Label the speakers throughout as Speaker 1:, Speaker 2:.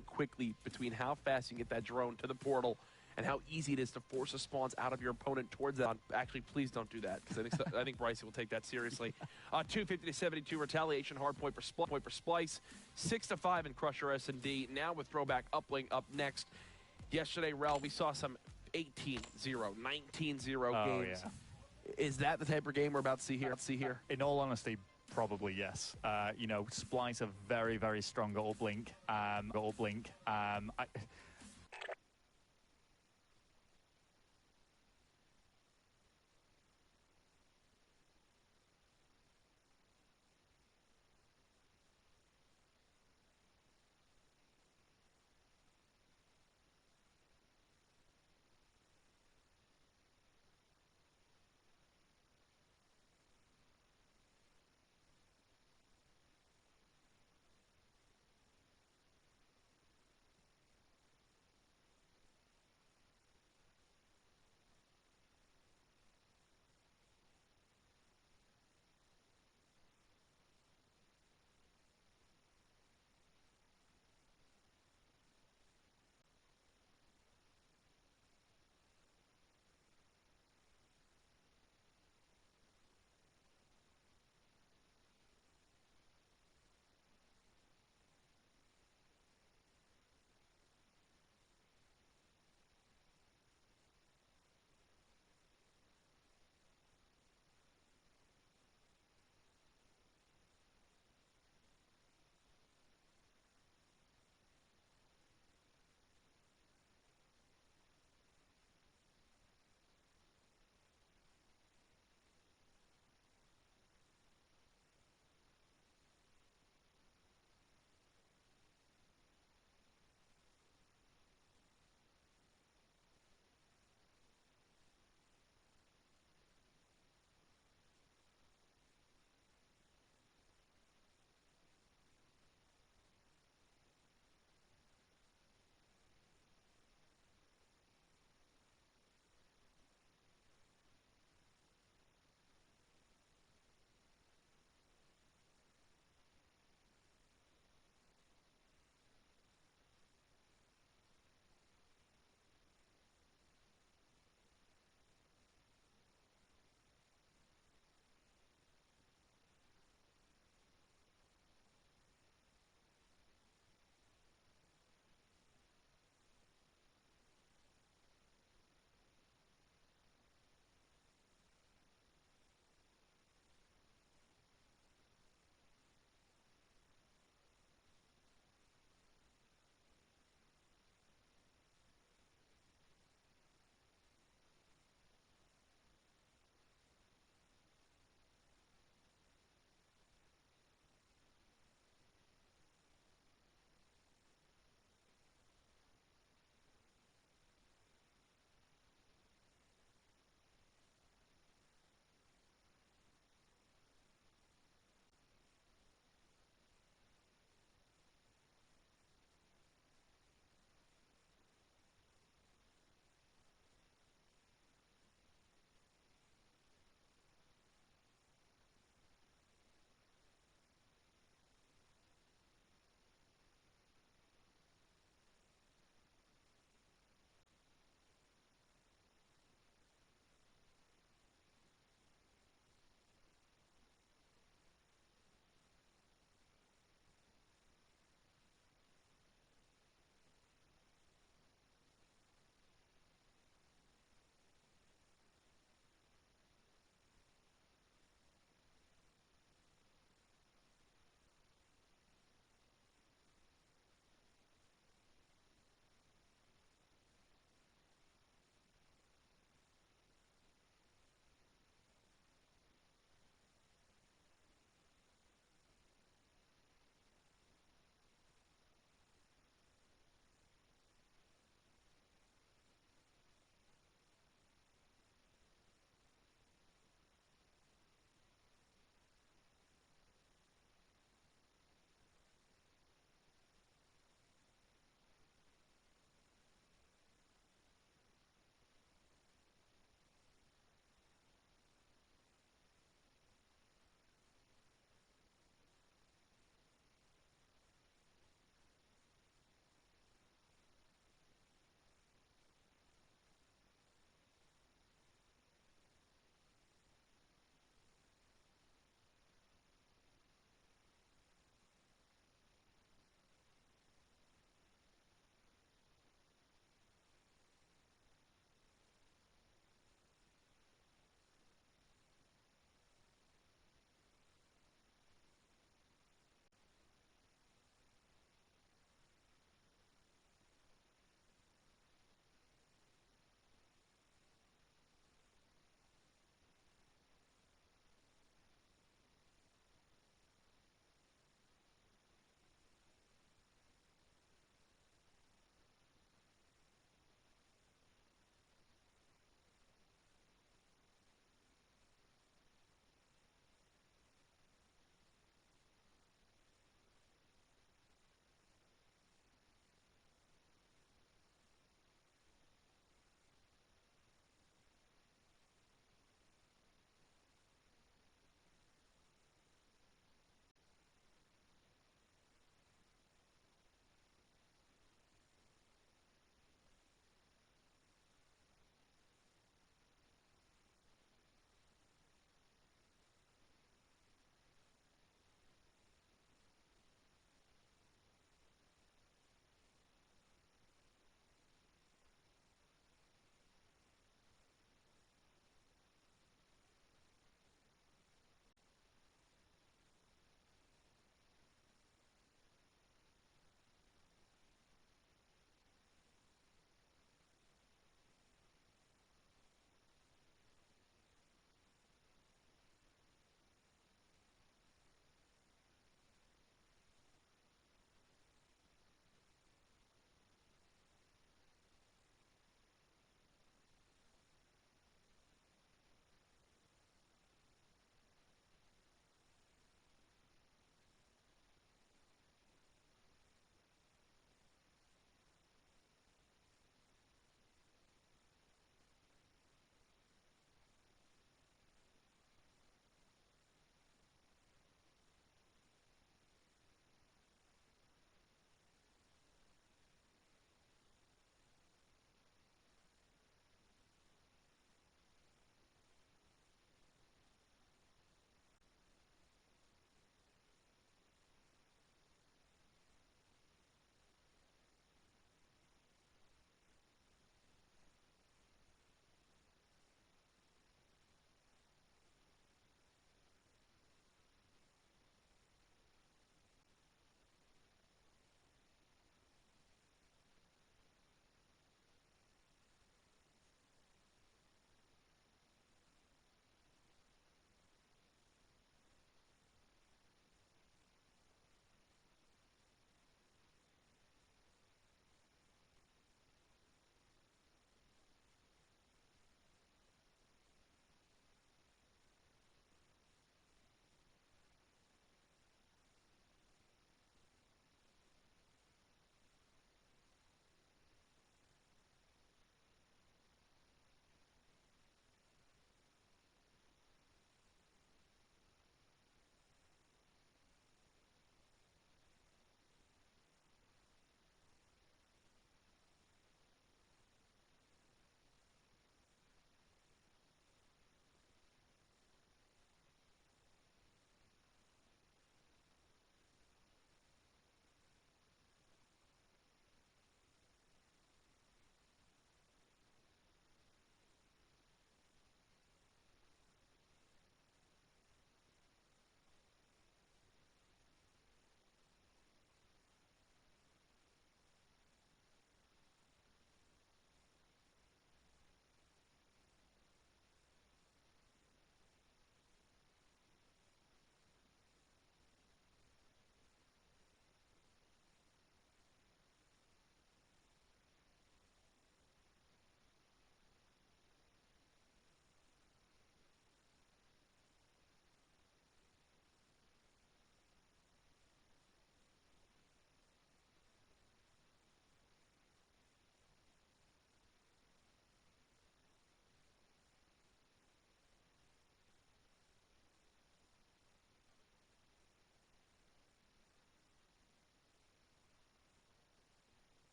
Speaker 1: quickly between how fast you can get that drone to the portal and how easy it is to force the spawns out of your opponent towards that. Actually, please don't do that, because I think Bryce will take that seriously. 250 to 72 retaliation, hard point for Splice, 6-5 in Crusher S&D. Now with throwback uplink up next. Yesterday, Rel, we saw some 18-0, 19-0 games.
Speaker 2: Yeah.
Speaker 1: Is that the type of game we're about to see here?
Speaker 2: In all honesty, probably yes. You know, Splice are very, very strong at uplink.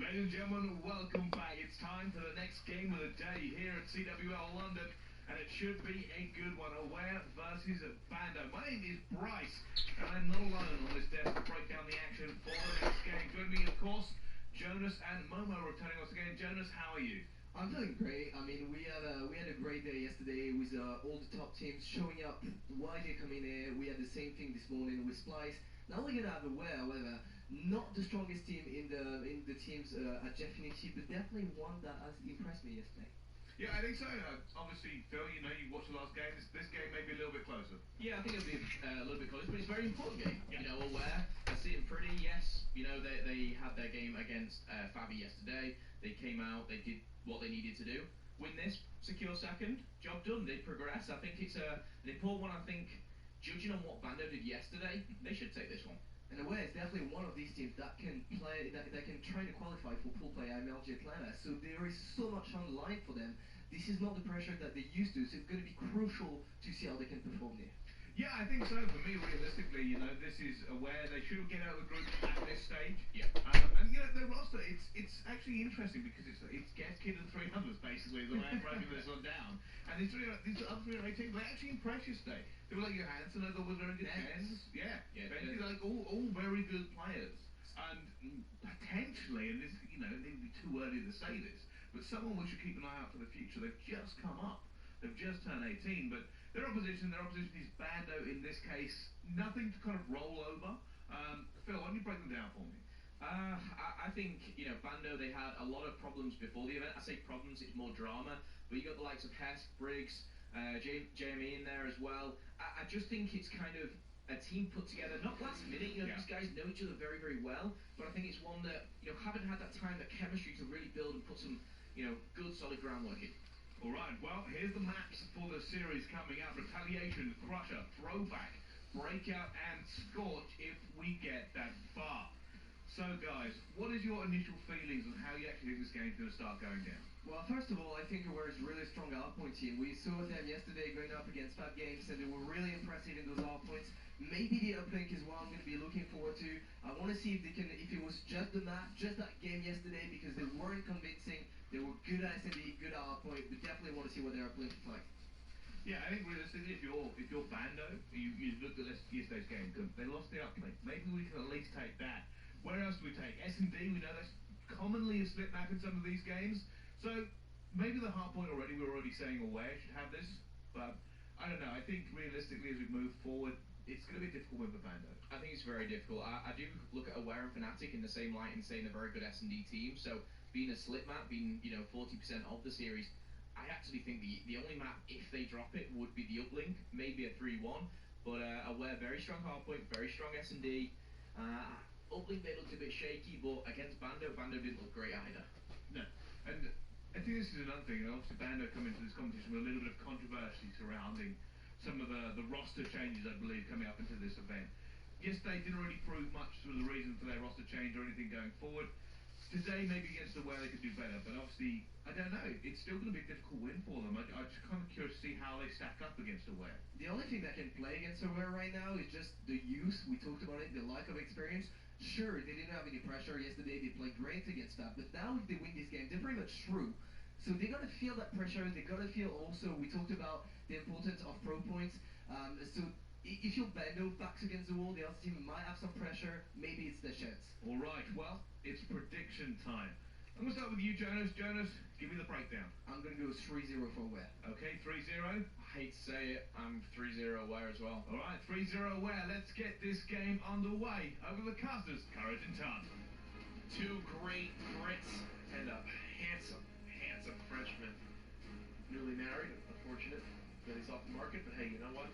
Speaker 3: Ladies and gentlemen, welcome back. It's time for the next game of the day here at CWL London, and it should be a good one. Aware versus Bando. My name is Bryce, and I'm not alone on this desk to break down the action for the next game. Joining me, of course, Jonas and Momo returning once again. Jonas, how are you?
Speaker 4: I'm doing great. I mean, we had a great day yesterday with all the top teams showing up. Why they come in here? We had the same thing this morning with Splice. Now we're gonna have Aware, however, not the strongest team in the teams at Definity, but definitely one that has impressed me yesterday.
Speaker 3: Yeah, I think so. Obviously, Phil, you know, you watched the last game. This game may be a little bit closer.
Speaker 5: Yeah, I think it'll be a little bit closer, but it's a very important game. Yeah. You know, Aware, I see them pretty, yes. You know, they had their game against Fabi yesterday. They came out, they did what they needed to do. Win this, secure second, job done. They progress. I think it's an important one. I think, judging on what Bando did yesterday, they should take this one.
Speaker 4: And Aware is definitely one of these teams that can play, that can try to qualify for pool play MLG Atlanta. So there is so much on the line for them. This is not the pressure that they used to, so it's going to be crucial to see how they can perform there.
Speaker 3: Yeah, I think so. For me, realistically, you know, this is Aware. They should get out of the group at this stage.
Speaker 5: Yeah.
Speaker 3: And you know, their roster, it's actually interesting because it's Guest Kid and 300s basically the way I'm breaking this one down. And these other 300 teams, they actually impressed yesterday. They were like Johansson, I thought was very good. Tens, yeah, basically like all very good players. And potentially, and this, you know, it may be too early to say this, but someone we should keep an eye out for the future. They've just come up. They've just turned 18, but their opposition is Bando in this case. Nothing to kind of roll over. Phil, why don't you break them down for me?
Speaker 5: I think, you know, Bando, they had a lot of problems before the event. I say problems, it's more drama. But you got the likes of Hess, Briggs, JME in there as well. I just think it's kind of a team put together, not last minute, you know, these guys know each other very, very well, but I think it's one that, you know, haven't had that time, that chemistry to really build and put some, you know, good, solid groundwork in.
Speaker 3: Alright, well, here's the maps for the series coming up. Retaliation, Crusher, Throwback, Breakout, and Scorch if we get that far. So, guys, what is your initial feelings on how you actually think this game's going to start going down?
Speaker 4: Well, first of all, I think Aware is a really strong outpoint team. We saw them yesterday going up against Fab Games, and they were really impressive in those outpoints. Maybe the uplink is what I'm going to be looking forward to. I want to see if they can, if it was just the map, just that game yesterday, because they weren't convincing. They were good at SMD, good at outpoint. We definitely want to see what their uplink is like.
Speaker 3: Yeah, I think realistically, if you're Bando, you looked at yesterday's game, they lost the uplink. Maybe we can at least take that. Where else do we take? S&D, we know that's commonly a split map in some of these games. So maybe the hard point already, we're already saying Aware should have this, but I don't know. I think realistically, as we move forward, it's going to be a difficult win for Bando.
Speaker 5: I think it's very difficult. I do look at Aware and Fnatic in the same light and saying they're a very good S&D team. So being a split map, being, you know, 40% of the series, I actually think the only map, if they drop it, would be the uplink, maybe a 3-1. But Aware, very strong hardpoint, very strong S&D. Uplink, they looked a bit shaky, but against Bando didn't look great either.
Speaker 3: No. And I think this is another thing. Obviously, Bando come into this competition with a little bit of controversy surrounding some of the roster changes, I believe, coming up into this event. Yesterday didn't really prove much for the reason for their roster change or anything going forward. Today, maybe against Aware, they could do better, but obviously, I don't know. It's still going to be a difficult win for them. I'm just kind of curious to see how they stack up against Aware.
Speaker 4: The only thing that can play against Aware right now is just the youth. We talked about it, the lack of experience. Sure, they didn't have any pressure yesterday. They played great against that, but now if they win this game, they're pretty much through. So they're gonna feel that pressure. They're gonna feel also. We talked about the importance of pro points. So if your Bando backs against the wall, the other team might have some pressure. Maybe it's their chance.
Speaker 3: All right. Well, it's prediction time. I'm gonna start with you, Jonas. Jonas, give me the breakdown.
Speaker 4: I'm gonna go 3-0 for Aware.
Speaker 3: Okay, 3-0.
Speaker 5: I hate to say it, I'm 3-0 Aware as well.
Speaker 3: All right, 3-0 Aware. Let's get this game underway. Over the casters, Courage and Ton.
Speaker 6: Two great Brits and a handsome Frenchman. Newly married, unfortunate that he's off the market, but hey, you know what?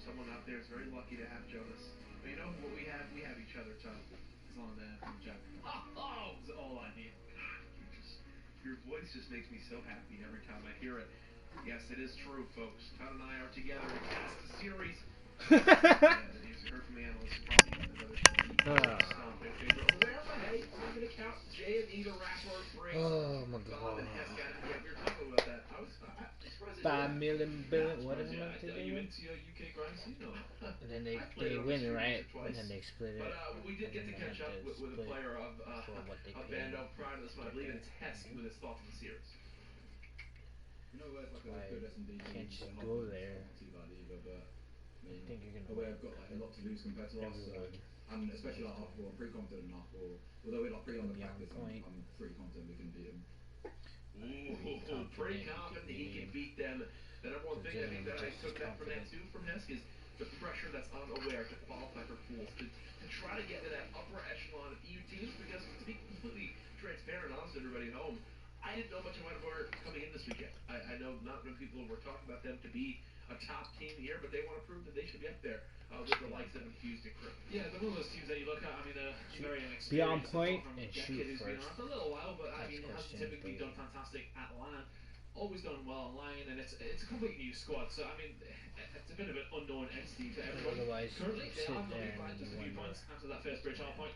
Speaker 6: Someone out there is very lucky to have Jonas. But you know what we have? We have each other, Tom. As long as that happens, Jack. Oh, it's all I need. God, your voice just makes me so happy every time I hear it. Yes, it is true, folks. Todd and I are together to cast the series. As you heard from the analysts, probably another stomp in favor of Aware, but hey, I'm going to count Jay and Eva Rapport, Briggs,
Speaker 7: Oh my
Speaker 6: Bob
Speaker 7: god.
Speaker 6: and Hess. We were talking about that. I was surprised
Speaker 7: 5 million billion. What is it?
Speaker 6: Yeah,
Speaker 7: Did
Speaker 6: are
Speaker 7: they
Speaker 6: you
Speaker 7: win?
Speaker 6: into your UK grind scene? No.
Speaker 7: And then they
Speaker 6: I played it on
Speaker 7: win,
Speaker 6: stream
Speaker 7: right?
Speaker 6: once or twice.
Speaker 7: And then they split it.
Speaker 6: But we did
Speaker 7: And
Speaker 6: get
Speaker 7: then
Speaker 6: to
Speaker 7: they
Speaker 6: catch
Speaker 7: have
Speaker 6: up
Speaker 7: to
Speaker 6: with a
Speaker 7: split
Speaker 6: player of
Speaker 7: for what they
Speaker 6: of
Speaker 7: paid.
Speaker 6: Bando prior to this one, I
Speaker 7: Get
Speaker 6: believe,
Speaker 7: there.
Speaker 6: and it's Hesk with his thoughts on the series.
Speaker 8: You know, like a
Speaker 7: Why
Speaker 8: good S&D
Speaker 7: can't you
Speaker 8: team,
Speaker 7: go there?
Speaker 8: not too bad either, but I mean,
Speaker 7: think you're gonna
Speaker 8: away
Speaker 7: win.
Speaker 8: have got like a lot to lose compared to us,
Speaker 7: Everyone.
Speaker 8: and especially like after we're pretty confident enough, or although we're not pretty on the
Speaker 7: Be on
Speaker 8: practice,
Speaker 7: point.
Speaker 8: I'm pretty confident we can beat them.
Speaker 6: Ooh, pretty confident that he can beat them. The number one thing I think that I took that from that too from Hesk is the pressure that's on Aware to qualify for pools, to try to get to that upper echelon of EU teams, because to be completely transparent and honest with everybody at home, I didn't know much about Aware coming in this weekend. I know not many people were talking about them to be a top team here, but they want to prove that they should be up there with the likes of Infused and Crew. Yeah, they're one of those teams that you look at. I mean, they're very inexperienced.
Speaker 7: Be on point
Speaker 6: from
Speaker 7: and
Speaker 6: Get
Speaker 7: shoot
Speaker 6: Kid, who's been
Speaker 7: first.
Speaker 6: around for a little while, but I
Speaker 7: Ask
Speaker 6: mean, hasn't
Speaker 7: questions,
Speaker 6: typically
Speaker 7: but-
Speaker 6: done fantastic at LAN. Always done well online, and it's a complete new squad. So I mean, it's a bit of an unknown entity to everyone.
Speaker 7: Otherwise,
Speaker 6: Currently, they
Speaker 7: sit
Speaker 6: are
Speaker 7: there
Speaker 6: going by
Speaker 7: and
Speaker 6: just a
Speaker 7: you
Speaker 6: few
Speaker 7: wonder.
Speaker 6: points after that first bridge hard point.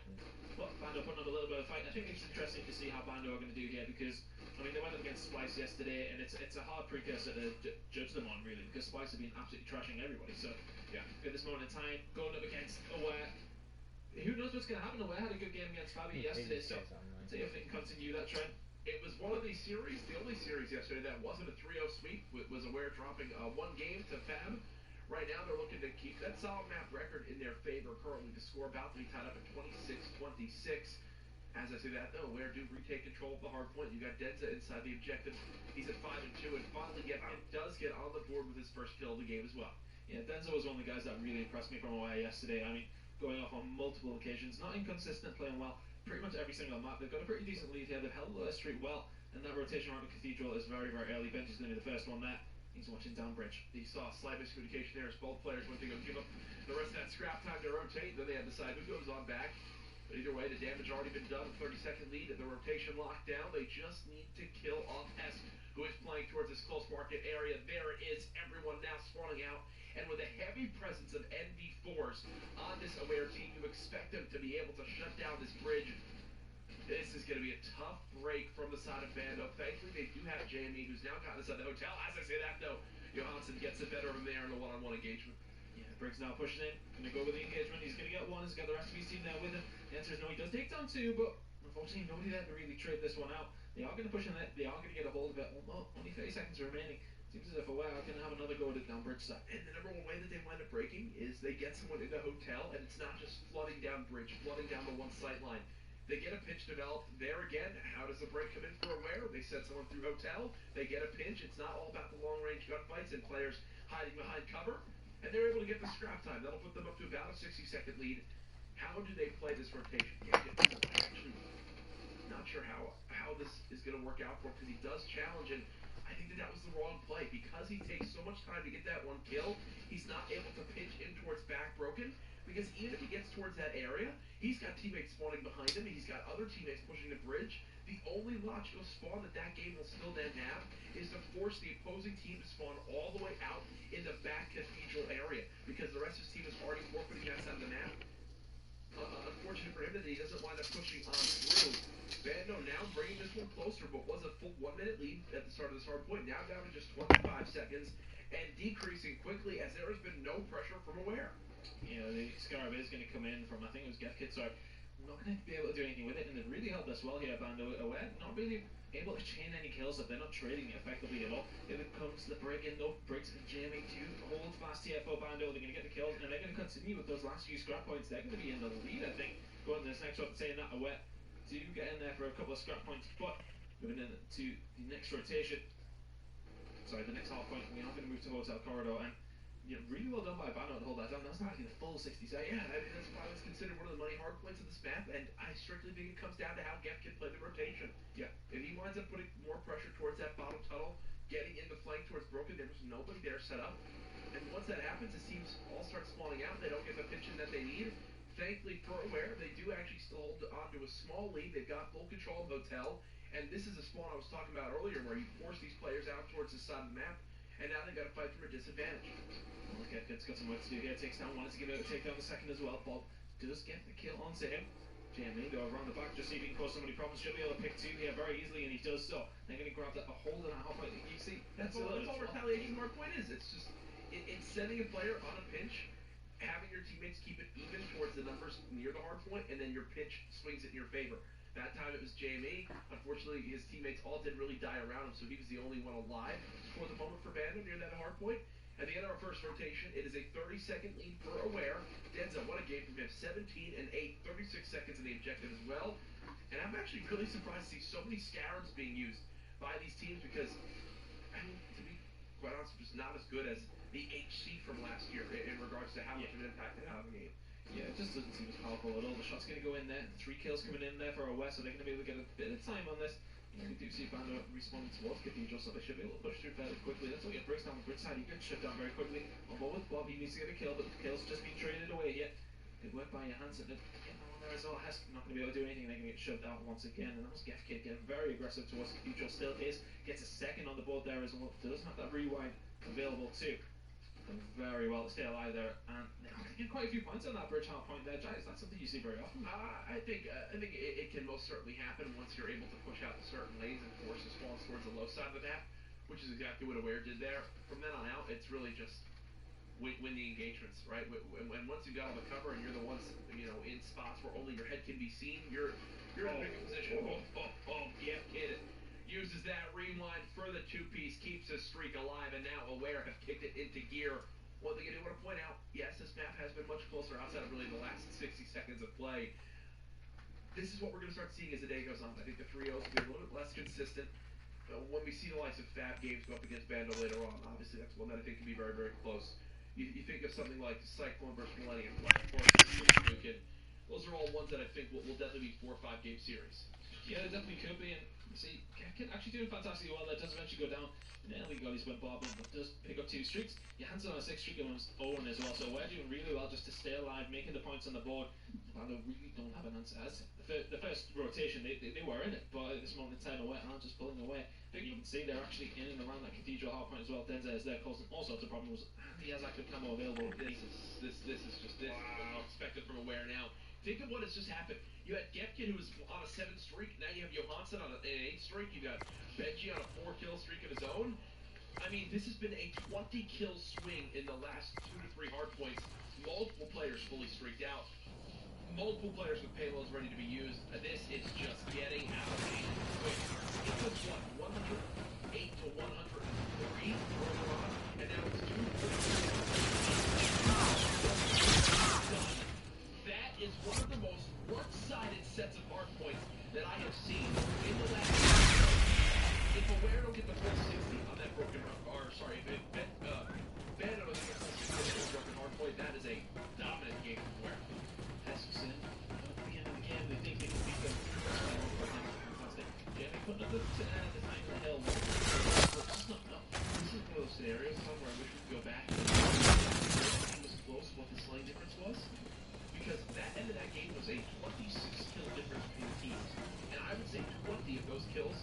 Speaker 6: But Bando putting up a little bit of fight. I think it's interesting to see how Bando are going to do here, because I mean they went up against Splice yesterday, and it's a hard precursor to judge them on, really, because Splice have been absolutely trashing everybody. So yeah, at this moment in time, going up against Aware, who knows what's going to happen? Aware had a good game against Fabi yesterday, so let's see if they can continue that trend.
Speaker 3: It was one of these series, the only series yesterday that wasn't a 3-0 sweep, was Aware dropping one game to Fab. Right now they're looking to keep that solid map record in their favor currently. The score about to be tied up at 26-26. As I say that though, Aware do retake control of the hard point. You got Denza inside the objective. He's at 5-2, and finally does get on the board with his first kill of the game as well.
Speaker 6: Yeah, Denzel was one of the guys that really impressed me from Aware yesterday. I mean, going off on multiple occasions, not inconsistent, playing well pretty much every single map. They've got a pretty decent lead here. They've held the streak well, and that rotation around the Cathedral is very, very early. Bench is going to be the first one there. He's watching Downbridge.
Speaker 3: You saw a slight miscommunication there as both players went to go give up the rest of that scrap time to rotate. Then they had to decide who goes on back. But either way, the damage already been done. 30-second lead and the rotation locked down. They just need to kill off Hesk, who is playing towards this close market area. There it is. Everyone now spawning out. And with a heavy presence of NV4s on this Aware team, you expect them to be able to shut down this bridge. This is going to be a tough break from the side of Bando. Thankfully, they do have JME, who's now gotten inside the hotel. As I say that, though, Johansson gets the better of him there in the one-on-one engagement.
Speaker 6: Yeah, Briggs now pushing in. Going to go with the engagement. He's going to get one. He's got the rest of his team there with him. The answer is no. He does take down two, but unfortunately, nobody there to really trade this one out. They are going to push in it. They are going to get a hold of it. Well, only 30 seconds remaining. Seems as if Aware are going to have another go at it down Bridge side.
Speaker 3: And the number one way that they wind up breaking is they get someone in the hotel, and it's not just flooding down Bridge, flooding down the one sight line. They get a pinch developed. There again, how does the break come in for Aware? They send someone through hotel. They get a pinch. It's not all about the long-range gunfights and players hiding behind cover. And they're able to get the scrap time. That'll put them up to about a 60-second lead. How do they play this rotation? Yeah, actually not sure how this is going to work out for him, because he does challenge, and I think that was the wrong play. Because he takes so much time to get that one kill, he's not able to pinch in towards back broken, because even if he gets towards that area, he's got teammates spawning behind him, and he's got other teammates pushing the bridge. The only logical spawn that game will still then have is to force the opposing team to spawn all the way out in the back Cathedral area, because the rest of his team is already forfeiting that side of the map. Unfortunate for him that he doesn't wind up pushing on through. Bando now bringing this one closer, but was a full 1 minute lead at the start of this hard point. Now down to just 25 seconds and decreasing quickly as there has been no pressure from Aware.
Speaker 6: You know, the Scarab is going to come in from, I think it was Get Kid, so I'm not going to be able to do anything with it, and it really helped us well here, Bando. Aware not really able to chain any kills up. They're not trading effectively at all. If it comes to the break in, though, Briggs and Jamie do hold fast here for Bando. They're going to get the kills, and they're going to continue with those last few scrap points. They're going to be in the lead, I think, going to this next one, saying that Aware do get in there for a couple of scrap points, but moving into the next rotation. Sorry, the next half point, we are going to move to Hotel Corridor, and really well done by Bando to hold that down. That's not even the full 60 seconds.
Speaker 3: Yeah, I mean, that's why it's considered one of the money hard points of this map, and I strictly think it comes down to how Gef can play the rotation. Yeah, if he winds up putting more pressure towards that bottom tunnel, getting in the flank towards Broken, there's nobody there set up. And once that happens, his teams all start spawning out. They don't get the pitching that they need. Thankfully for Aware, they do actually still hold on to a small lead. They've got full control of Hotel, and this is a spawn I was talking about earlier where you force these players out towards the side of the map, and now they've got to fight from a disadvantage.
Speaker 6: Okay, it's got some work to do here. Takes down one, to give it a takedown the second as well. Bob does get the kill on Sam. JMA go around the back, just see if he can cause somebody problems. Should be able to pick two here very easily, and he does so. They're going to grab that, a hold of that half point. You see,
Speaker 5: That's all retaliation hard point is. It's just, it's sending a player on a pinch, having your teammates keep it even towards the numbers near the hard point, and then your pinch swings it in your favor. That time it was JME. Unfortunately, his teammates all didn't really die around him, so he was the only one alive for the moment for Bando near that hard point. At the end of our first rotation, it is a 30-second lead for Aware. Denza, what a game from him. 17 and 8, 36 seconds in the objective as well. And I'm actually really surprised to see so many Scarabs being used by these teams because, I mean, to be quite honest, just not as good as the HC from last year in regards to how much of an impact they have in the game.
Speaker 6: Yeah, it just doesn't seem as powerful at all. The shot's going to go in there. 3 kills coming in there for Aware, so they're going to be able to get a bit of time on this. We do see Bando responding towards Cathedral, so they should be able to push through fairly quickly. That's what it breaks down the grid side. He gets shut down very quickly. On board with Bob, he needs to get a kill, but the kill's just been traded away yet. Good work by Johansson. Getting on there as well. Hess not going to be able to do anything. They're going to get shoved out once again. And that was Gefkid getting very aggressive towards Cathedral. Still is. Gets a second on the board there as well. Does have that rewind available too. Done very well to stay alive there, and getting quite a few points on that bridge half point there. Jai, is that something you see very often?
Speaker 5: I think it can most certainly happen once you're able to push out certain lanes and force the spawns towards the low side of the map, which is exactly what Aware did there. From then on out, it's really just win the engagements, right? When once you've got all the cover and you're the ones, you know, in spots where only your head can be seen, you're in a big position. Yeah, kid. Uses that rewind for the 2-piece, keeps his streak alive, and now Aware have kicked it into gear. One thing I do want to point out, yes, this map has been much closer outside of really the last 60 seconds of play. This is what we're going to start seeing as the day goes on. I think the 3-0s will be a little bit less consistent. When we see the likes of Fab Games go up against Bando later on, obviously that's one that I think can be very, very close. You think of something like Cyclone versus Millennium, those are all ones that I think will definitely be 4 or 5 game series.
Speaker 6: Yeah, they definitely could be, and see, Kid actually doing fantastically well. That does eventually go down. Nearly got his went bobbing, but does pick up 2 streaks. Johansson on a 6 streak and 0 as well, so we're doing really well just to stay alive, making the points on the board. Bando really don't have an answer. As the first rotation, they were in it, but at this moment in time, Aware aren't just pulling away. But you can see they're actually in and around that Cathedral half point as well. Denza is there causing all sorts of problems, and he has active camo available.
Speaker 5: This is expected from Aware now. Think of what has just happened. You had Gefkin who was on a 7 streak. Now you have Johansson on an 8 streak. You got Benji on a 4-kill streak of his own. I mean, this has been a 20-kill swing in the last 2 to 3 hard points. Multiple players fully streaked out. Multiple players with payloads ready to be used. This is just getting out of hand quick. It was what, 108 to 103 earlier on, and now it's 2. That is one of the most one-sided sets of hard points that I have seen in the last year. If Aware don't get the full 60 on that broken if Bando doesn't get the full 60 on that broken hard point, that is a dominant game from Aware.
Speaker 6: As you said, at the end of the game, they think they can beat them. Fantastic. Yeah, they put up the time in the hill. It's just not enough. This is one of those scenarios where I wish we could go back and it was close what the slight difference was.
Speaker 5: Because that end of that game was a 26-kill difference between the teams. And I would say 20 of those kills.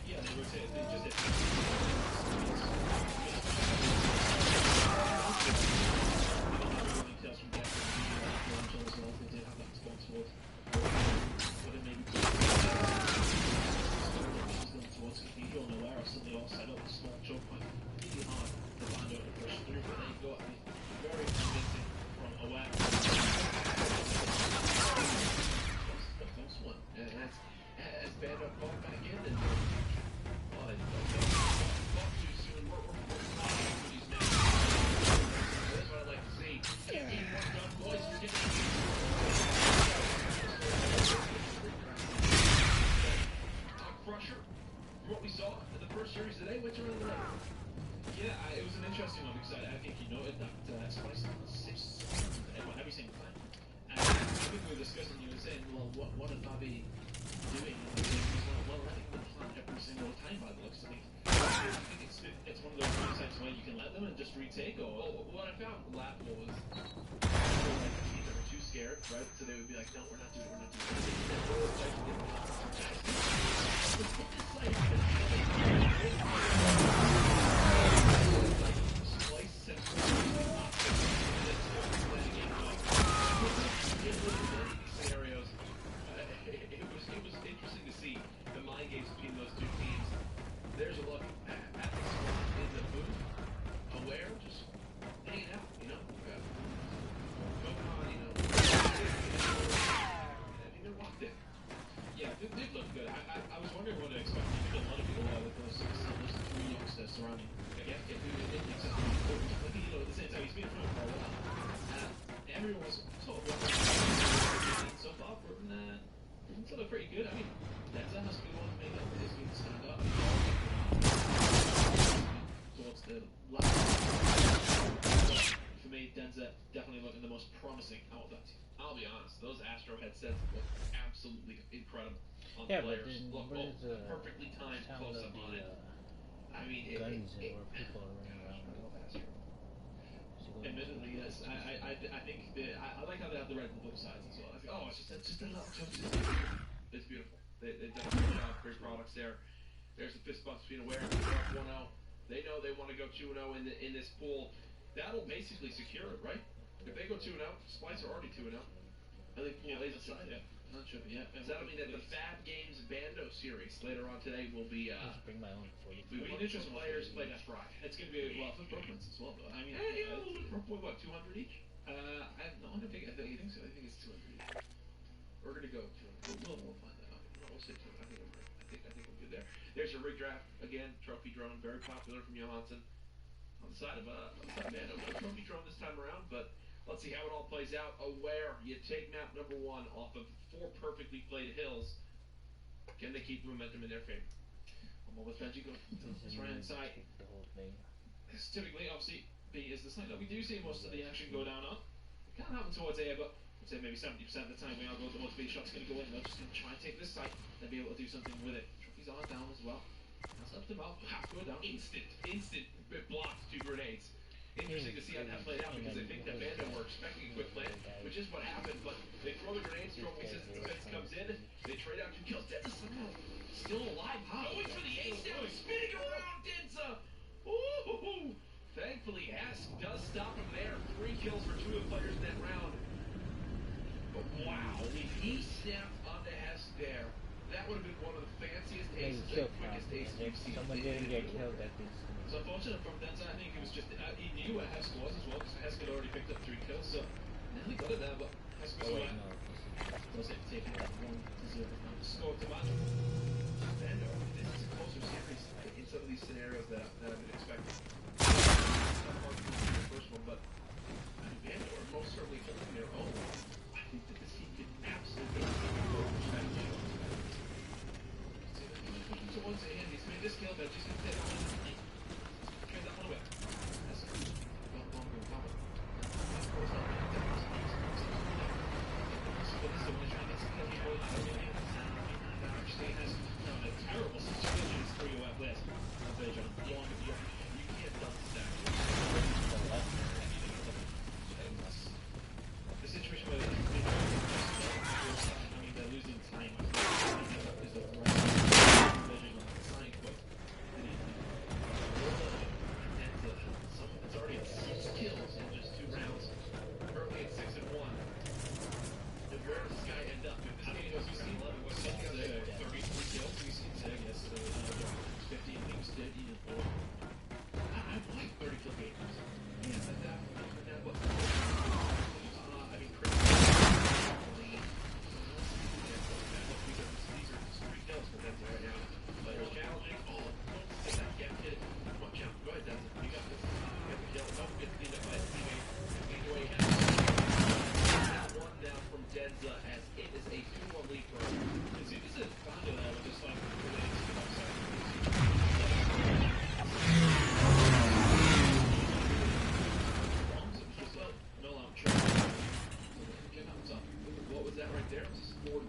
Speaker 6: Yeah, they rotated. They just did. Kills from Death. They did have that response towards. But it maybe towards Cathedral and Aware, so they all set up a small choke point. Really hard for Bando to push through, but they got very convincing from Aware. Close one.
Speaker 5: And that's as Bando called back in and they fought too soon. We're for these men. That's what I'd like to see. Keep getting one done, boys. You're getting Crusher, from what we saw in the first series today, what's around the level?
Speaker 6: Yeah, it was an interesting one because I think you noted that Splice was 6 every single time. And I think we were discussing, you were saying, well, what would Bobby doing? And the game was, well, letting them plan every single time by the looks of things. I think it's one of those concepts where you can let them and just retake, or...
Speaker 5: Well, what I found laughable was they were too scared, right? So they would be like, no, we're not doing it,
Speaker 6: still look pretty good. I mean, Denza has to be the one to make up for his being stand up. Towards the last. For me, Denza definitely looking the most promising out of that team.
Speaker 3: I'll be honest, those Astro headsets look absolutely incredible on
Speaker 7: Yeah, but
Speaker 3: players.
Speaker 7: then
Speaker 3: Look,
Speaker 7: where's the
Speaker 3: perfectly timed
Speaker 7: sound
Speaker 3: close
Speaker 7: of
Speaker 3: up on
Speaker 7: the
Speaker 3: it. I mean,
Speaker 7: guns and where people are running around?
Speaker 6: Admittedly, yes. I think I like how they have the red and blue sides as well. I think, oh, it's just a little touch.
Speaker 3: It's beautiful. They've done a great job, great products there. There's the fist bump between Aware and 1-0. They know they want to go 2-0 in this pool. That'll basically secure it, right? If they go 2-0, Splice are already 2-0. I think pool A's aside.
Speaker 6: Yeah, that should be. Yeah.
Speaker 3: So that'll mean that the Fab Games Bando series later on today will be.
Speaker 7: Just bring my own 40.
Speaker 3: We need just players play Best Ride.
Speaker 6: It's going to be well for Brooklyn's as well, though. I mean,
Speaker 3: Yeah, a little bit. What, 200 each?
Speaker 6: I don't think so. I think it's 200 each.
Speaker 3: We're gonna go 200.
Speaker 6: We'll find that out.
Speaker 3: We'll say 200. I think I'm right. I think we're good there. There's a rig draft again. Trophy drone, very popular from Johansson. On the side of Bando, no trophy drone this time around, but let's see how it all plays out. Aware, you take map number 1 off of 4 perfectly played hills. Can they keep momentum in their favor?
Speaker 6: I'm almost Benji go to his right hand side.
Speaker 7: The whole thing.
Speaker 6: It's typically, obviously, B is the side that we do see most of the action go down on. It can happen towards A, but I'd say maybe 70% of the time we are going to most B shot's going to go in. They're just going to try and take this side and be able to do something with it. Trophies are down as well. That's up to about half go down.
Speaker 3: Instant blocked 2 grenades. Interesting to see how that played out because I think that Bando were expecting a quick land, which is what happened, but they throw the grenades, Trophy says the defense comes in, they trade out 2 kills. Denza somehow still alive, going for the ace down, spinning around Denza. Ooh! Thankfully, Hesk does stop him there. 3 kills for 2 of the players in that round. But wow, if he snapped onto Hesk there, that would have been one of the fanciest aces and quickest aces we've seen.
Speaker 7: Someone didn't get killed at this.
Speaker 6: So unfortunate from Denza, I think it was just, he knew where Hesk was as well, because Hesk had already picked up 3 kills, so nearly got it there, but Hesk was away. Was it taking that 1-0 now to score to match?
Speaker 3: Bando, this is a closer series in some of these scenarios that I've been expecting. Not hard to see the first one, but Bando are most certainly holding their own. I think that this team could absolutely go for strategy.
Speaker 6: So once again, he's made this kill, but just going to take trade that one away. That's not longer in common. Of course, I'll make that. So this is the one trying to get some kill people. Actually has a terrible situation. It's 3 away last.
Speaker 3: You can't dump this action.
Speaker 6: The situation where they're losing time is the right vision on the sign quick. It's already at 6 kills in just 2 rounds. Currently at 6 and 1. And where does this guy end up? If this game goes to 11, what's up there? 33 kills. We see Zig, yes, 50 and things 50 and 4. I like 30 kill games. Yeah, but that what? I mean, Chris. These are 3 kills for them right now. Players challenging. Oh, don't that gap hit. Come on, jump. Go ahead, Denza. You got this. Get the kill. Don't get the by his teammate. Anyway, that one down from Denza as it is a 2-1 lead for him. See, this is Bando there, but just like
Speaker 3: what was that right there? It was a score.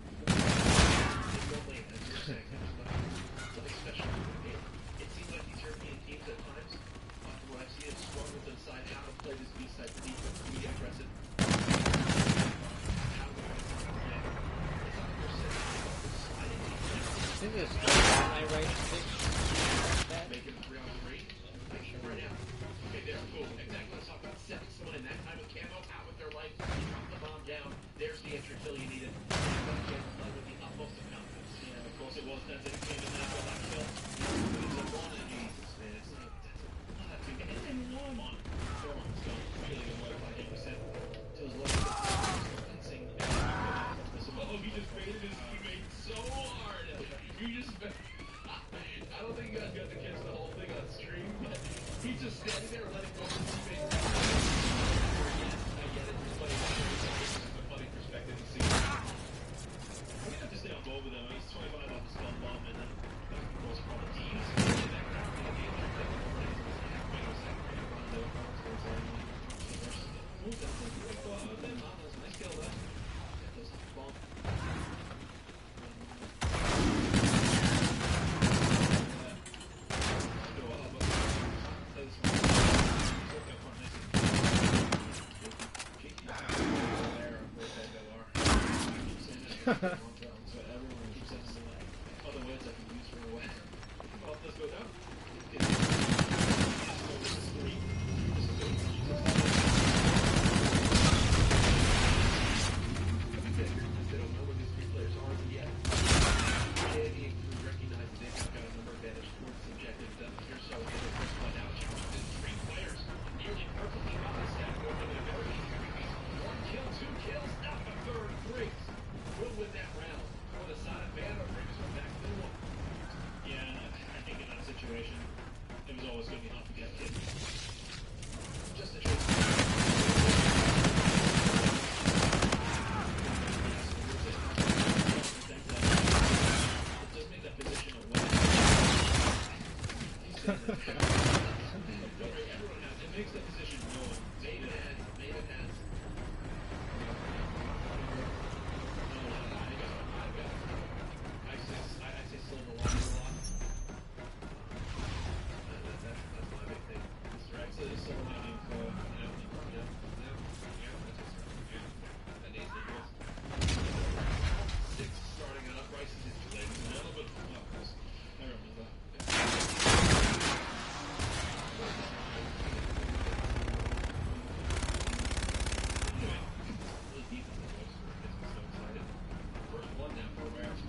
Speaker 3: It seems like these European teams at times, after what I've seen, have struggled to decide how to play this B-side for defense, to be aggressive. How to play this play. It's not like they're setting up this sliding defense.
Speaker 7: This is my right stick.
Speaker 3: Making 3-on-3. Action right now. Okay, there. Boom. Exactly. Let's talk about setting someone in that time of camo out with their life. Drop the bomb down. There's the extra kill you needed. Play with the utmost of confidence.
Speaker 6: yeah, of course it was Denza who came in there for that kill.
Speaker 3: Jesus, man. It's not that big.
Speaker 6: And then one on. 4 on. So really good work by him. We said to his left. Convincing.
Speaker 3: Oh, he just baited his teammate so hard. You just. I don't think you guys got to catch the whole thing on stream, but he's just standing there letting go of his teammate. I get it. It's funny. It's a funny perspective to see.
Speaker 6: We have to stay on board
Speaker 9: So everyone keeps sending me like other words I can use for away. Well, let's go down.
Speaker 6: They don't know where these three players are yet. They recognize that they've got a number of advantage towards the objective. Here, so they get first one out. Challenge three players nearly perfectly on the stack. Over the very one kill, two kills, not a third. Briggs will win that round. For the side of Banner, Briggs went back to one.
Speaker 9: Yeah, I think in that situation, it was always going to be hard to get hit.
Speaker 6: Just a chase.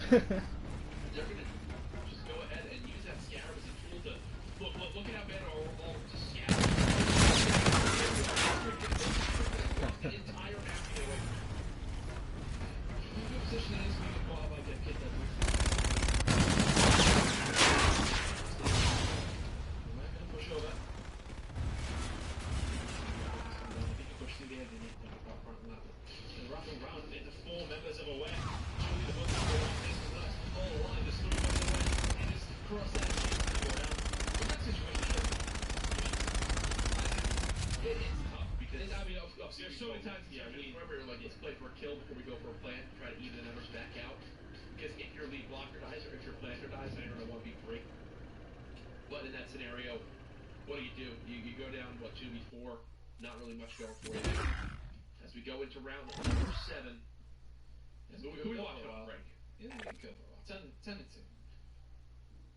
Speaker 6: They're going to just go ahead and use that scarab as a tool to look at how bad all just scatter. The entire map away. Good position it is. We can go out like that kid that we're not going to push over. I think you push through the edge and you can go front and left. And wrapping around into four members of a web. Julie the cross that go down. In that situation, it's tough because there's so many times remember like let's play for a kill before we go for a plant, try to even the numbers back out. Because if your lead blocker dies or if your planter dies, then you're gonna 1v3. But in that scenario, what do? You go down 2v4, not really much going for you. As we go into round number 7, who we watch on break?
Speaker 9: Yeah, we can go for a while. 10 and 2.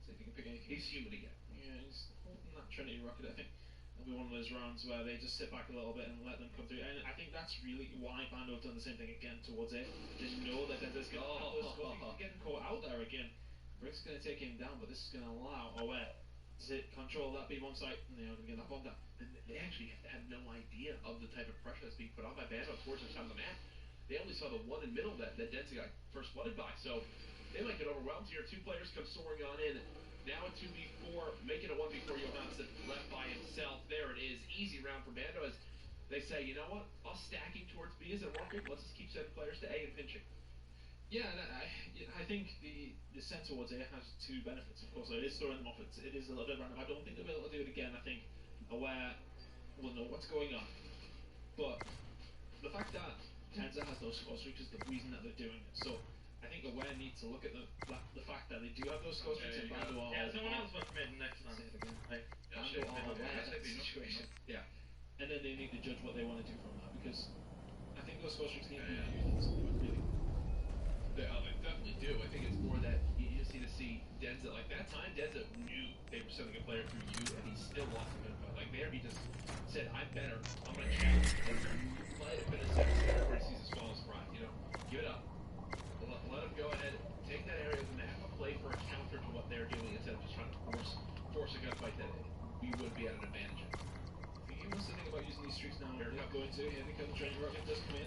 Speaker 9: See if you can pick any.
Speaker 6: He's human again.
Speaker 9: Yeah, he's holding that Trinity Rocket. I think it'll be one of those rounds where they just sit back a little bit and let them come through. And I think that's really why Bando have done the same thing again towards it. They know that there's going to have those scores. Getting caught out there again. Brick's going to take him down, but this is going to allow Aware to control that B1 site, and they're going to get that bomb down.
Speaker 6: And they actually have no idea of the type of pressure that's being put on by Bando towards the side of the map. They only saw the one in middle that Denza got first blooded by, so they might get overwhelmed here. Two players come soaring on in. Now a 2v4, making a 1v4. Johansson left by himself. There it is. Easy round for Bando as they say, you know what? Us stacking towards B isn't working. Let's just keep sending players to A and pinching.
Speaker 9: Yeah, and I think the descent towards A has two benefits, of course. It is throwing them off. It is a little bit random. I don't think they'll be able to do it again. I think Aware will know what's going on. But the fact that Tenza has those score streaks is the reason that they're doing it. So I think Aware needs to look at the fact that they do have those score streaks and Bando are.
Speaker 10: Yeah, someone else must have made the next time.
Speaker 9: Say it again. Like, Bando are aware of that situation.
Speaker 6: Yeah.
Speaker 9: And then they need to judge what they want to do from that, because I think those score streaks need to be used really.
Speaker 6: They definitely do. I think it's more that you just need to see Denza. Like that time, Denza knew they were sending a player through you, and he still lost the info. Like there, he just said, "I'm better. I'm gonna challenge." Play it, but it's where he sees a small surprise. You know, give it up. Let him go ahead, take that area of the map, play for a counter to what they're doing instead of just trying to force a gunfight that we would be at an advantage.
Speaker 9: If he wants to think about using these streaks now, they're not going to. Here they come. The training rocket does come in.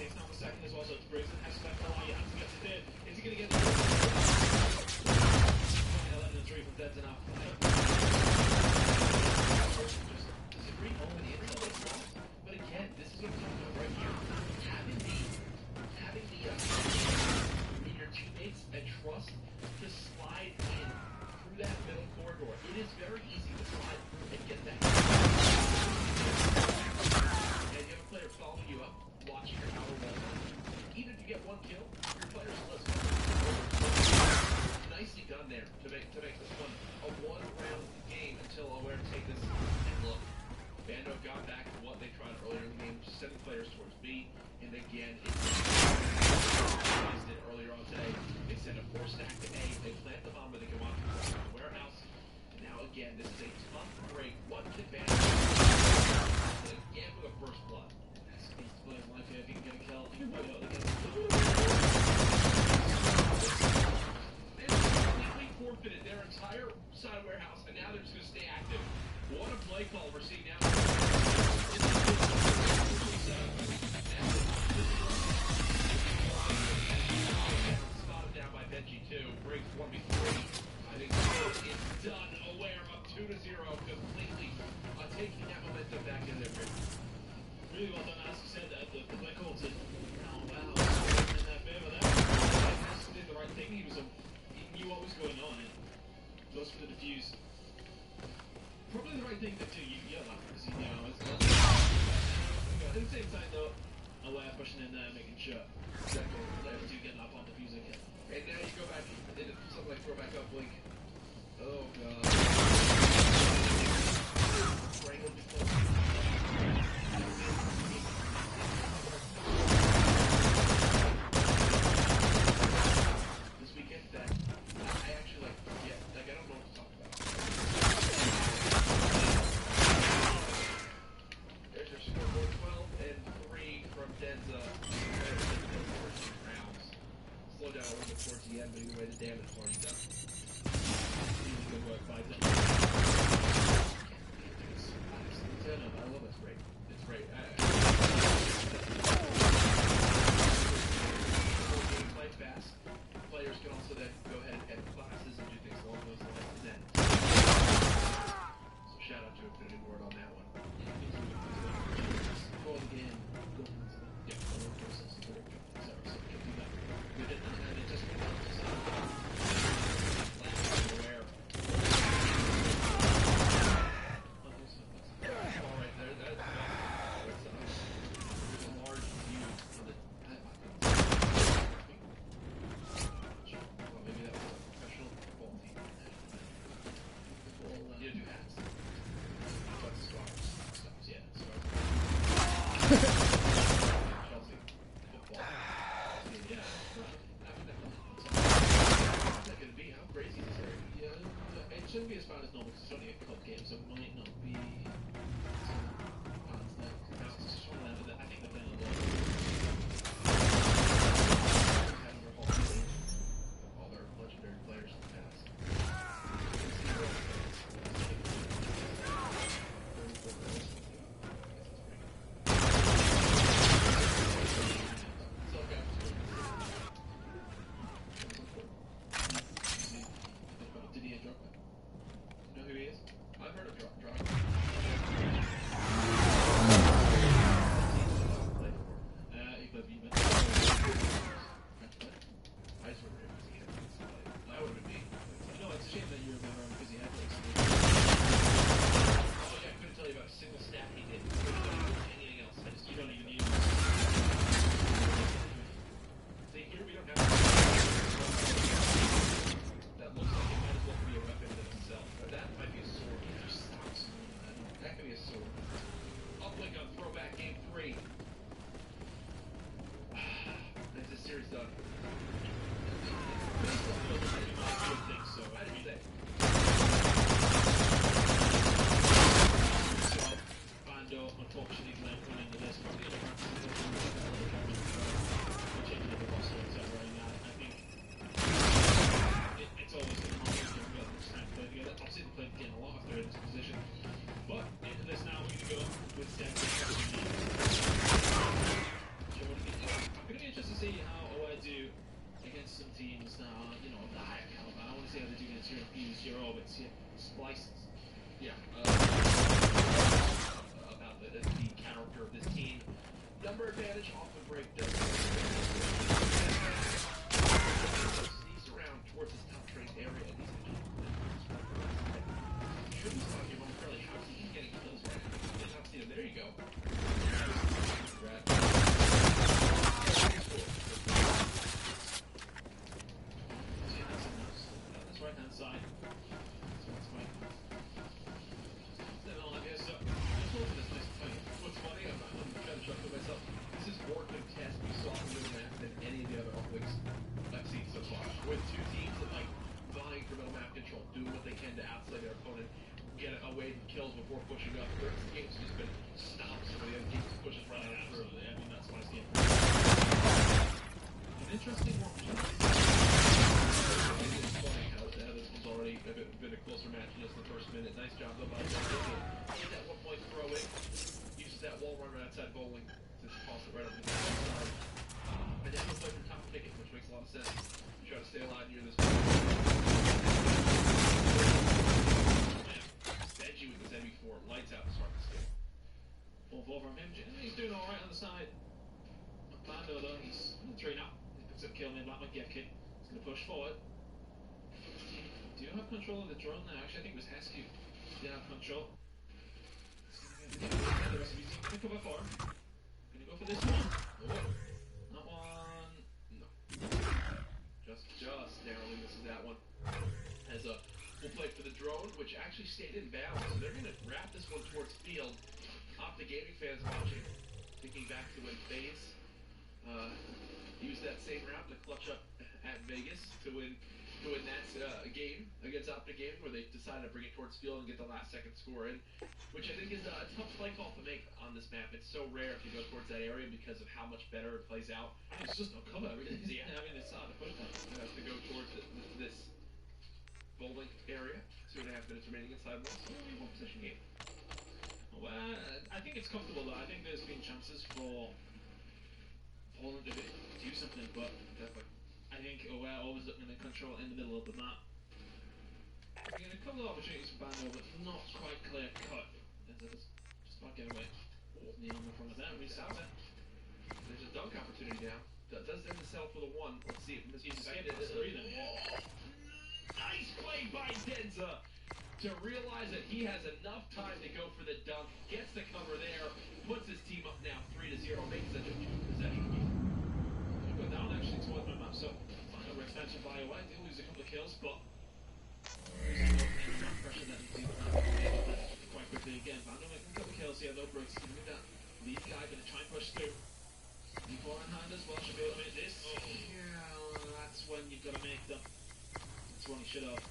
Speaker 9: Takes down the second as well, so it's Briggs and has to back the line. You have to get to third. Is he going to get the 11 and 3 from Dead enough?
Speaker 6: Disagree home and intel is wrong. But again, this is what I'm talking about right here. Having the in your teammates and trust to slide in through that middle corridor. It is very easy to slide through and get that.
Speaker 9: force stack to A. They plant the bomb, but they go on to the warehouse. And now again, this is a tough break. One advantage. Again with a first blood. He's playing life here. If he can get a kill, he might be able to get a kill. They completely forfeited their entire side warehouse, and now they're just going to stay active. What a play call we're seeing now. Spotted down by Benji too. Breaks 1v3. I think it's done. Aware up 2-0 completely. Taking that momentum back in there. Really well done, as you said. The play call to wow. In that favor there. As did the right thing. He knew what was going on and goes for the defuse. Probably the right thing to do. Yeah, because you know it's at the same time though, Aware pushing in there, making sure exactly players do get up on the defuse again.
Speaker 6: And now you go back, did something like throw back up, blink. Oh god.
Speaker 9: Strangled before.
Speaker 6: This weekend that I actually like, yeah, like I don't know what to talk about. There's your scoreboard, 12-3 from Denza. 14 rounds. Slow down a little bit towards the end, but either way the damage is already done.
Speaker 9: Really good work by them.
Speaker 6: I love this break. It's great. Play fast. Players can also then go ahead and have classes and do things along those lines. And then, so shout out to Infinity Ward on that one.
Speaker 9: Go again. Go into the process. So can do that.
Speaker 6: Good, and it just becomes aware. All right, there's a large view of the. Well, maybe that was a professional football team. Well, you do hats. But scarves. Yeah, scarves. Chelsea football. Yeah. What's that gonna be? How crazy is this area?
Speaker 9: Yeah, it shouldn't be as bad as normal because it's only a cup game, so it might not be fans there. I think they're playing a lot.
Speaker 6: All their legendary players in the past.
Speaker 9: Didier Drogba. You know who he is?
Speaker 6: I've heard of Drogba.
Speaker 9: He played for Juventus.
Speaker 6: I just remember him as a kid. That would have been me.
Speaker 9: You know, it's a shame that you remember him because he had like some.
Speaker 6: Oh yeah, I couldn't tell you about a single stat he did. I couldn't tell you anything else. I just
Speaker 9: You don't even need.
Speaker 6: see here we don't have. That looks like it might as well be a weapon in itself. But that might be a sword. That could be a sword. Uplink on throwback game 3. Is this series done?
Speaker 9: So
Speaker 6: I didn't say.
Speaker 9: Bando, unfortunately, went into this. Probably going to run changing the roster, etc. And I think it's always going to be trying to play together. Obviously, they played again a lot after in this position. But into this now, we're going to go with Dex. I'm going to be interested to see how OA do against some teams that are, you know, of the higher caliber. I want to see how they do against your Fuse, your Orbits, your Splices.
Speaker 6: Yeah. About the character of this team. Number advantage off the break does. Sneeze around towards this top trade area. Should be talking momentarily. How is he getting kills right now? I did not see him. There you go. Rat.
Speaker 9: That's right hand side. So that's fine. Then on, I guess,
Speaker 6: What's funny, I'm kind of chuckling myself. This is more contest we saw in the map than any of the other uplifts I've seen so far. With two teams
Speaker 9: Nice job though by Jake. At one point throw in. Uses that wall runner outside bowling to toss it right up the side. And then he'll play for top ticket, which makes a lot of sense. Try to stay alive near this point. Steggy with this ME4. Lights out to start this game. 4-4 from him. He's doing alright on the side. Bando though, he's 3 now. He picks up kill mid Blackman Gefkin. He's going to push forward. Do you have control of the drone now? Actually, I think it was Hesky. Did have control. The rest of his team going to cover for him. Going to go for this one. Oh, that one. No. Just narrowly misses that one. As we'll play for the drone, which actually stayed in bounds. So they're going to wrap this one towards field. Off the gaming fans watching, thinking back to when FaZe used that same route to clutch up at Vegas to win that game against Optic Gaming, where they decided to bring it towards field and get the last second score in, which I think is a tough play call to make on this map. It's so rare if you go towards that area because of how much better it plays out. It's just no cover. Yeah, I mean, it's hard to put it on. You have to go towards this bowling area. 2.5 minutes remaining inside one. So only 1 position game. Well, I think it's comfortable though. I think there's been chances for Poland to do something, but
Speaker 5: Definitely.
Speaker 9: I think we're always looking at control in the middle of the map. We get a couple of opportunities for Bando, but not quite clear cut. Just about get away. Neon in front of that, resets it.
Speaker 5: There's a dunk opportunity now. Does end the sell for the 1. Let's see if Mr.
Speaker 9: Escaped it, then, yeah.
Speaker 5: Nice play by Denza to realize that he has enough time to go for the dunk, gets the cover there, puts his team up now 3-0, makes it a 2-possession game.
Speaker 9: Go down actually towards my map, so final extension by away. They lose a couple of kills, but pressure that quite quickly again. Bando making a couple of kills here, no bricks. Give me that lead guy, gonna try and push through. D4 in hand as well, should be able to make this. Oh, yeah, that's when you've got to make them. That's when he should have.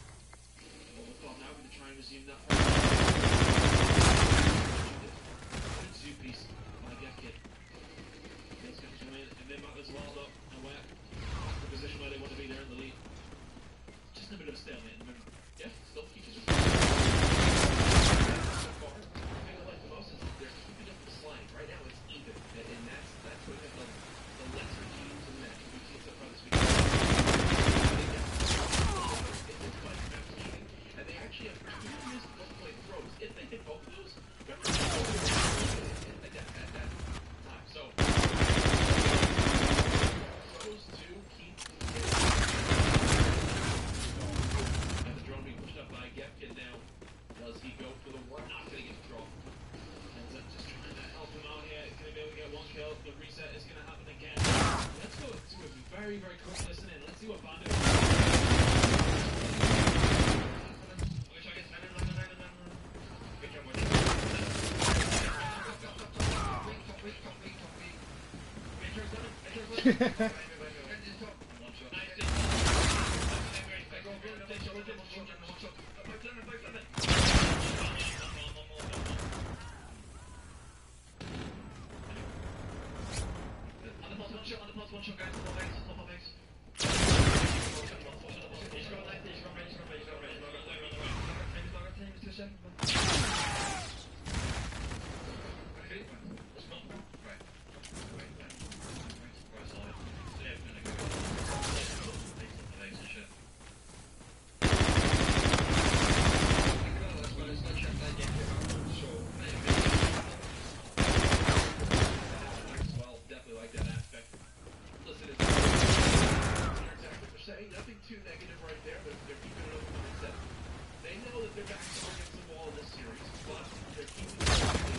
Speaker 9: Well, now we're going to try and resume that. Good zoo piece by Gefkin. He's going to come in and then back as well, though. And we're the position where they want to be there in the lead. Just a bit of a stalemate in the middle.
Speaker 5: Yeah, still keeps it. So far, the thing I like the most is they're keeping up the slang. Right now it's even, and that's what the lesser teams in that we've seen so far this week. And they actually have 2 missed one-point throws. If they hit both of those, they're at that time. So those 2 keep. And the drone being pushed up by Gefkin now. Does he go for the 1? Not going to get the draw.
Speaker 9: Ends up just trying to help him out here. He's going to be able to get 1 kill. The reset is going to happen again. Let's go to a very, very quick listen in. Let's see what Bando
Speaker 5: nothing too negative right there, but they're keeping it open mindset. They know that they're back against the wall this series, but they're keeping it open.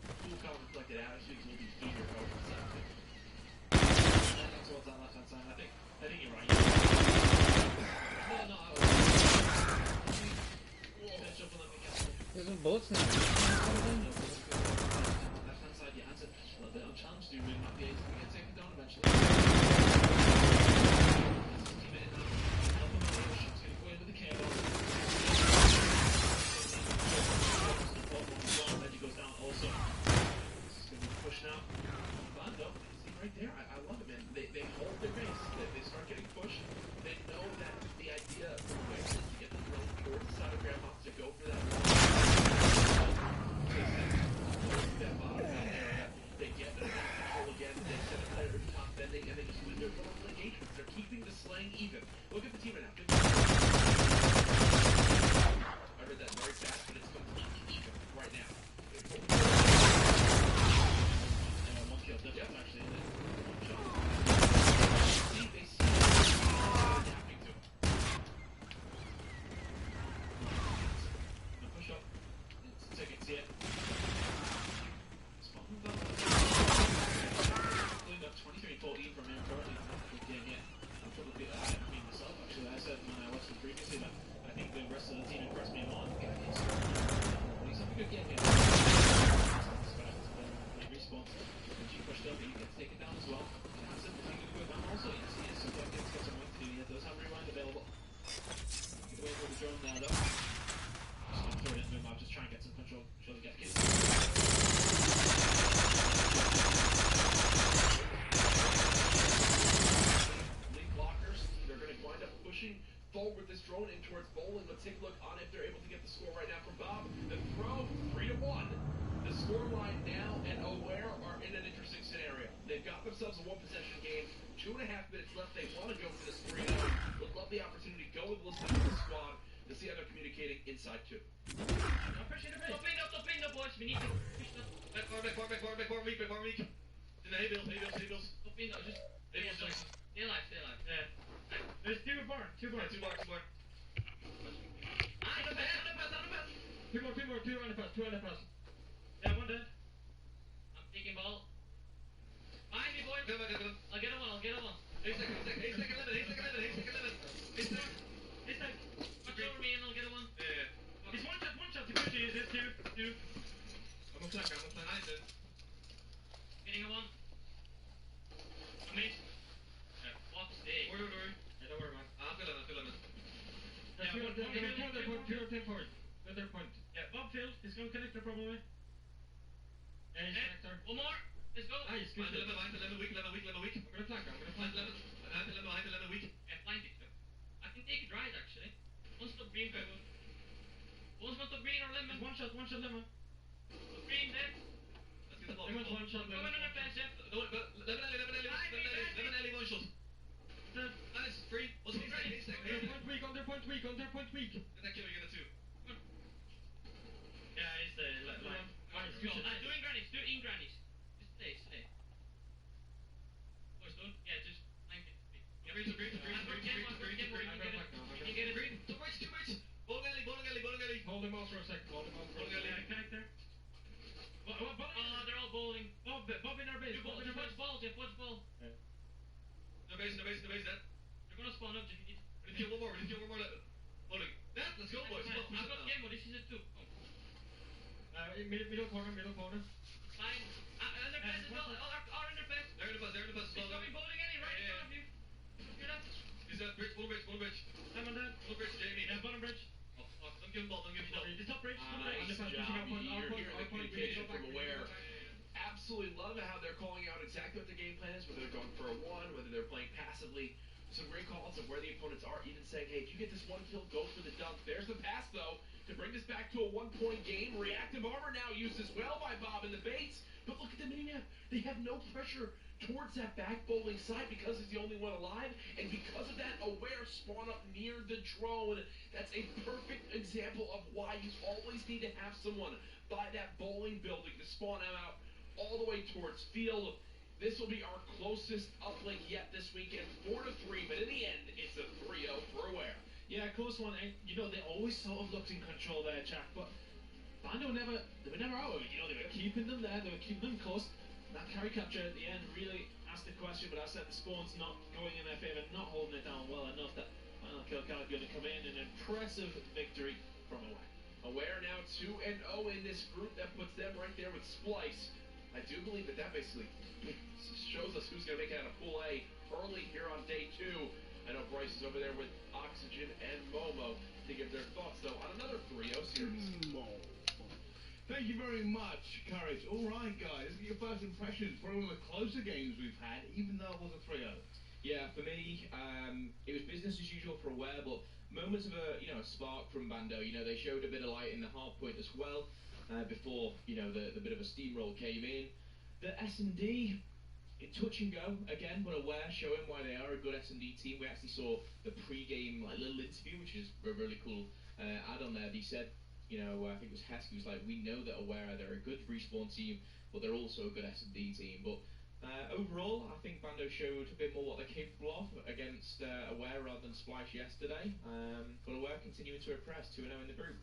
Speaker 5: A full conflict attitude will be eager over the side.
Speaker 9: towards that left-hand side. I think you're right. No.
Speaker 7: There's some boats now.
Speaker 9: Left-hand side, you answered a little bit unchallenged. Do you really not be able to get taken down eventually?
Speaker 5: There, I love it, man. They hold their base. They start getting pushed. They know that the idea of the to get the drone towards the side of
Speaker 6: Let's take a look on if they're able to get the score right now from Bob. The throw, 3-1. The score line now and Aware are in an interesting scenario. They've got themselves a one-possession game. 2.5 minutes left. They want to go for this 3-0. Would love the opportunity to go with Elizabeth and the squad to see how they're communicating inside too.
Speaker 7: Top in the boys. We need to push that.
Speaker 6: Back far, weak. In the hay bills.
Speaker 7: Top in, just. Stay alive. Yeah. There's two bar.
Speaker 6: Two more.
Speaker 7: On the pass. Yeah, one dead. I'm taking ball. Behind me, boy. I'll get a one.
Speaker 6: He's taking limit.
Speaker 7: This time. Watch over me and I'll get a one.
Speaker 6: Yeah.
Speaker 7: It's one shot. There's two.
Speaker 6: I'm on flank.
Speaker 7: Getting a one. I missed. What? Hey.
Speaker 6: Don't worry.
Speaker 7: Yeah, don't worry, man.
Speaker 6: I'm feeling it.
Speaker 7: Two forward. Another point. Yeah, Bob failed. He's going to connect the probably. Yeah, he's connector. One more. Let's go.
Speaker 6: Nice. Behind the lemon, weak.
Speaker 7: I'm gonna flank.
Speaker 6: Behind the lemon, weak.
Speaker 7: Yeah, flank it. I can take it right actually. One stop green cover. One stop green or lemon. One shot lemon. Green dead.
Speaker 6: Let's get the ball.
Speaker 7: Lemon, one shot lemon. Coming on the fence, yeah.
Speaker 6: Lemon alley, one shot. Nice, free. What's he saying?
Speaker 7: Under point weak.
Speaker 6: Get that kill, you get a 2.
Speaker 7: Yeah, he's the line. Doing grannies, do in grannies. Just stay. Boys, don't. Yeah, just flank it.
Speaker 6: Green.
Speaker 7: You can get it.
Speaker 6: Green. Two breaks. Bowling alley.
Speaker 7: Hold him off for a second. Connect there. They're all bowling. Bob in our base. Watch ball, Jeff. Watch ball.
Speaker 6: No base, dead.
Speaker 7: They're gonna spawn up, Jeff. You need.
Speaker 6: We need to kill one more. Bowling. That, let's go, boys.
Speaker 7: I've got game, but this is it too.
Speaker 10: Middle corner.
Speaker 7: Fine. Underpass as well. Are underpass.
Speaker 6: They're in the bus as well.
Speaker 7: He's coming bowling any right in front of you. Get up.
Speaker 6: He's at bridge, full bridge.
Speaker 7: I'm on that.
Speaker 6: Full bridge, Jamie.
Speaker 7: Yeah, bottom bridge.
Speaker 6: Oh, fuck. Don't give him ball.
Speaker 7: The top bridge.
Speaker 6: Nice job. You're hearing the communication from Aware. Absolutely love how they're calling out exactly what the game plan is, whether they're going for a 1, whether they're playing passively. Some great calls of where the opponents are, even saying, hey, if you get this 1 kill, go for the dunk. There's the pass, though, to bring this back to a 1-point game. Reactive armor now used as well by Bob in the baits. But look at the minimap. They have no pressure towards that back bowling side because he's the only one alive. And because of that, Aware spawn up near the drone. That's a perfect example of why you always need to have someone by that bowling building to spawn them out all the way towards field. This will be our closest uplink yet this weekend, 4-3, but in the end, it's a 3-0 for Aware.
Speaker 9: Yeah, close one, and they always sort of looked in control there, Jack, but Bando they were never out of it, they were keeping them there, they were keeping them close. That carry capture at the end really asked the question, but I said the spawn's not going in their favour, not holding it down well enough. That final kill card going to come in an impressive victory from Aware.
Speaker 6: Aware now 2-0 in this group. That puts them right there with Splice. I do believe that basically shows us who's going to make it out of Pool A early here on day 2. I know Bryce is over there with Oxygen and Momo to give their thoughts, though, on another 3-0 series.
Speaker 3: Thank you very much, Courage. All right, guys, your first impressions, probably one of the closer games we've had, even though it was a 3-0.
Speaker 5: Yeah, for me, it was business as usual for Aware, but moments of a spark from Bando. They showed a bit of light in the half point as well. Before the bit of a steamroll came in. The S&D, touch and go again, but Aware showing why they are a good S&D team. We actually saw the pre-game little interview, which is a really cool add on there. He said, I think it was Heskey, was like, we know that Aware, they're a good respawn team, but they're also a good S&D team. But overall, I think Bando showed a bit more what they're capable of against Aware rather than Splice yesterday. But Aware continuing to impress, 2-0 in the group.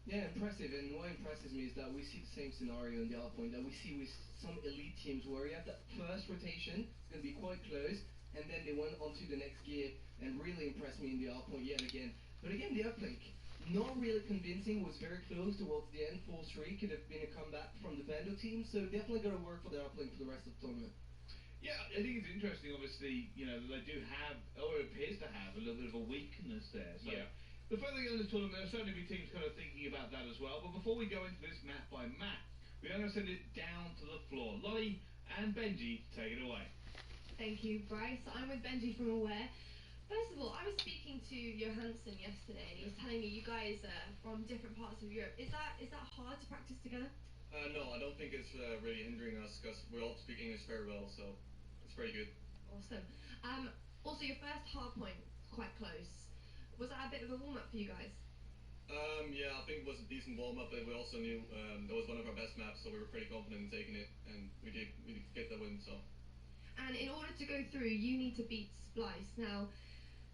Speaker 4: Yeah, impressive, and what impresses me is that we see the same scenario in the other point that we see with some elite teams where you have that first rotation, it's going to be quite close, and then they went on to the next gear and really impressed me in the other point yet again. But again, the uplink, not really convincing, was very close towards the end, 4-3, could have been a comeback from the Bando team, so definitely got to work for the uplink for the rest of the tournament.
Speaker 3: Yeah, I think it's interesting, obviously, they do have, or it appears to have, a little bit of a weakness there. So. Yeah. The further we go in this tournament, there'll certainly be teams kind of thinking about that as well. But before we go into this map by map, we are going to send it down to the floor. Lolly and Benji, take it away.
Speaker 11: Thank you, Bryce. I'm with Benji from Aware.
Speaker 10: First of all, I was speaking to Johansson yesterday, and he was telling me you guys are from different parts of Europe. Is that hard to practice together?
Speaker 11: No, I don't think it's really hindering us because we all speak English very well, so it's pretty good.
Speaker 10: Awesome. Also, your first hard point was quite close. Was that a bit of a warm up for you guys?
Speaker 11: Yeah, I think it was a decent warm-up, but we also knew that was one of our best maps, so we were pretty confident in taking it, and we did get the win, so.
Speaker 10: And in order to go through, you need to beat Splice. Now,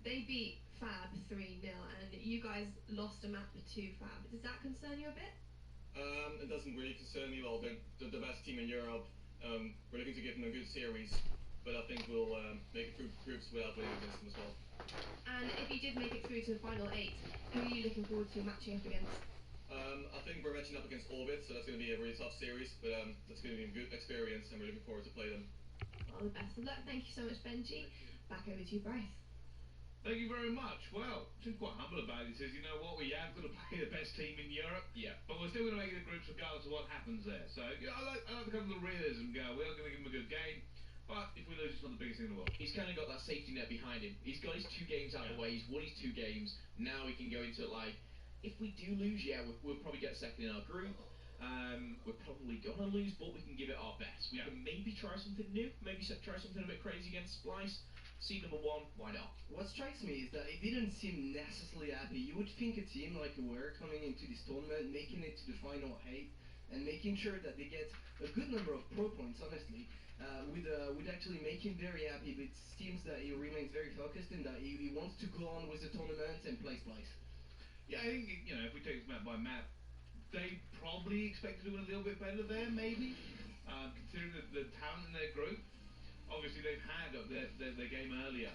Speaker 10: they beat Fab 3-0, and you guys lost a map to Fab. Does that concern you a bit?
Speaker 11: It doesn't really concern me. Well, they're the best team in Europe. We're looking to give them a good series, but I think we'll make it through groups without winning against them as well.
Speaker 10: And if you did make it through to the final 8, who are you looking forward to matching up against?
Speaker 11: I think we're matching up against R0ad, so that's going to be a really tough series, but that's going to be a good experience, and we're looking forward to play them.
Speaker 10: Well, the best of luck. Thank you so much, Benji. Back over to you, Bryce.
Speaker 3: Thank you very much. Well, seems quite humble about it. He says, you know what, we have got to play the best team in Europe, but we're still going to make it the groups regardless of what happens there. So, I like to come to the realism and go, we are going to give them a good game, but if we lose, it's not the biggest thing in the world.
Speaker 5: He's kind of got that safety net behind him. He's got his 2 games out of the way. He's won his 2 games. Now he can go into it like, if we do lose, we'll probably get second in our group. We're probably gonna lose, but we can give it our best. We can maybe try something new. Maybe try something a bit crazy against Splice. Seed number 1, why not?
Speaker 4: What strikes me is that it didn't seem necessarily happy. You would think a team like Aware coming into this tournament, making it to the final 8, and making sure that they get a good number of pro points, honestly, would actually make him very happy. But it seems that he remains very focused and that he wants to go on with the tournament and play Splice.
Speaker 3: Yeah, I think, if we take this map by map, they probably expect to do a little bit better there, maybe, considering the talent in their group. Obviously, they've had their game earlier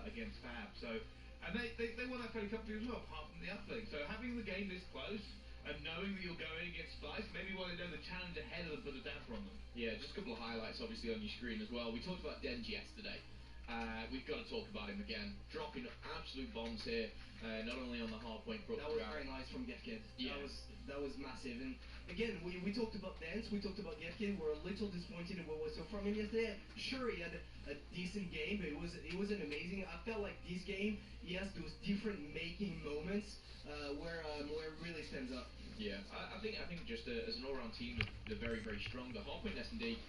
Speaker 3: against Fab, and they won that fairly comfortably as well, apart from the uplink. So having the game this close and knowing that you're going against Splice, maybe while they know the challenge ahead of them, put a damper on them.
Speaker 5: Yeah, just a couple of highlights, obviously, on your screen as well. We talked about Denji yesterday. We've got to talk about him again. Dropping absolute bombs here, not only on the hard point, but
Speaker 4: that was very nice from Gefkid.
Speaker 5: Yeah.
Speaker 4: That was massive. And again, we talked about Dance, we talked about Gefkid. We're a little disappointed in what we saw from him yesterday. Sure, he had a decent game, but it wasn't amazing. I felt like this game, he has those different making moments where it really stands up.
Speaker 5: Yeah, I think just as an all-round team, they're very, very strong. The hardpoint S&D,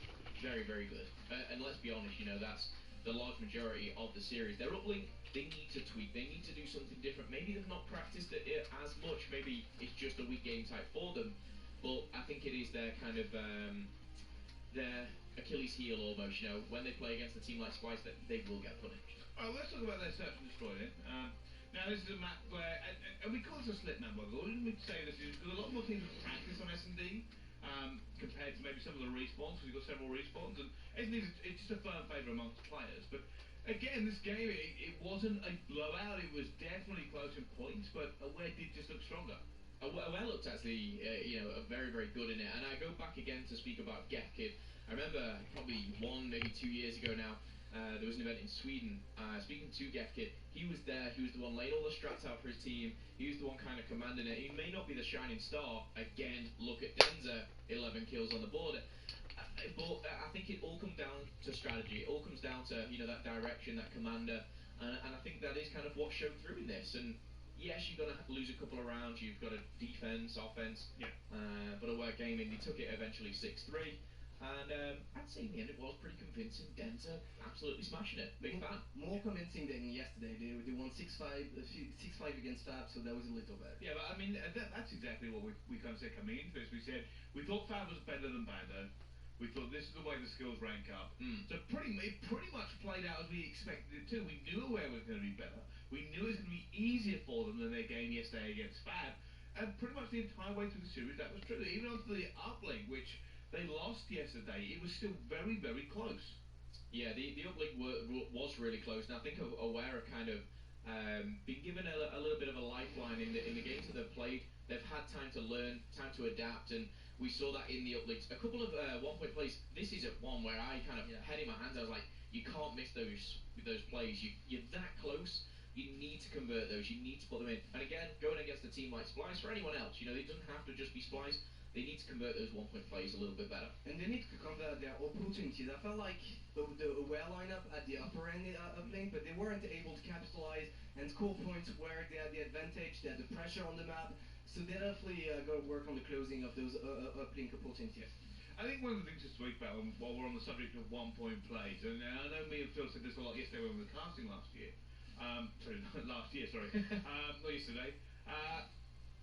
Speaker 5: very, very good. And let's be honest, that's the large majority of the series. Their uplink, they need to tweak. They need to do something different. Maybe they've not practiced it as much. Maybe it's just a weak game type for them. But I think it is their kind of their Achilles heel almost. When they play against a team like Splice, that they will get punished.
Speaker 3: All right, let's talk about their search and destroy then. Now this is a map where, and we call it a slip map, by the way. We say this is because a lot more teams have practiced on S&D compared to maybe some of the respawns, because you've got several respawns, and S&D it's just a firm favourite amongst players. But again, this game it wasn't a blowout. It was definitely close in points, but Aware did just look stronger.
Speaker 5: Aware looked actually, very, very good in it. And I go back again to speak about Gefkid. I remember probably 1, maybe 2 years ago now. There was an event in Sweden. Speaking to Gefkid, he was there. He was the one laying all the strats out for his team. He was the one kind of commanding it. He may not be the shining star. Again, look at Denza, 11 kills on the board. But I think it all comes down to strategy. It all comes down to that direction, that commander, and I think that is kind of what showed through in this. And yes, you're gonna lose a couple of rounds. You've got a defense, offense.
Speaker 3: Yeah.
Speaker 5: But Aware gaming, they took it eventually 6-3. And I'd say in the end it was pretty convincing. Denza absolutely smashing it. Big fan.
Speaker 4: More convincing than yesterday. They won 6-5 against Fab, so that was a little better.
Speaker 3: Yeah, but I mean that's exactly what we kind of said coming into this. We said we thought Fab was better than Bando. We thought this is the way the skills rank up. So it pretty much played out as we expected it to. We knew Aware was going to be better. We knew it was going to be easier for them than their game yesterday against Fab. And pretty much the entire way through the series that was true. Even after the uplink, which they lost yesterday, it was still very, very close.
Speaker 5: Yeah, the uplink was really close, and I think Aware have kind of been given a little bit of a lifeline in the games that they've played. They've had time to learn, time to adapt, and we saw that in the uplinks. A couple of one-point plays. This is one where I kind of had in my hands. I was like, you can't miss those plays. You're that close. You need to convert those. You need to put them in. And again, going against a team like Splice, for anyone else, it doesn't have to just be Splice. they need to convert those 1-point plays a little bit better.
Speaker 4: And they need to convert their opportunities. I felt like the aware lineup at the upper end of lane, but they weren't able to capitalize and score points where they had the advantage, they had the pressure on the map. So they're definitely going to work on the closing of those uplink opportunities.
Speaker 3: I think one of the things to speak about while we're on the subject of 1-point plays, and I know me and Phil said this a lot yesterday when we were casting last year. Sorry, last year, sorry. Not yesterday.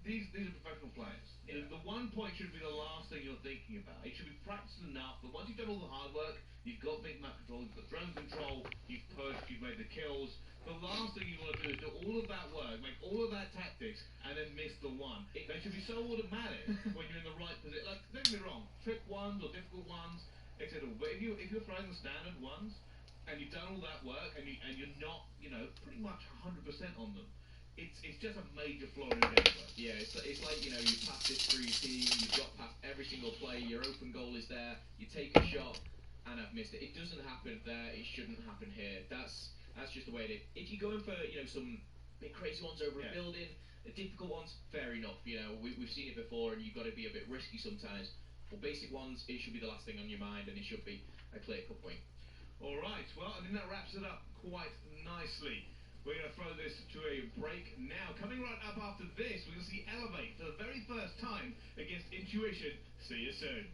Speaker 3: These are professional players.
Speaker 5: Yeah.
Speaker 3: The 1 point should be the last thing you're thinking about. It should be practiced enough that once you've done all the hard work, you've got big map control, you've got drone control, you've pushed, you've made the kills. The last thing you want to do is do all of that work, make all of that tactics, and then miss the one. They should be so automatic when you're in the right position. Like, don't get me wrong, trick ones or difficult ones, etc. But if you're throwing the standard ones and you've done all that work and you're not, pretty much 100% on them, it's just a major flaw in your gameplay.
Speaker 5: Yeah, it's like, you pass this through your team, you've got past every single play, your open goal is there, you take a shot, and I've missed it. It doesn't happen there, it shouldn't happen here. That's just the way it is. If you're going for, some big crazy ones over a building, the difficult ones, fair enough. We've seen it before, and you've got to be a bit risky sometimes. For basic ones, it should be the last thing on your mind, and it should be a clear-cut point.
Speaker 3: All right, well, I think that wraps it up quite nicely. We're going to throw this to a break now. Coming right up after this, we're going to see Elevate for the very first time against Intuition. See you soon.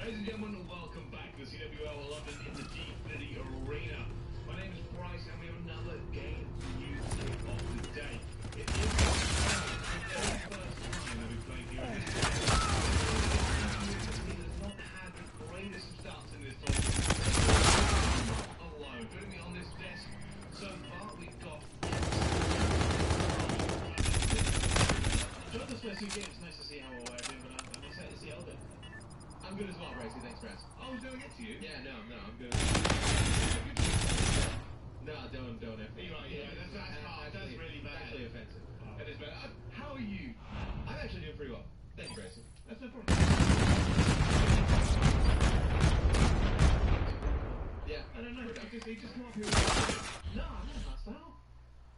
Speaker 3: Ladies and gentlemen, welcome back to the CWL London in the G30 Arena. My name is Bryce, and we have another game for you to kick off the day. It is the very first time that we've played here in this game. The team has not had the greatest of starts in this tournament. Alone, putting me on this desk so far, we've got.
Speaker 9: Enjoyed this first 2 games. Nice to see how we're doing, but I'm excited to see Elvin.
Speaker 4: I'm good as well, Bracey. Thanks, Brad.
Speaker 3: I was doing it to you.
Speaker 4: Yeah, no, I'm good. No, don't.
Speaker 3: Yeah, that's really bad.
Speaker 4: Actually offensive.
Speaker 3: That is bad. How are you?
Speaker 4: I'm actually doing pretty well. Thank you, Bracey.
Speaker 3: That's no problem.
Speaker 4: Yeah.
Speaker 3: I don't know. He just come up here.
Speaker 4: No, I'm not hostile.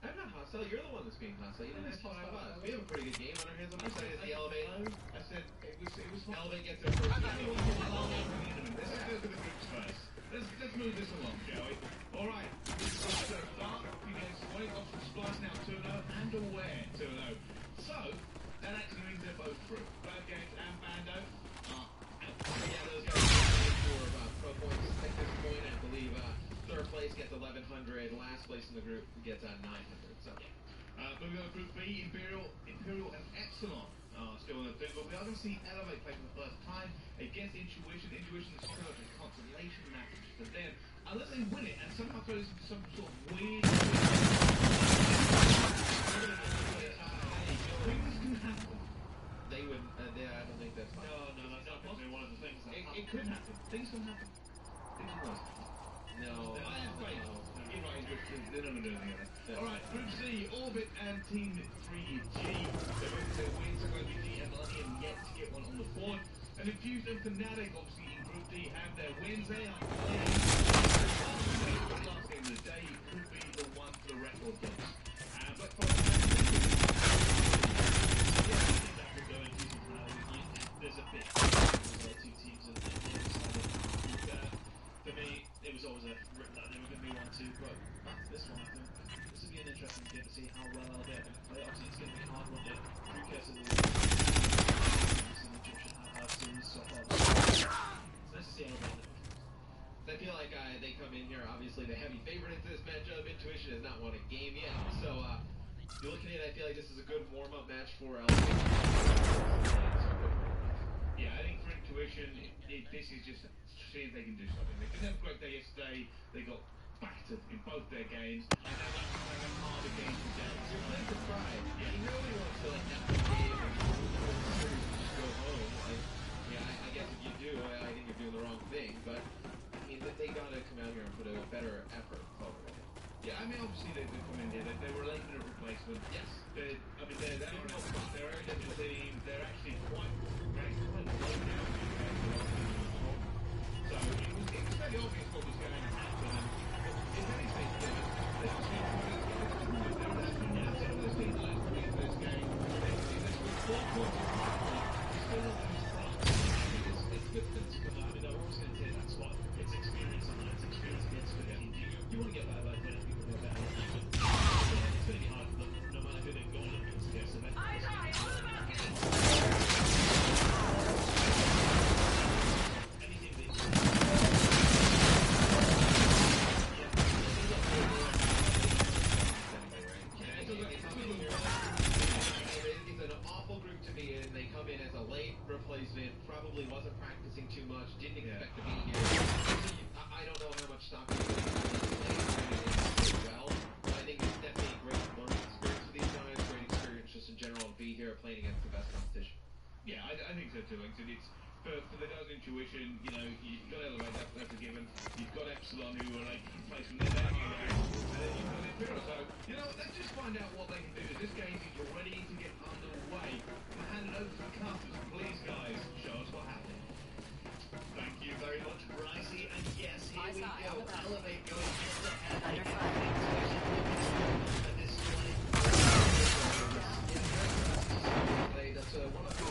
Speaker 4: I'm not hostile. You're the one that's being hostile. You know, that's hostile us. We have a pretty good game on our hands. I'm excited to see Elevate.
Speaker 3: I said it was
Speaker 4: Elevate gets their first game.
Speaker 3: Let's go to the groups first. Let's move this along, shall we? All right. So start. You guys wait off the splice now. 2-0 and aware 2-0. So that actually means they're both through. Bad Games and Bando are out.
Speaker 4: Yeah, those guys for pro points at this point. I believe third place gets 1100. Last place in the group gets 900. So
Speaker 3: Moving on to Group B, Imperial and Epsilon are still in the thing, but we are going to see Elevate play for the first time against Intuition. Intuition is still a consolation match for them. Unless they win it and somehow throw this into some sort of weird... Things can happen.
Speaker 4: they would. I don't think that's fine.
Speaker 9: No, that's not going to be one of the things that
Speaker 3: It could happen. Things can happen. Things can happen.
Speaker 4: No.
Speaker 3: I have faith. You're right, they're not going to do anything. Alright, Group C, Orbit and Team 3G. They're both their wins, so YGG and Millennium yet to get one on the board. And Infused and Fnatic, obviously, in Group D have their wins. They are playing the last game of the day. It could be the one for the record books. But for
Speaker 9: there's a bit of 2 teams in this. For me, it was always written that they were going to be 1-2, but this one, I think, this will be an interesting game to see how well they'll get and play. Obviously, it's going to be hard when the precursor of the Egyptian have series so far. It's nice to see how they do.
Speaker 4: I feel like they come in here, obviously the heavy favorite into this matchup. Intuition has not won a game yet, so you're looking at it, I feel like this is a good warm-up match for Elevate.
Speaker 3: yeah, I think for Intuition, this is just see if they can do something. They didn't have a great day yesterday. They got battered in both their games, and now they're playing a harder game today.
Speaker 4: You're playing for pride. Yeah, you really want to like have the game and just go home. I guess if you do, I think you're doing the wrong thing. But I mean, they gotta come out here and put a better effort forward.
Speaker 3: Yeah, I mean, obviously they come in here. They were late in a replacement.
Speaker 4: Yes.
Speaker 3: They're a different team. They're actually quite low now. So it was fairly obvious what was going to happen. And if anything, they actually some of those teams that come into this game, this was 4 points in still on those fronts.
Speaker 9: It's good for them to come out. I mean, they're always going to say that's what it's experience on that. It's experience against the team. You want to get better by playing people who are better. It's going to be hard for them, no matter who they're going against. So anything they
Speaker 4: It's an awful group to be in. They come in as a late replacement, probably wasn't practicing too much, didn't expect to be here. I don't know how much stock you well, but I think it's definitely a great learning experience for these guys, great experience just in general to be here playing against the best competition.
Speaker 3: Yeah, I think so too. Like I said, it's for the guys' Intuition, you know, you've got Elevate, that's a given. You've got Epsilon, who are like place from their back, and then you've got Imperial. So, you know, let's just find out what they can do. This game is ready to get underway. I'll hand it over to the casters. Please, guys, show us what happened.
Speaker 9: Thank you very much, Brycey. And yes, here we go. Elevate going
Speaker 12: Under
Speaker 9: head.
Speaker 4: That's one of the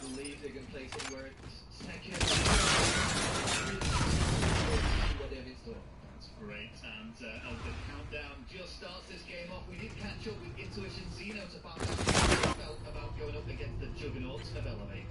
Speaker 4: believe they can place anywhere second. What they have in store.
Speaker 9: That's great. And the countdown just starts this game off. We did catch up with Intuition Xeno to find out how they felt about going up against the juggernauts of Elevate.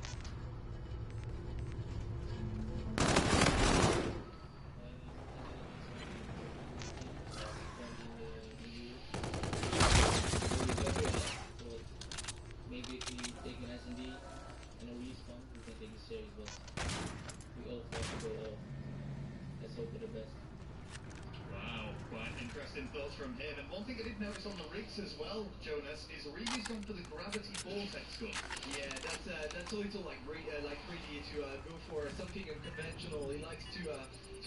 Speaker 12: interesting thoughts from him. And one thing I did notice on the rigs as well, Jonas, is Reedy's gone for the gravity vortex gun.
Speaker 4: Yeah, that's a little like Reedy to go for something unconventional. He likes to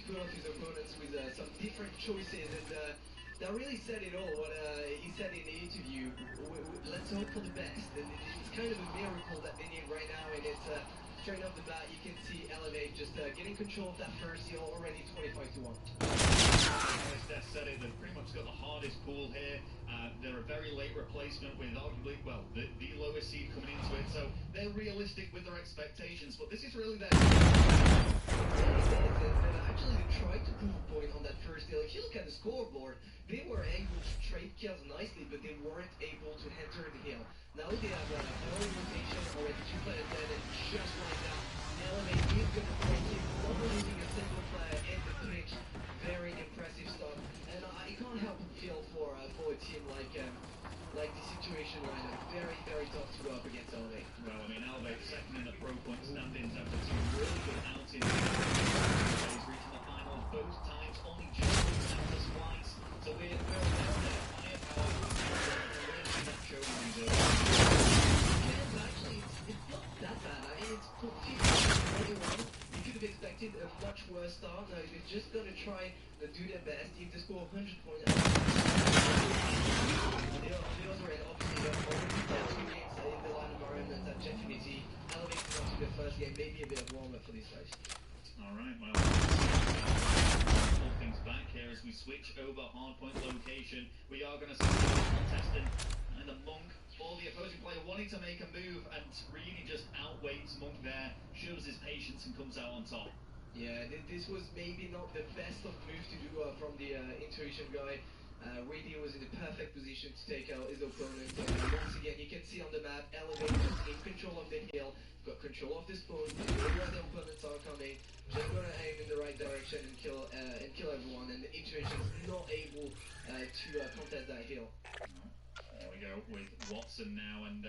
Speaker 4: put off his opponents with some different choices, and that really said it all. What he said in the interview, let's hope for the best. And it's kind of a miracle that they need right now, and it's straight off the bat, you can see R0ad just getting control of that first deal already 25-1.
Speaker 12: As Steph said it, they've pretty much got the hardest pool here. They're a very late replacement with arguably, well, the lowest seed coming into it, so they're realistic with their expectations, but this is really their...
Speaker 4: Actually, they tried to prove a point on that first deal. If you look at the scoreboard, they were able to trade kills nicely, but they weren't able to enter the hill. Now they have an early rotation already, 2 players dead, and just like that, R0ad is going to break it, not losing a single player in the pitch. Very impressive stuff, and I can't help but feel for a team like the situation right now. Very, very tough to go up against R0ad.
Speaker 12: Well, I mean, R0ad second in the pro point standings after 2 really good outings. He's reaching the final both times, only just out the splice. So we're there firepower. Not showing these
Speaker 4: actually, it's not that bad. I mean, it's 41. You could have expected a much worse start. No, they're just going to try to do their best. If they score 100 points, they also had obviously already played 2 games in the line environment at Definity. Elevating up to the first game, maybe a bit of warm-up for these guys.
Speaker 12: Alright, well, pull things back here as we switch over hardpoint location. We are going to see the contestant and the Monk, or the opposing player wanting to make a move, and really just outweighs Monk there, shows his patience and comes out on top.
Speaker 4: Yeah, this was maybe not the best of moves to do from the Intuition guy. Reedy was in the perfect position to take out his opponent. Once again, you can see on the map, R0ad just in control of the hill, got control of the spawn, where the opponents are coming, just gonna aim in the right direction and kill everyone, and the Intuition is not able to contest that hill.
Speaker 12: There we go with Watson now, and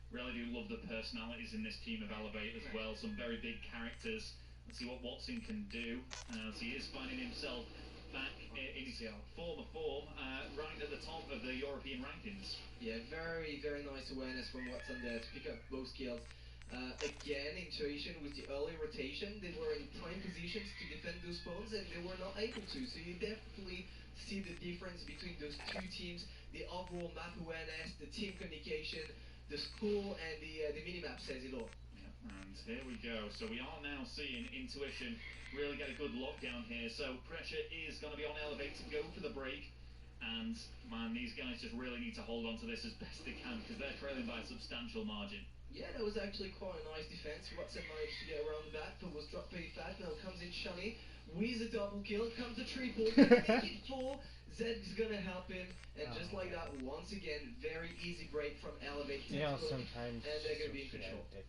Speaker 12: really do love the personalities in this team of R0ad as well. Some very big characters. Let's see what Watson can do as he is finding himself back in his former form, right at the top of the European rankings.
Speaker 4: Yeah, very, very nice awareness from Watson there to pick up both kills. Again, Intuition with the early rotation, they were in prime positions to defend those spawns, and they were not able to. So you definitely see the difference between those 2 teams, the overall map awareness, the team communication, the score, and the minimap says it all.
Speaker 12: And here we go. So we are now seeing Intuition really get a good lockdown here. So pressure is going to be on R0ad to go for the break. And, man, these guys just really need to hold on to this as best they can because they're trailing by a substantial margin.
Speaker 4: Yeah, that was actually quite a nice defense. Watson managed to get around the back, but was dropped pretty fast. Now comes in Shani. With a double kill, comes the triple. Make it 4. Zed's gonna help him, and just like that, once again, very easy break from R0ad.
Speaker 13: Yeah, sometimes.
Speaker 4: And they're gonna be in control.
Speaker 12: And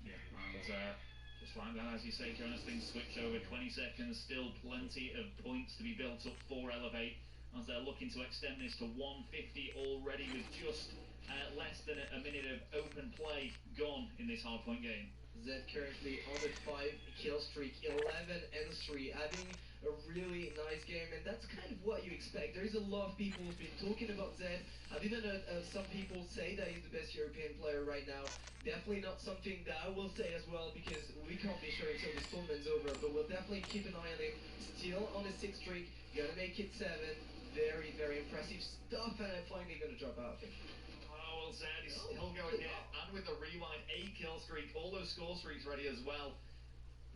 Speaker 12: just like that, as you say, Jonas, things switch over 20 seconds. Still plenty of points to be built up for R0ad as they're looking to extend this to 150 already with just less than a minute of open play gone in this hardpoint game.
Speaker 4: Zed currently on a 5-kill streak, 11 and 3, having a really nice game, and that's kind of what you expect. There is a lot of people who've been talking about Zed. I've even heard some people say that he's the best European player right now. Definitely not something that I will say as well, because we can't be sure until this tournament's over, but we'll definitely keep an eye on him. Still on a 6 streak, gonna make it 7. Very, very impressive stuff, and I'm finally gonna drop out of him.
Speaker 12: Oh, well, Zed is still going here, and with the rewind 8-kill streak, all those score streaks ready as well.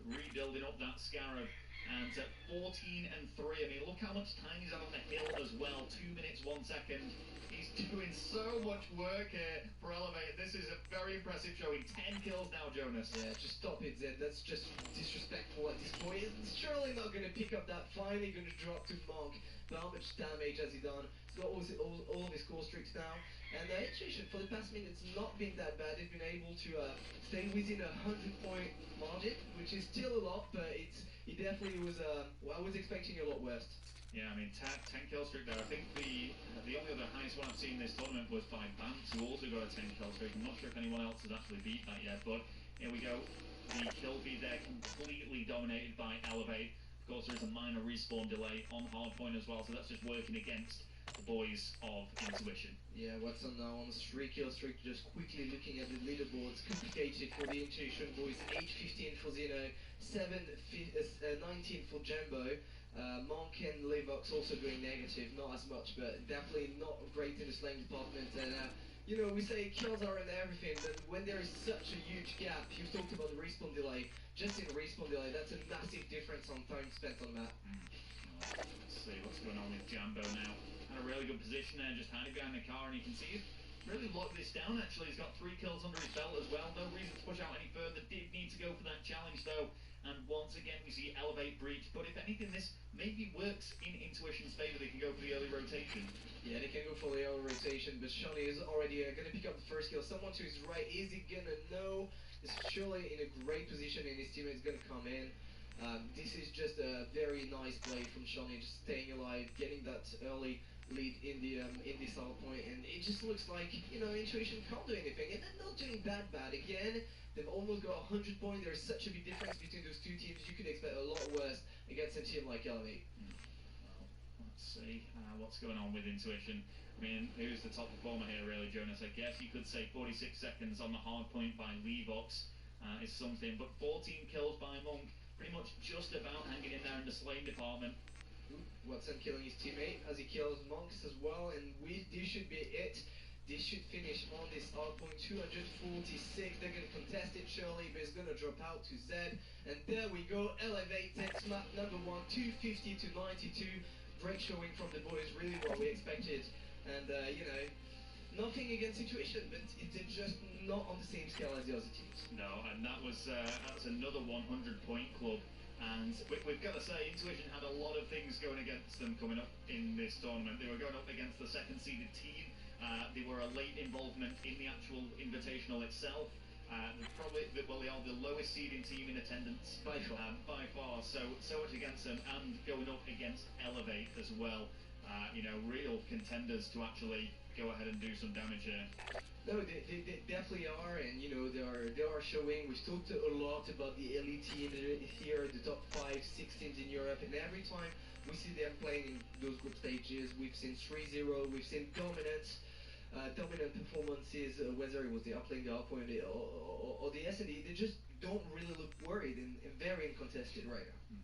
Speaker 12: Rebuilding up that Scarab. And 14 and 3. I mean, look how much time he's had on the hill as well. 2 minutes, 1 second. He's doing so much work here for R0ad. This is a very impressive showing. 10 kills now, Jonas.
Speaker 4: Yeah, just stop it, Zed. That's just disrespectful at this point. He's surely not going to pick up that. Finally going to drop to Monk. But how much damage has he done? He's got all of his score streaks now. And the Intuition for the past minute, it's not been that bad. They've been able to stay within a 100-point margin, which is still a lot, but he definitely was, I was expecting a lot worse.
Speaker 12: Yeah, I mean, 10 kill streak there. I think the only other highest one I've seen this tournament was by Bance, who also got a 10 kill streak. I'm not sure if anyone else has actually beat that yet, but here we go. The kill feed there completely dominated by R0ad. Of course, there is a minor respawn delay on hardpoint as well, so that's just working against the boys of Intuition.
Speaker 4: Yeah, Watson now on a 3-kill streak, just quickly looking at the leaderboards. Complicated for the Intuition boys, 8-15 for Zeno, 19 for Jumbo. Monk and Levox also going negative, not as much, but definitely not great in the slaying department. And you know, we say kills are in everything, but when there is such a huge gap, you've talked about the respawn delay. Just in respawn delay, that's a massive difference on time spent on the map.
Speaker 12: Let's see what's going on with Jambo now. Had a really good position there, just hiding behind the car, and you can see he's really locked this down actually. He's got 3 kills under his belt as well. No reason to push out any further. Did need to go for that challenge though. And once again we see Elevate breach, but if anything this maybe works in Intuition's favour. They can go for the early rotation.
Speaker 4: Yeah, they can go for the early rotation, but Shawnee is already going to pick up the first kill. Someone to his right, is he going to know? Is surely in a great position and his teammate is going to come in. This is just a very nice play from Shawnee, just staying alive, getting that early lead in the start point, and it just looks like, you know, Intuition can't do anything, and they're not doing bad again. They've almost got 100 points. There's such a big difference between those two teams. You could expect a lot worse against a team like Elevate.
Speaker 12: Well, let's see what's going on with Intuition. I mean, who's the top performer here really, Jonas? I guess you could say 46 seconds on the hard point by Levox is something, but 14 kills by Monk, pretty much just about hanging in there in the slaying department.
Speaker 4: Watson killing his teammate as he kills Monks as well, and this should be it. This should finish on this hard point, 246. They're going to contest it surely, but it's going to drop out to Z. And there we go, Elevate takes map number 1, 250 to 92. Great showing from the boys, really what we expected. And, you know, nothing against Intuition, but they're just not on the same scale as the other teams.
Speaker 12: No, and that's another 100-point club. And we've got to say, Intuition had a lot of things going against them coming up in this tournament. They were going up against the second-seeded team. They were a late involvement in the actual invitational itself. They are the lowest seeding team in attendance by far. So much against them, and going up against Elevate as well. You know, real contenders to actually go ahead and do some damage here.
Speaker 4: No, they definitely are, and you know they are showing. We've talked a lot about the elite team here, the top 5, 6 teams in Europe, and every time we see them playing in those group stages, we've seen 3-0, we've seen dominant performances, whether it was the uplink, the outpoint, or the S&D. They just don't really look worried and very uncontested right now.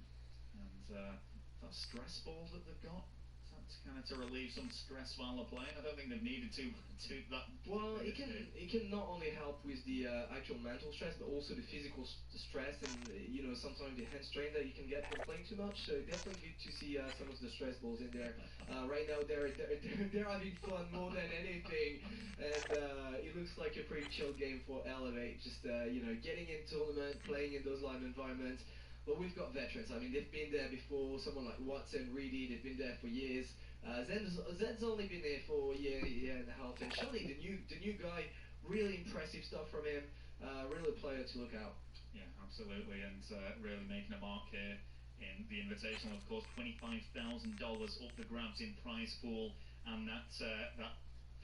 Speaker 12: And that stress ball that they've got. Kind of to relieve some stress while they're playing. I don't think they've needed to that.
Speaker 4: Well, it can not only help with the actual mental stress, but also the physical stress, and you know, sometimes the hand strain that you can get from playing too much. So definitely good to see some of the stress balls in there. Right now they're having fun more than anything, and it looks like a pretty chill game for Elevate. Just you know, getting in tournament, playing in those live environments. But we've got veterans. I mean, they've been there before. Someone like Watson, R0ad, they've been there for years. Zed's only been there for a year and a half, and Shawnee, the new guy, really impressive stuff from him. Really a player to look out.
Speaker 12: Yeah, absolutely, and really making a mark here in the Invitational. Of course, $25,000 up the grabs in prize pool, and that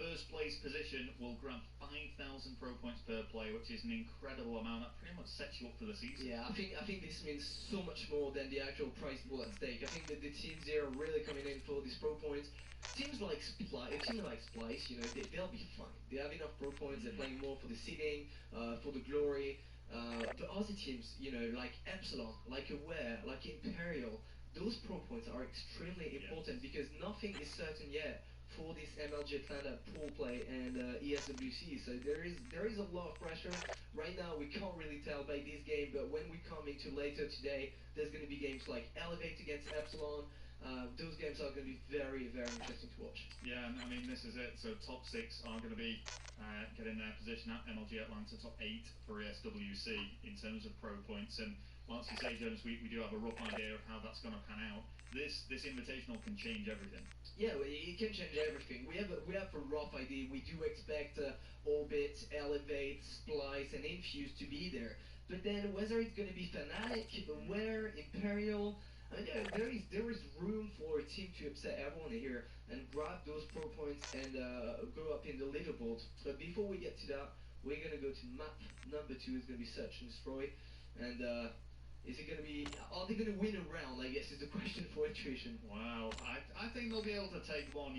Speaker 12: first place position will grab 5,000 pro points per play, which is an incredible amount. That pretty much sets you up for the season.
Speaker 4: Yeah, I think this means so much more than the actual prize pool at stake. I think that the teams there are really coming in for these pro points. Teams like Splice, you know, they'll be fine. They have enough pro points. They're playing more for the seeding, for the glory. But other teams, you know, like Epsilon, like Aware, like Imperial, those pro points are extremely important because nothing is certain yet for this MLG Atlanta pool play and ESWC. So there is a lot of pressure. Right now we can't really tell by this game, but when we come into later today, there's going to be games like Elevate against Epsilon. Those games are going to be very, very interesting to watch.
Speaker 12: Yeah, and I mean, this is it. So top 6 are going to be getting their position at MLG Atlanta, top 8 for ESWC in terms of pro points. And once you say, Jonas, we do have a rough idea of how that's going to pan out. This invitational can change everything.
Speaker 4: Yeah, it can change everything. We have a rough idea. We do expect Orbit, Elevate, Splice, and Infuse to be there. But then whether it's going to be Fnatic, Aware, Imperial, I mean, there is room for a team to upset everyone here and grab those pro points and go up in the leaderboard. But before we get to that, we're going to go to map number 2. It's going to be Search and Destroy. And Is it going to be? Are they going to win a round? I guess is the question for Intuition.
Speaker 12: Wow, I think they'll be able to take one.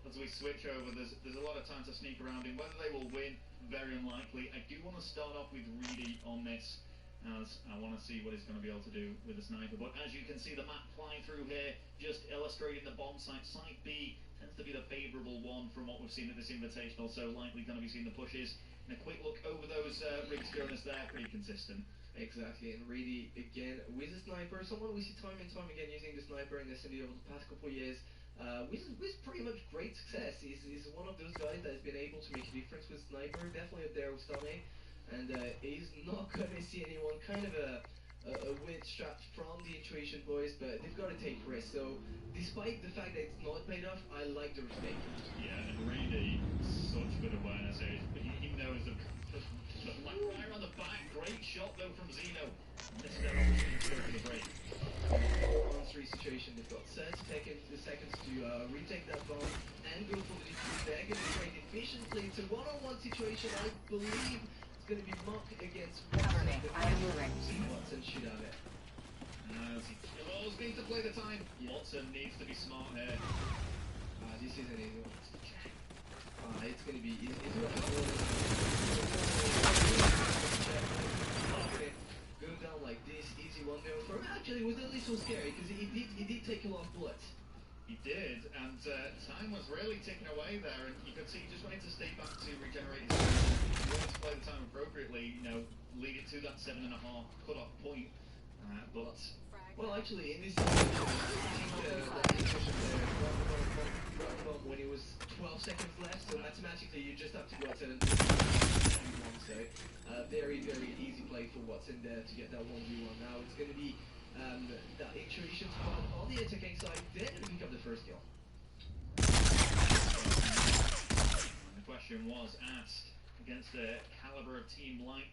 Speaker 12: As we switch over, there's a lot of time to sneak around in. Whether they will win, very unlikely. I do want to start off with R0ad on this, as I want to see what he's going to be able to do with the sniper. But as you can see, the map flying through here, just illustrating the bomb site. Site B tends to be the favourable one from what we've seen at this Invitational, so likely going to be seeing the pushes. And a quick look over those rig skirmers there, pretty consistent.
Speaker 4: Exactly, and R0ad again with a sniper, someone we see time and time again using the sniper in SMD over the past couple of years. With pretty much great success. He's one of those guys that has been able to make a difference with sniper, definitely up there with Stoney, and he's not going to see anyone kind of a win strapped from the Intuition boys, but they've got to take risks. So despite the fact that it's not paid off, I like the risk taking.
Speaker 12: Yeah, and R0ad, such good awareness here. He knows the black fire on the back. Great shot though from Zeno. Missed that opportunity to go for the break.
Speaker 4: 4-on-3 situation. They've got 30 seconds to retake that bomb and go for the defuse. They're going to trade efficiently. It's a one-on-one situation. I believe it's going to be Mock against Watson. Watson should have it.
Speaker 12: He always needs to play the time. Watson needs to be smart here.
Speaker 4: This is an easy one. It's going to be easy. Go down like this, easy 1-0 for him. Actually, it was a little scary because he did take a lot of bullets.
Speaker 12: He did, and time was really ticking away there, and you could see he just wanted to stay back to regenerate his time. He wanted to play the time appropriately, lead it to that 7.5 cut-off point.
Speaker 4: Well, actually, in this situation, when it was 12 seconds left, so mathematically you just have to go at 7. So, very, very easy play for Watson there to get that 1v1. Now it's going to be that Intuition squad on the attacking side. They're going to pick up the first kill.
Speaker 12: The question was asked, against a caliber of team like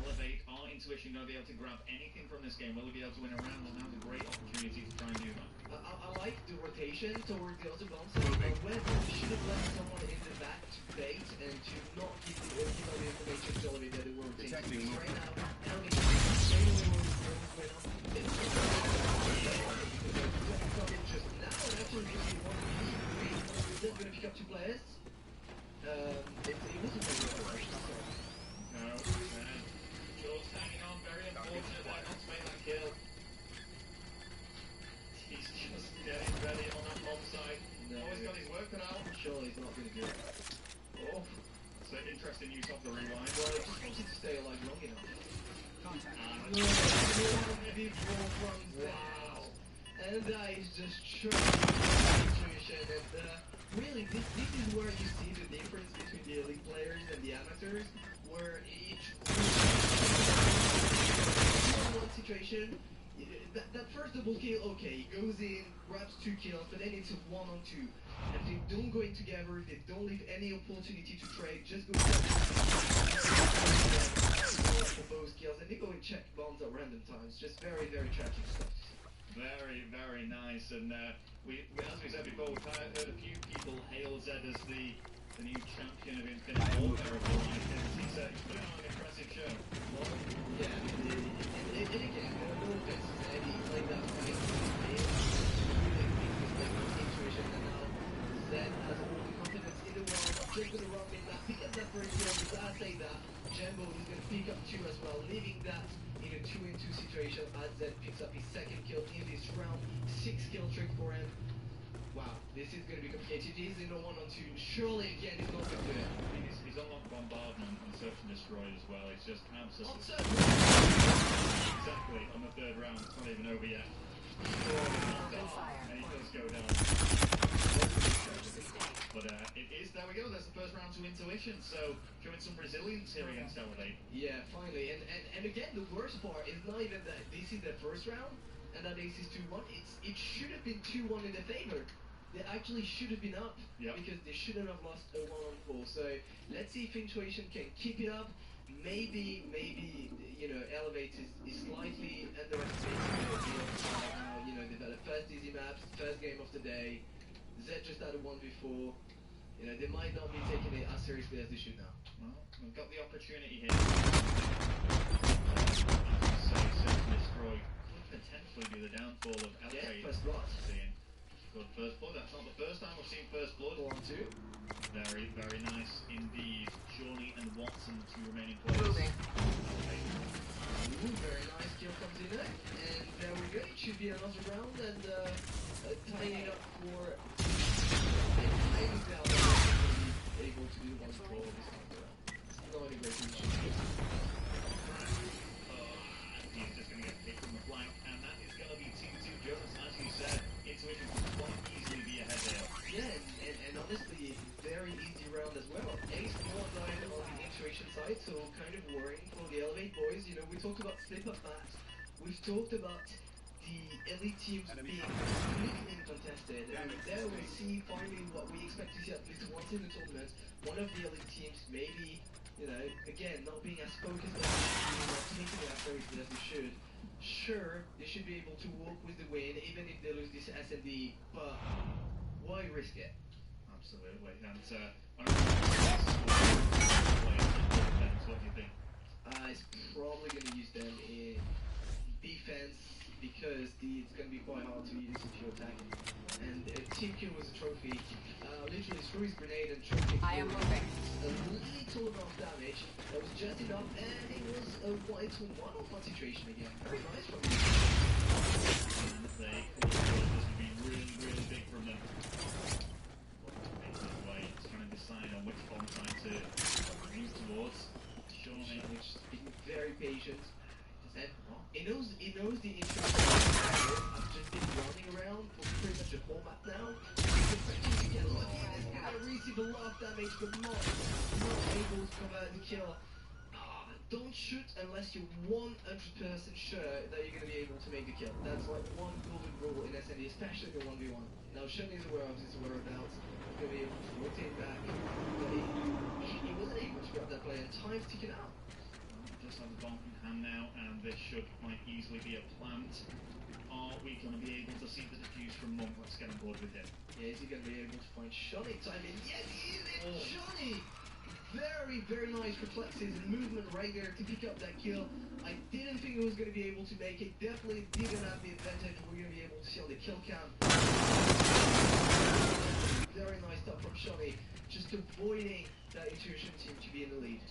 Speaker 12: R0ad, are Intuition going to be able to grab anything from this game? Will they be able to win a round? They'll have a great opportunity to try and do that.
Speaker 4: I like the rotation toward the other bomb side. However, we should have left someone in the back to bait and to not give the information to Elevate that they were rotating. Right now, Elevate straight away went up. Just now, and actually, if you want to use they're going to pick up 2 players. It wasn't very well,
Speaker 12: No, Joe's hanging on, very unfortunate that not to make that kill. He's just getting ready on that bomb side.
Speaker 4: No.
Speaker 12: Always got his work cut out.
Speaker 4: Surely he's not going to do it. Oh.
Speaker 12: So interesting use of the rewind.
Speaker 4: Well, I just wanted to stay alive long enough. Wow. And that is just true situation. And really, this is where you see the difference between the elite players and the amateurs, where each one situation, that first double kill, okay, he goes in, grabs 2 kills, but then it's a 1-on-2. And they don't go in together, they don't leave any opportunity to trade, just go for both kills, and they go and check bombs at random times. Just very, very tragic stuff.
Speaker 12: Very, very nice, and we as we said before, we've heard a few people hail Z as the new champion of Infinite Warfare. He's put on an impressive show.
Speaker 4: Well, yeah, and again, no offense to Eddie, he played that fight, Intuition, and now Z has all the confidence in the world, just gonna run in that, pick up that first kill, because I say that, Jumbo is gonna pick up 2 as well, leaving that in a 2-in-2 situation as Z picks up his 2nd kill in this round. 6 kill streak for him. Wow, this is going to be complicated. He's in a 1-on-2. Surely again he's not going to do it.
Speaker 12: He's unlocked bombardment and search and destroy as well. It's just absolutely... Exactly, on the 3rd round. It's not even over yet. And he does go down. But it is, there we go, there's the first round to Intuition, so showing some resilience here against R0ad.
Speaker 4: Yeah, finally, and again, the worst part is not even that this is the first round, and that ace is 2-1, it should have been 2-1 in their favor. They actually should have been up, because they shouldn't have lost a 1-on-4, so let's see if Intuition can keep it up. Maybe, R0ad is slightly underestimating now, they've had a first easy map, first game of the day, Z just had a 1v4. They might not be taking it as seriously as they should now.
Speaker 12: Well, we've got the opportunity here. destroy could potentially be the downfall of R0ad.
Speaker 4: Yeah, first blood.
Speaker 12: Good first blood. That's not the first time we've seen first blood.
Speaker 4: 1-2.
Speaker 12: Very, very nice indeed. Shawnee and Watson, the two remaining players. Okay.
Speaker 4: Ooh, very nice kill comes in there. And there we go. It should be another round and tying it up for I highly doubt that we'll be able to do one scroll this time around. Not any great position.
Speaker 12: He's just going to get hit from the flank, and that is going to be 2-2 Jonas. As you said, Intuition could quite easily be ahead there.
Speaker 4: Yeah, and honestly, very easy round as well. Ace 4-9 on the Intuition side, so kind of worrying for the Elevate boys. You know, we talked about slip-up maps. We've talked about the elite teams being completely uncontested, and there we see finally what we expect to see at least once in the tournament. One of the elite teams maybe, you know, again, not being as focused as we should, not taking it as seriously as we should. Sure, they should be able to walk with the win, even if they lose this SND, but why risk it?
Speaker 12: Absolutely, and what do you think?
Speaker 4: It's probably going to use them in defense, because it's going to be quite hard to use if you're attacking. And Team Kill was a trophy. Literally threw his grenade and trophy.
Speaker 13: I am moving.
Speaker 4: A little enough damage. That was just enough, and it was a 1-to-1 situation again. Very nice from him.
Speaker 12: And they this would be really, really big from them. Way, trying to decide on which bomb side to move towards. Shawnee,
Speaker 4: which is being very patient. And he knows the issue. I've just been running around for pretty much a whole map now. He's expecting to get lucky, and he's going to receive a lot of damage, but not able to convert the kill. Don't shoot unless you're 100% sure that you're going to be able to make the kill. That's like one golden rule in SND, especially the 1v1. Now Shawnee is aware of his whereabouts. He's going to be able to rotate back, but he wasn't able to grab that play, and time's ticking out.
Speaker 12: Just have the bomb in hand now, and this should quite easily be a plant. Are we going to be able to see the defuse from Monk? Let's get on board with him.
Speaker 4: Yeah, is he going to be able to find Shawnee timing? Yes, he is! Shawnee! Very, very nice reflexes and movement right there to pick up that kill. I didn't think he was going to be able to make it. Definitely didn't have the advantage. We're going to be able to see on the kill cam. Very nice stuff from Shawnee. Just avoiding that Intuition team to be in the lead.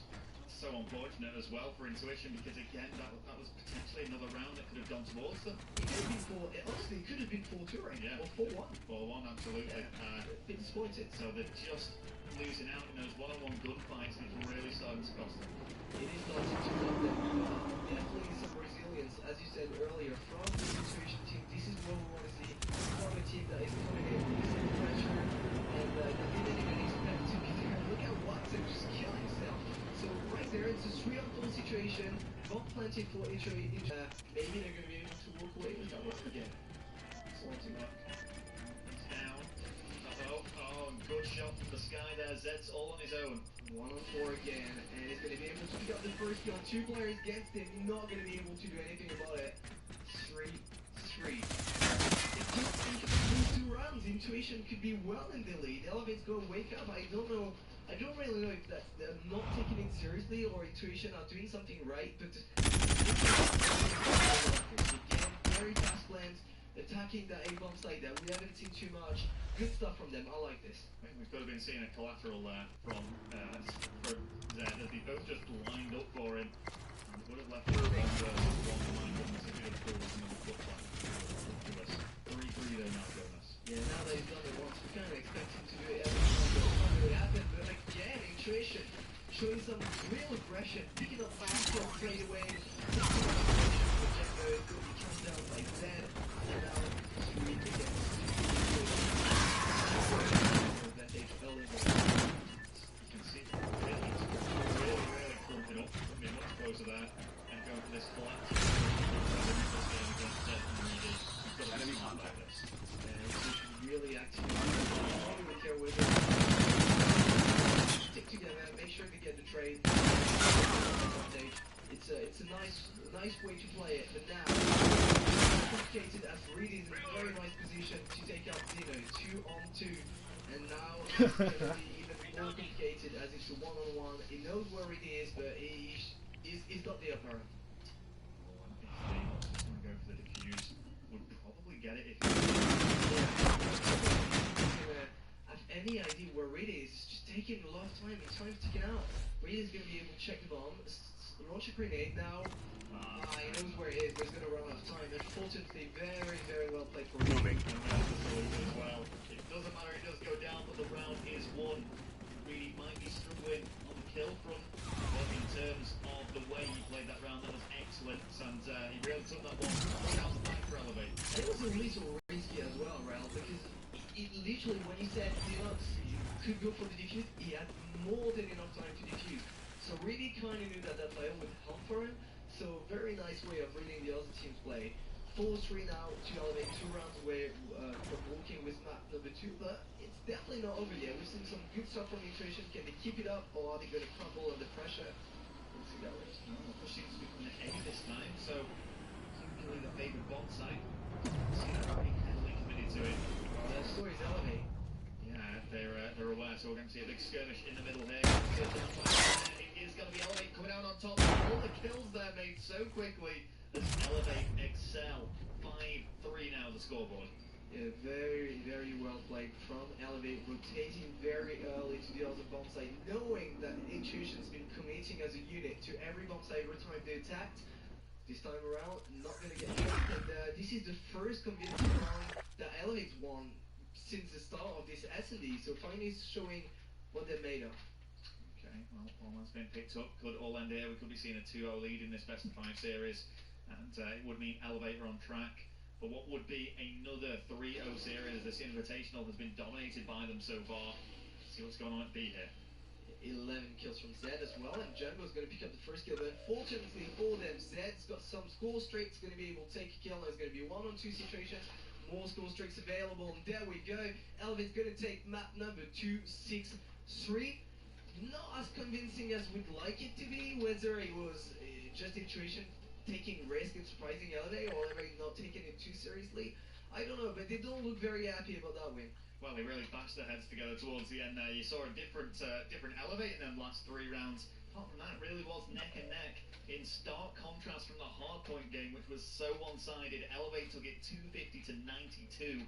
Speaker 12: So unfortunate as well for Intuition, because again that was potentially another round that could have gone towards them.
Speaker 4: It could have been honestly, it could have been 4-2 right?
Speaker 12: Yeah.
Speaker 4: Or 4-1.
Speaker 12: 4-1, absolutely.
Speaker 4: Yeah. Been disappointed.
Speaker 12: So they're just losing out in those one-on-one gunfights, and it's really starting to cost them.
Speaker 4: It is starting to cost them. Definitely some resilience, as you said earlier, from the Intuition team. This is what we want to see from a team that is coming in with some pressure, and that didn't even expect to be there. Look at Watson just killing himself. So right there, it's a 3-on-4 situation. Not plenty for Intuition. Maybe they're going to be able to walk away with that one again. Slanting up.
Speaker 12: He's down. Good shot from the sky there. Zed's all on his own.
Speaker 4: 1-on-4 again, and he's going to be able to pick up the first kill. 2 players against him, not going to be able to do anything about it. 3-3. If you think of these 2 rounds, Intuition could be well in the lead. Elevate's going to wake up. I don't really know if that's they're not taking it seriously or Intuition are doing something right, but again, very fast plans, attacking the A-bomb site that we haven't seen too much. Good stuff from them. I like this.
Speaker 12: I think we could have been seeing a collateral there from Zed as they both just lined up for him. And would have left him one line up if he had pulled another foot back. 3-3 though now, Jonas.
Speaker 4: Yeah, now that he's done it once, we kind of expect him to do it every time. But it's not really happened. But again, Intuition showing some real aggression, picking up fast kills straight away. It's going to be trapped down by Zed. And now Sweet again.
Speaker 12: You can see really clumping up, being much closer there, and going for this collapse. Enemy contact this.
Speaker 4: Really active. Really care with it. Stick together, make sure to get the trade. It's a nice way to play it, but now complicated as R0ad is in a very nice position to take out Zeno 2-on-2. And now it's going to be even more complicated as it's a 1-on-1. He knows where it is, but he's got the upper hand.
Speaker 12: get it if you
Speaker 4: have any idea where R0ad is. It's just taking a lot of time. It's time to take it out. R0ad is going to be able to check the bomb, launch a grenade now. He knows where it is, but he's going to run out of time. Unfortunately, very, very well played for
Speaker 12: moving as well. It doesn't matter, it does go down, but the round is won. Really might be struggling on the kill front, but in terms of the way he played that round, that was excellent, and he really took that one down the back for Elevate.
Speaker 4: And it was a little risky as well, Rel, because it literally, when he said Linux could go for the defuse, he had more than enough time to defuse. So really kind of knew that that player would help for him. So very nice way of reading the other team's play. 4-3 now to Elevate, 2 rounds away from walking with map number 2, but it's definitely not over yet. We've seen some good stuff from Nutrition. Can they keep it up, or are they going to crumble under pressure? We'll see that later.
Speaker 12: No, the push seems to be coming ahead this time, so seemingly the favoured bot side. See that pretty heavily committed to it.
Speaker 4: Well, their story's Elevate.
Speaker 12: Yeah, they're aware, so we're going to see a big skirmish in the middle here. It is going to be Elevate coming out on top. All the kills there made so quickly as Elevate excel. 5-3 now the scoreboard.
Speaker 4: Yeah, very, very well played from Elevate, rotating very early to the other bomb site, knowing that Intuition's been committing as a unit to every bomb site every time they attacked. This time around, not going to get hit, and this is the first convincing round that Elevate's won since the start of this S&D, so finally showing what they're made of.
Speaker 12: Okay, well, all that's been picked up. Could all end here. We could be seeing a 2-0 lead in this best of 5 series, and it would mean Elevate are on track for what would be another 3-0 series. This Invitational has been dominated by them so far. Let's see what's going on at B here.
Speaker 4: 11 kills from Zed as well, and Jungle is going to pick up the first kill, but unfortunately for them, Zed's got some score streaks, going to be able to take a kill. There's going to be a 1-on-2 situation, more score streaks available, and there we go. Elevate's going to take map number 263. Not as convincing as we'd like it to be, whether it was just Intuition taking risk and surprising Elevate, or Elevate not taking it too seriously. I don't know, but they don't look very happy about that win.
Speaker 12: Well, they really bashed their heads together towards the end there. You saw a different Elevate in them last 3 rounds. Apart from that, it really was neck and neck. In stark contrast from the hardpoint game, which was so one-sided, Elevate took it 250 to 92.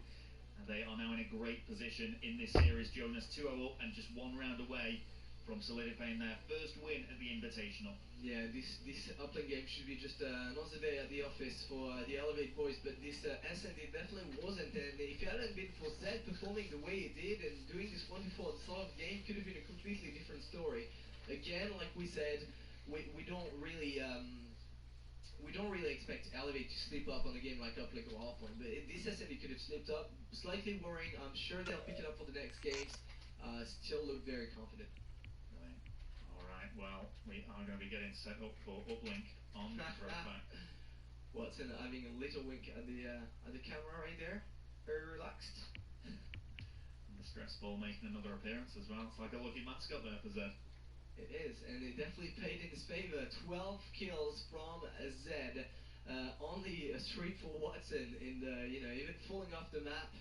Speaker 12: And they are now in a great position in this series. Jonas 2-0 up and just 1 round away from solidifying their first win at the Invitational.
Speaker 4: Yeah, this uplink game should be just another day at the office for the Elevate boys, but this S&D definitely wasn't, and if it hadn't been for Zed performing the way he did and doing this wonderful at the start of the game, could have been a completely different story. Again, like we said, we don't really expect Elevate to slip up on a game like uplink or hardpoint, but this S&D could have slipped up. Slightly worrying. I'm sure they'll pick it up for the next games. Still look very confident.
Speaker 12: Well, we are going to be getting set up for uplink on the throwback.
Speaker 4: Watson having a little wink at the camera right there, very relaxed.
Speaker 12: And the stress ball making another appearance as well. It's like a lucky mascot there for Zed.
Speaker 4: It is, and it definitely paid in his favor. 12 kills from Zed, only a 3 for Watson in the even falling off the map.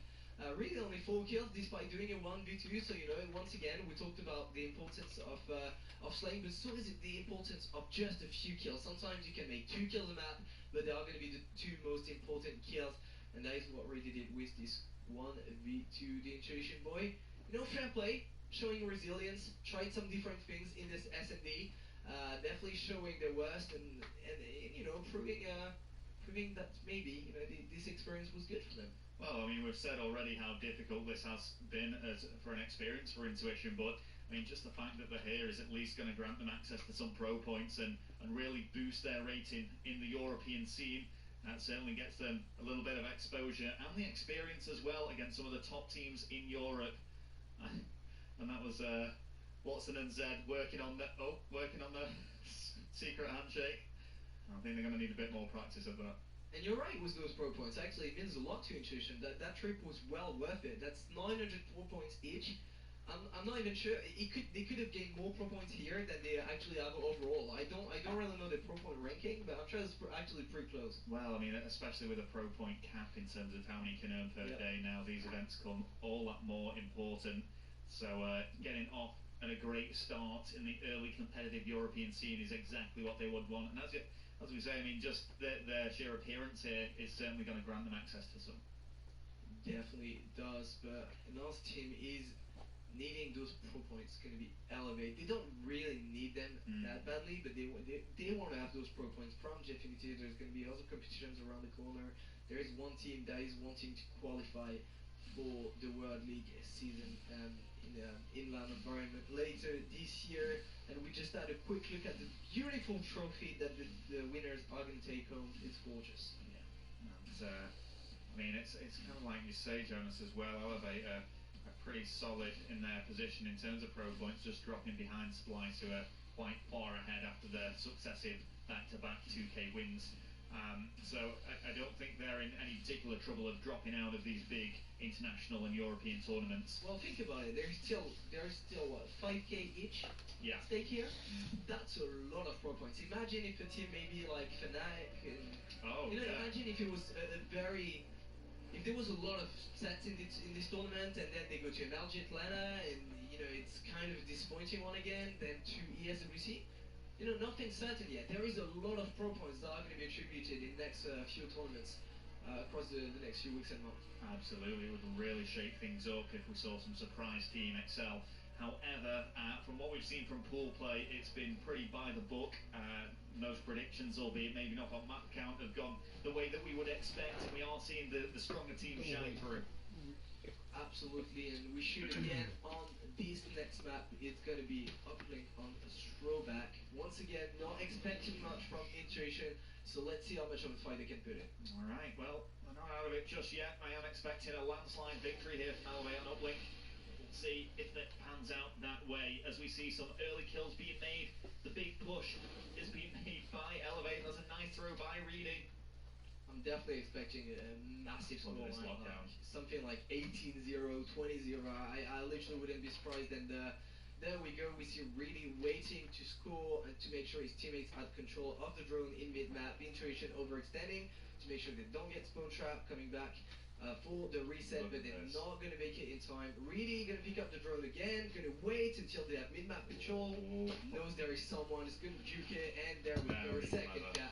Speaker 4: Really only 4 kills despite doing a 1v2, so once again we talked about the importance of slaying, but so is it the importance of just a few kills. Sometimes you can make 2 kills a map, but they are going to be the 2 most important kills, and that is what really did with this 1v2. The Intuition boy, fair play, showing resilience, tried some different things in this S&D, definitely showing their worst, and proving that maybe this experience was good for them.
Speaker 12: Well, I mean, we've said already how difficult this has been for an experience for Intuition, but I mean, just the fact that they're here is at least going to grant them access to some pro points and really boost their rating in the European scene. That certainly gets them a little bit of exposure and the experience as well against some of the top teams in Europe. And that was Watson and Zed working on the secret handshake. I think they're going to need a bit more practice of that.
Speaker 4: And you're right with those pro points. Actually, it means a lot to Intuition. That trip was well worth it. That's 904 points each. I'm not even sure. They could have gained more pro points here than they actually have overall. I don't really know the pro point ranking, but I'm sure it's actually pretty close.
Speaker 12: Well, I mean, especially with a pro point cap in terms of how many you can earn per day now, these events come all that more important. So getting off at a great start in the early competitive European scene is exactly what they would want. And as we say, I mean, just their sheer appearance here is certainly going to grant them access to some.
Speaker 4: definitely does, but Nal's team is needing those pro points going to be elevated. They don't really need them that badly, but they want to have those pro points from Gfinity. There's going to be other competitions around the corner. There is one team that is wanting to qualify for the World League season in an inland environment later this year. And we just had a quick look at the beautiful trophy that the winners are going to take home. It's gorgeous.
Speaker 12: Yeah. And, I mean, it's kind of like you say, Jonas, as well. Elevate are pretty solid in their position in terms of pro points, just dropping behind Splice, who are quite far ahead after their successive back-to-back 2K wins. So I don't think they're in any particular trouble of dropping out of these big international and European tournaments.
Speaker 4: Well, think about it. There's still what, 5K each stake here. That's a lot of pro points. Imagine if a team maybe like Fnatic, imagine if it was if there was a lot of sets in this tournament, and then they go to MLG Atlanta, and it's kind of a disappointing one again. Then to ESWC. Nothing's certain yet. There is a lot of pro points that are going to be attributed in the next few tournaments across the next few weeks and months.
Speaker 12: Absolutely, it would really shake things up if we saw some surprise team excel. However, from what we've seen from pool play, it's been pretty by the book. Most predictions, albeit maybe not on map count, have gone the way that we would expect, and we are seeing the stronger teams shine through.
Speaker 4: Absolutely, and we shoot again on this next map. It's going to be Uplink on a throwback. Once again, not expecting much from Intuition, so let's see how much of a fight they can put in.
Speaker 12: Alright, well, we're not out of it just yet. I am expecting a landslide victory here from Elevate on Uplink. We'll see if that pans out that way as we see some early kills being made. The big push is being made by Elevate. There's a nice throw by Reedy.
Speaker 4: I'm definitely expecting a massive score line, something like 18-0, 20-0. I literally wouldn't be surprised. And there we go. We see Reedy waiting to score and to make sure his teammates had control of the drone in mid-map. Intuition overextending to make sure they don't get spawn trap coming back for the reset, but they're not going to make it in time. Reedy going to pick up the drone again, going to wait until they have mid-map control, knows there is someone, is going to juke it, and there we go, second cap.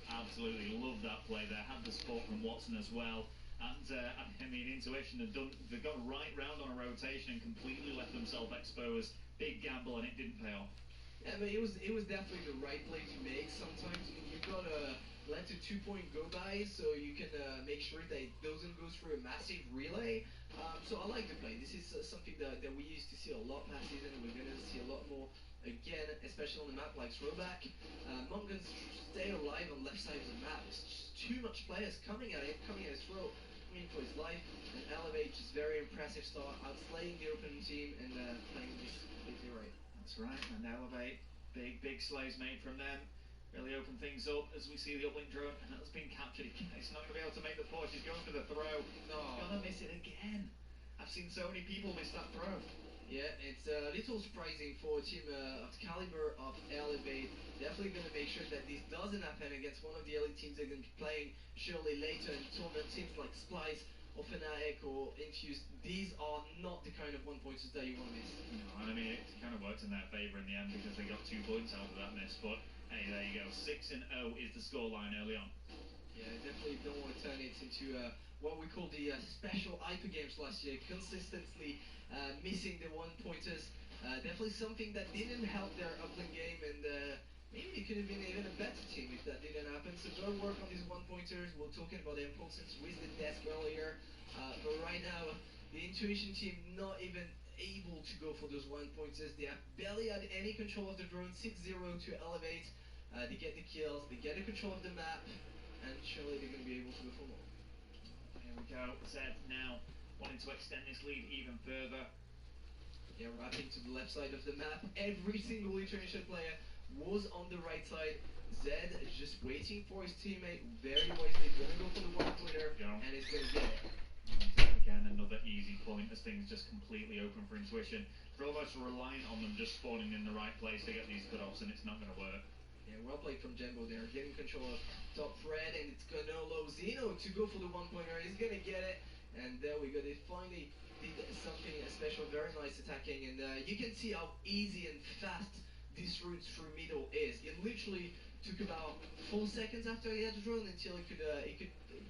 Speaker 12: Absolutely love that play there. Had the support from Watson as well. And I mean, Intuition they've got right round on a rotation and completely left themselves exposed. Big gamble, and it didn't pay off.
Speaker 4: Yeah, but it was definitely the right play to make. Sometimes you've got to let the 2-point go by, so you can make sure that it doesn't go through a massive relay. So I like the play. This is something that we used to see a lot last season, and we're going to see a lot more again, especially on the map like throwback. Mongo's stay alive on left side of the map. There's just too much players coming at his throat, coming for his life. And Elevate just very impressive start, outslaying the open team and playing this completely right.
Speaker 12: That's right, and Elevate, big slays made from them. Really open things up as we see the uplink drone, and that's been captured again. He's not going to be able to make the push. He's going for the throw. He's going to miss it again. I've seen so many people miss that throw.
Speaker 4: Yeah, it's a little surprising for a team of the caliber of Elevate. Definitely going to make sure that this doesn't happen against one of the elite teams they're going to be playing surely later in tournament. Teams like Splice or Fnatic or Infuse, these are not the kind of one-pointers that you want to miss.
Speaker 12: No, I mean, it kind of worked in their favour in the end because they got 2 points out of that miss, but hey, there you go. 6-0 is the scoreline early on.
Speaker 4: Yeah, definitely don't want to turn it into what we call the special hyper games last year, consistently missing the one-pointers. Definitely something that didn't help their uplink game, and maybe it could have been even a better team if that didn't happen. So go work on these one-pointers. We're talking about their importance with the desk earlier, but right now the Intuition team not even able to go for those one-pointers. They have barely had any control of the drone. 6-0 to Elevate. They get the kills, they get the control of the map, and surely they're going to be able to go for more.
Speaker 12: Here we go. Zed now wanting to extend this lead even further.
Speaker 4: Yeah, wrapping to the left side of the map. Every single Intuition player was on the right side. Zed is just waiting for his teammate, very wisely going to go for the one-pointer, and he's going to get it.
Speaker 12: Again, another easy point as things just completely open for Intuition. They're almost reliant on them just spawning in the right place to get these cutoffs, and it's not going to work.
Speaker 4: Yeah, well played from Jembo there, getting control of top red, and it's Canolo Zeno to go for the one-pointer. He's going to get it, and there we go. They finally did something special, very nice attacking, and you can see how easy and fast this route through middle is. It literally took about 4 seconds after he had the drone until he could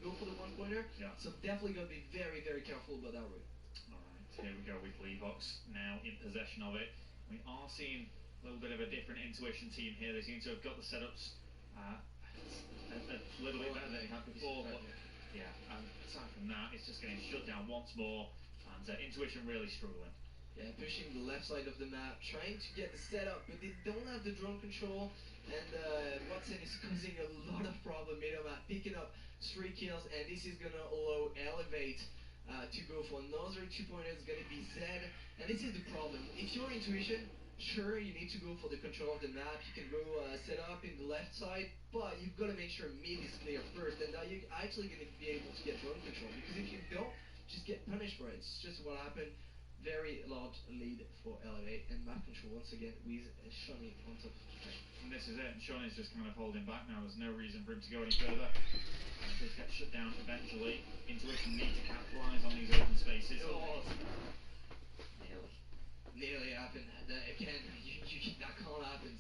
Speaker 4: go for the one-pointer.
Speaker 12: Yeah.
Speaker 4: So definitely got to be very, very careful about that route.
Speaker 12: Alright, here we go with Levox now in possession of it. We are seeing a little bit of a different intuition team here. They seem to have got the setups a little bit better than they had before. But yeah, and aside from that, it's just getting shut down once more, and intuition really struggling.
Speaker 4: Yeah, pushing the left side of the map, trying to get the setup, but they don't have the drone control, and Watson is causing a lot of problem middle map, picking up 3 kills, and this is gonna allow R0ad to go for another 2-pointer. It's gonna be Zed, and this is the problem. If you're intuition, sure, you need to go for the control of the map, you can go set up in the left side, but you've got to make sure mid is clear first, and now you're actually going to be able to get drone control, because if you don't, just get punished for it. It's just what happened. Very large lead for R0ad, and map control once again with Shawnee on top of the train.
Speaker 12: And this is it, and Shawnee's just kind of holding back now. There's no reason for him to go any further. They get shut down eventually. Intuition need to capitalise on these open spaces. Oh,
Speaker 4: nearly happened. Again, that can't happen.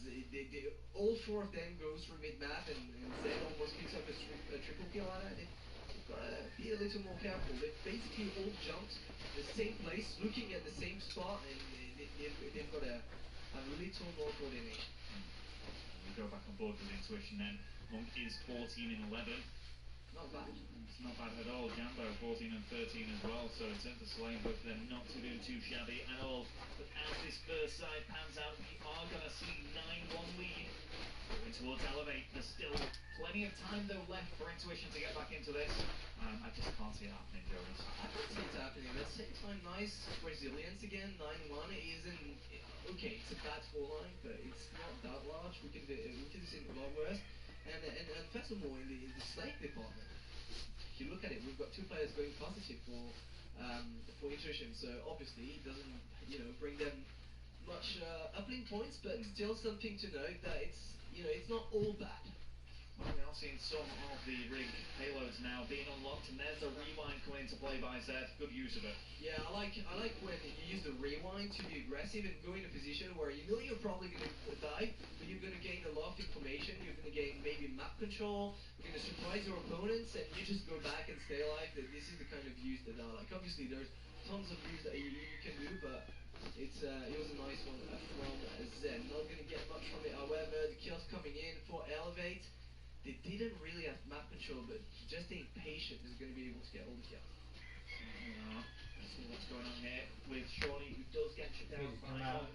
Speaker 4: All 4 of them goes through mid-map, and Zed almost picks up a triple kill on it. They've got to be a little more careful. They've basically all jumped the same place, looking at the same spot, and they've got to have a little more coordination.
Speaker 12: We go back on board with intuition then. Monk is 14 and 11.
Speaker 4: Not bad.
Speaker 12: It's not bad at all. Jambo 14 and 13 as well, so in terms of slaying both of them, not to do too shabby at all. But as this first side pans out, we are going to see 9-1 lead going towards R0ad. There's still plenty of time though left for intuition to get back into this. I just can't see it happening, Jonas.
Speaker 4: I can't see it happening. At the same time, nice resilience again. 9-1 isn't okay. It's a bad scoreline, but it's not that large. We could have seen a lot worse. And furthermore, in the slate department, if you look at it, we've got 2 players going positive for intuition. So obviously, it doesn't bring them much uplink points, but still something to note that it's not all bad.
Speaker 12: Well, we are seeing some of the rig payloads now being unlocked, and there's the rewind coming into play by Zed. Good use of it.
Speaker 4: Yeah, I like when you use the rewind to be aggressive and go in a position where you know you're probably going to die, but you're going to gain a lot of information. You're going to gain maybe map control. You're going to surprise your opponents, and you just go back and stay alive. This is the kind of use that I like. Obviously, there's tons of use that you can do, but it was a nice one from Zed. Not going to get much from it. However, the kills coming in for R0ad. They didn't really have map control, but just being patient is going to be able to get all the kills.
Speaker 12: Let's see what's going on here with Shawnee, who does get shut down by Monk.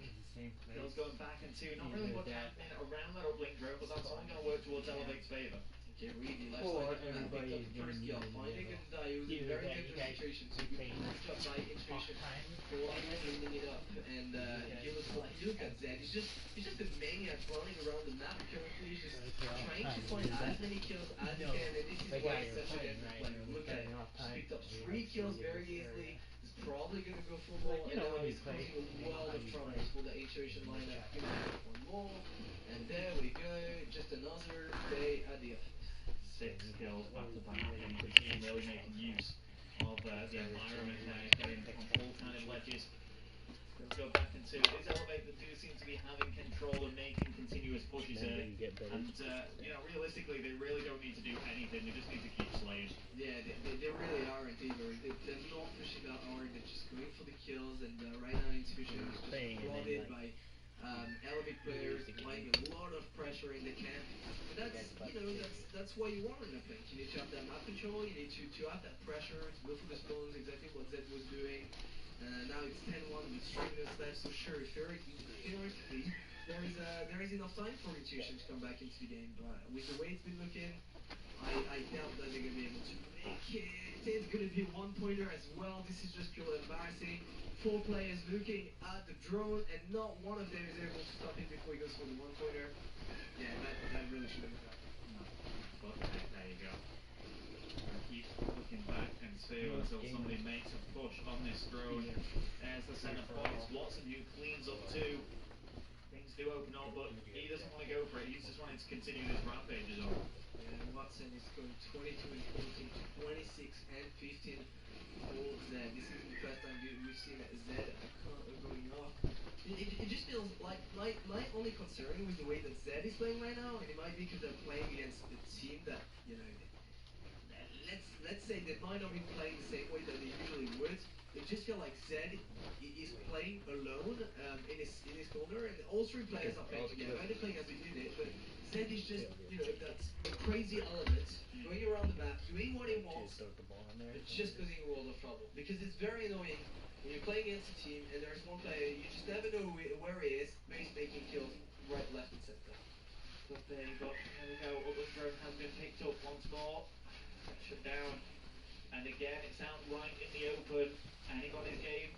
Speaker 12: Bill's going back into not really much happening around that uplink drone, but that's only going to work towards R0ad's favour.
Speaker 4: Okay, really left side of the map, picked up the first kill, finding and he was in a very dangerous situation, so good job by intuition for cleaning it up, and he was like, look at Zed, he's just a maniac running around the map currently, just trying to find as many kills as he can, and this is why he's such a dangerous player. Look at it, just picked up 3 kills very easily, he's probably going to go for more, and now he's causing a world of troubles for the intuition lineup. Gonna have 1 more, and there we go, just another day at the office.
Speaker 12: 6 kills back to back, and the team really making use of the environment there, getting on all kind of ledges. Let's go back into it's R0ad that do seem to be having control and making continuous pushes here. And realistically, they really don't need to do anything. They just need to keep slaying.
Speaker 4: Yeah, they really aren't either. They're not pushing that hard. They're just going for the kills. And right now, intuition is just flooded by R0ad players applying a lot of pressure in the camp. But that's why you want an uplink. You need to have that map control. You need to have that pressure to go for the stones. Exactly what Zed was doing. Now it's 10-1 with 3 minutes left. So sure, theoretically, there is enough time for intuition to come back into the game. But with the way it's been looking, I doubt that they're gonna be able to make it. It's gonna be a 1-pointer as well. This is just pure embarrassing. 4 players looking at the drone, and not one of them is able to stop him before he goes for the 1-pointer. Yeah, that really shouldn't have happened.
Speaker 12: But there you go. Keep looking back and see until somebody makes a push on this drone. There's the centre points. Watson who cleans up too. Things do open up, but he doesn't want to go for it. He's just wanting to continue this rampage as well.
Speaker 4: And Watson is going 22 and 14 to 26 and 15 for Zed. This is the first time we've seen Zed going off. It just feels like my only concern with the way that Zed is playing right now, and it might be because they're playing against a team that, you know, let's say they might not be playing the same way that they usually would. It just feel like Zed is playing alone in his corner, and all three players are playing together. They're playing as a unit, but Zed is just, you know, that crazy element going around the map, doing what he wants, but just causing a world of trouble. Because it's very annoying when you're playing against a team and there's one player, you just never know where he is, but he's making kills right, left, and center.
Speaker 12: But there you go. There we go. Upland drone has been picked up once more. Shut down. And again, it's out right in the open. And he got his game.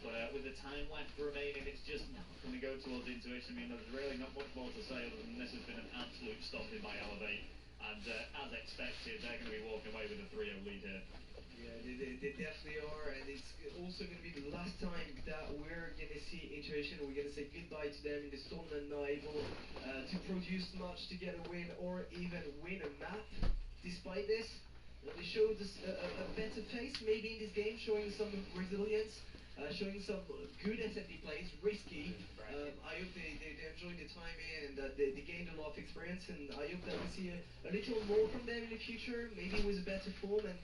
Speaker 12: But with the time left remaining, it's just not going to go towards Intuition. I mean, there's really not much more to say other than this has been an absolute stomping by R0ad. And as expected, they're going to be walking away with a 3-0 lead here.
Speaker 4: Yeah, they definitely are, and it's also going to be the last time that we're going to see Intuition. We're going to say goodbye to them in this tournament, not able to produce much to get a win or even win a map. Despite this, they showed us a better face maybe in this game, showing some resilience, showing some good SFD plays, risky. I hope they enjoyed the time here and that they gained a lot of experience, and I hope that we see a little more from them in the future, maybe with a better form and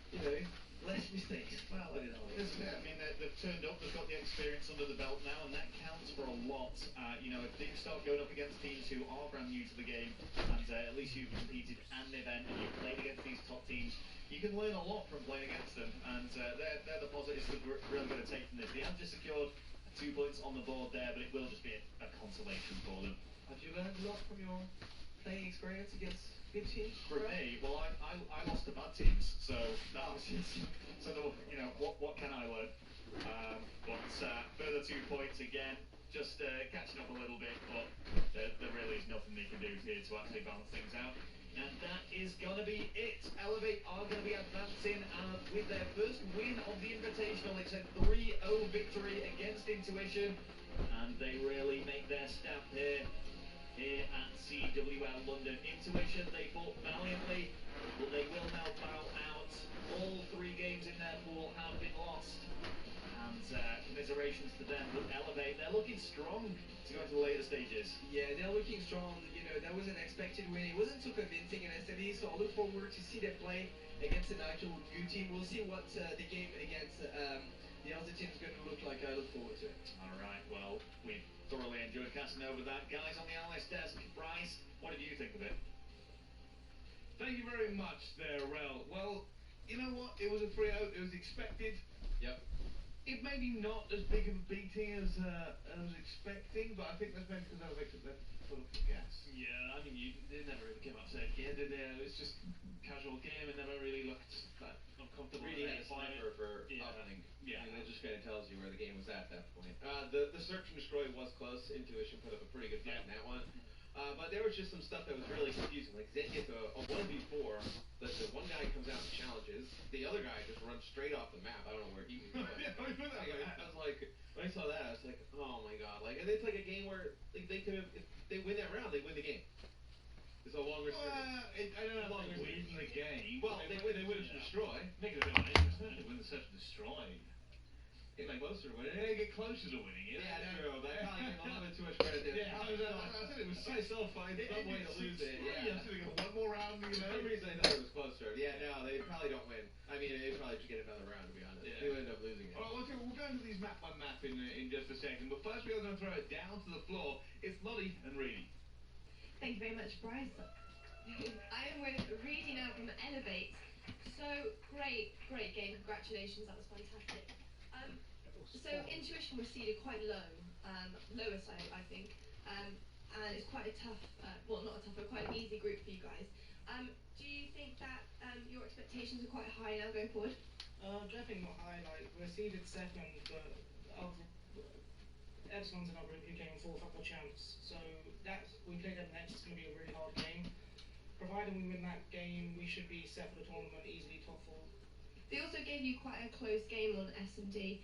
Speaker 4: you know, less mistakes.
Speaker 12: Well, I mean, they've turned up, they've got the experience under the belt now, and that counts for a lot. You know, if they start going up against teams who are brand new to the game, and at least you've competed an event and you've played against these top teams, you can learn a lot from playing against them, and they're the positives that we're really going to take from this. They have just secured 2 points on the board there, but it will just be a consolation for them.
Speaker 4: Have you learned a lot from your playing experience against good teams?
Speaker 12: For me, well, I lost to bad teams, so that was just, so you know, what can I learn? But further 2 points again, just catching up a little bit, but there really is nothing they can do here to actually balance things out. And that is going to be it. R0ad are going to be advancing with their first win of the Invitational. It's a 3-0 victory against Intuition, and they really make their stamp here at CWL London. Intuition, they fought valiantly, but they will now bow out. All 3 games in their pool have been lost. And commiserations to them, but R0ad, they're looking strong to go into the later stages.
Speaker 4: Yeah, they're looking strong. You know, that was an expected win. It wasn't too convincing in SME, so I look forward to see them play against an actual good team. We'll see what the game against the other team is going to look like. I look forward to it.
Speaker 12: Alright, well, we've thoroughly enjoyed casting over that. Guys on the analyst desk, Bryce, what did you think of it?
Speaker 3: Thank you very much there, Rel. Well, you know what? It was a 3-0. It was expected.
Speaker 12: Yep.
Speaker 3: It may be not as big of a beating as I was expecting, but I think that's maybe because R0ad took their foot off the gas.
Speaker 9: Yeah, I mean, they never really came out saying yeah, did they? It was just casual game and never really looked that uncomfortable.
Speaker 13: Really had a sniper for opening.
Speaker 9: Yeah.
Speaker 13: And that just kind of tells you where the game was at that point. The search and destroy was close. Intuition put up a pretty good fight in that one. But there was just some stuff that was really confusing. Like Zed gets a 1v4, the one guy comes out and challenges, the other guy just runs straight off the map. I don't know where he was going. I was like, when I saw that, I was like, oh my god. Like, and it's like a game where like, they could have, if they win that round, they win the game. It's a longer
Speaker 3: I don't know if they win the game.
Speaker 13: Well, they win the destroy.
Speaker 9: Make it a bit more interesting. They win the search and destroy.
Speaker 3: Get closer to winning. They get closer to winning.
Speaker 13: Yeah, true. They probably gave a little bit too much credit there.
Speaker 3: Yeah, I said it was
Speaker 13: so funny. Some way to lose it.
Speaker 3: Yeah, so they got one more round.
Speaker 13: For some reason, I thought it was closer. Yeah, no, they probably don't win. I mean, they probably should get another round, to be honest.
Speaker 3: Yeah.
Speaker 13: They would end up losing it.
Speaker 3: All right, we'll go into these map by map in just a second. But first, we're going to throw it down to the floor. It's Lottie and Reedy.
Speaker 10: Thank you very much, Bryce. I am with Reedy now from R0ad. So great game. Congratulations, that was fantastic. So Intuition was seeded quite low, lowest I think, and it's quite a tough, well not a tough, but quite an easy group for you guys. Do you think that your expectations are quite high now going forward?
Speaker 14: Definitely not high. Like we're seeded second, but Epsilon's in our group who came fourth up the champs. So we played them next. It's going to be a really hard game. Provided we win that game, we should be set for the tournament easily top 4.
Speaker 10: They also gave you quite a close game on S&D.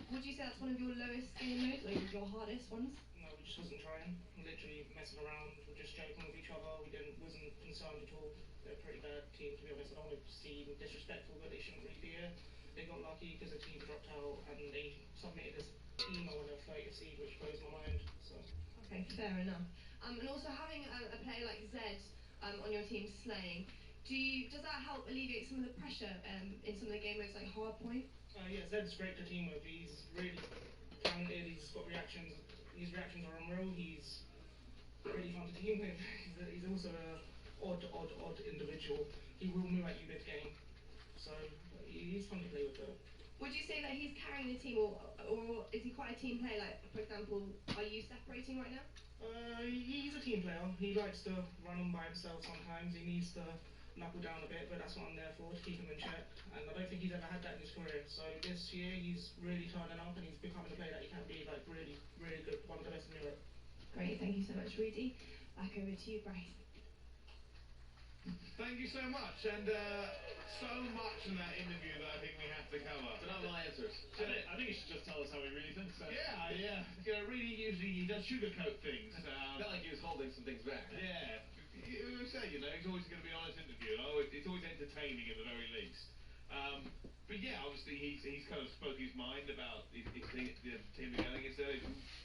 Speaker 10: Would you say that's one of your lowest game modes, or your hardest ones?
Speaker 14: No, we just wasn't trying. Literally messing around. We're just joking with each other. We wasn't concerned at all. They're a pretty bad team, to be honest. I don't want to seem disrespectful, but they shouldn't really be here. They got lucky because the team dropped out and they submitted us Teemo on their 30th seed, which blows my mind. So.
Speaker 10: Okay, fair enough. And also having a player like Zed on your team slaying, does that help alleviate some of the pressure in some of the game modes like Hardpoint?
Speaker 14: Yeah, Zed's great to team with. He's really talented. He's got reactions. His reactions are unreal. He's really fun to team with. He's also a odd individual. He will move at you mid game, so he's fun to play with though.
Speaker 10: Would you say that he's carrying the team, or is he quite a team player? Like, for example, are you separating right now?
Speaker 14: He's a team player. He likes to run on by himself sometimes. He needs to knuckle down a bit, but that's what I'm there for, to keep him in check. And I don't think he's ever had that in his career. So this year he's really turning up and he's becoming a player that he can be, like, really, really good, one of the best in Europe.
Speaker 10: Great, thank you so much, Rudy. Back over to you, Bryce.
Speaker 3: Thank you so much, and so much in that interview that I think we have to cover.
Speaker 13: Phenomenal answers.
Speaker 9: I think he should just tell us how he really thinks.
Speaker 3: Yeah. You know, really, usually he does sugarcoat things.
Speaker 13: Felt like he was holding some things back.
Speaker 3: Yeah. You say, you know, he's always going to be an honest interview. It's always entertaining at the very least. But yeah, obviously he's kind of spoke his mind about the team together.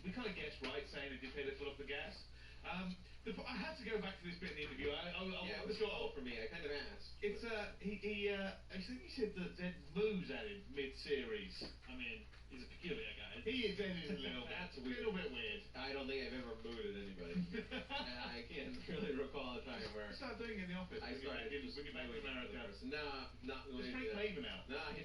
Speaker 3: We kind of guessed right, saying they did take their foot off the gas. I had to go back to this bit in the interview.
Speaker 13: It was short for me. I kind of asked.
Speaker 3: It's I think he said that Zed moves at him mid-series.
Speaker 9: I mean, he's a peculiar guy.
Speaker 3: He is a little bit.
Speaker 13: That's
Speaker 3: a little bit weird.
Speaker 13: I don't think I've ever mooted anybody. I can't really recall a time where.
Speaker 3: Start doing it in the office.
Speaker 13: I started
Speaker 3: when you're back in America.
Speaker 13: Nah, not going to do that.
Speaker 3: Flavor now.
Speaker 13: Nah, I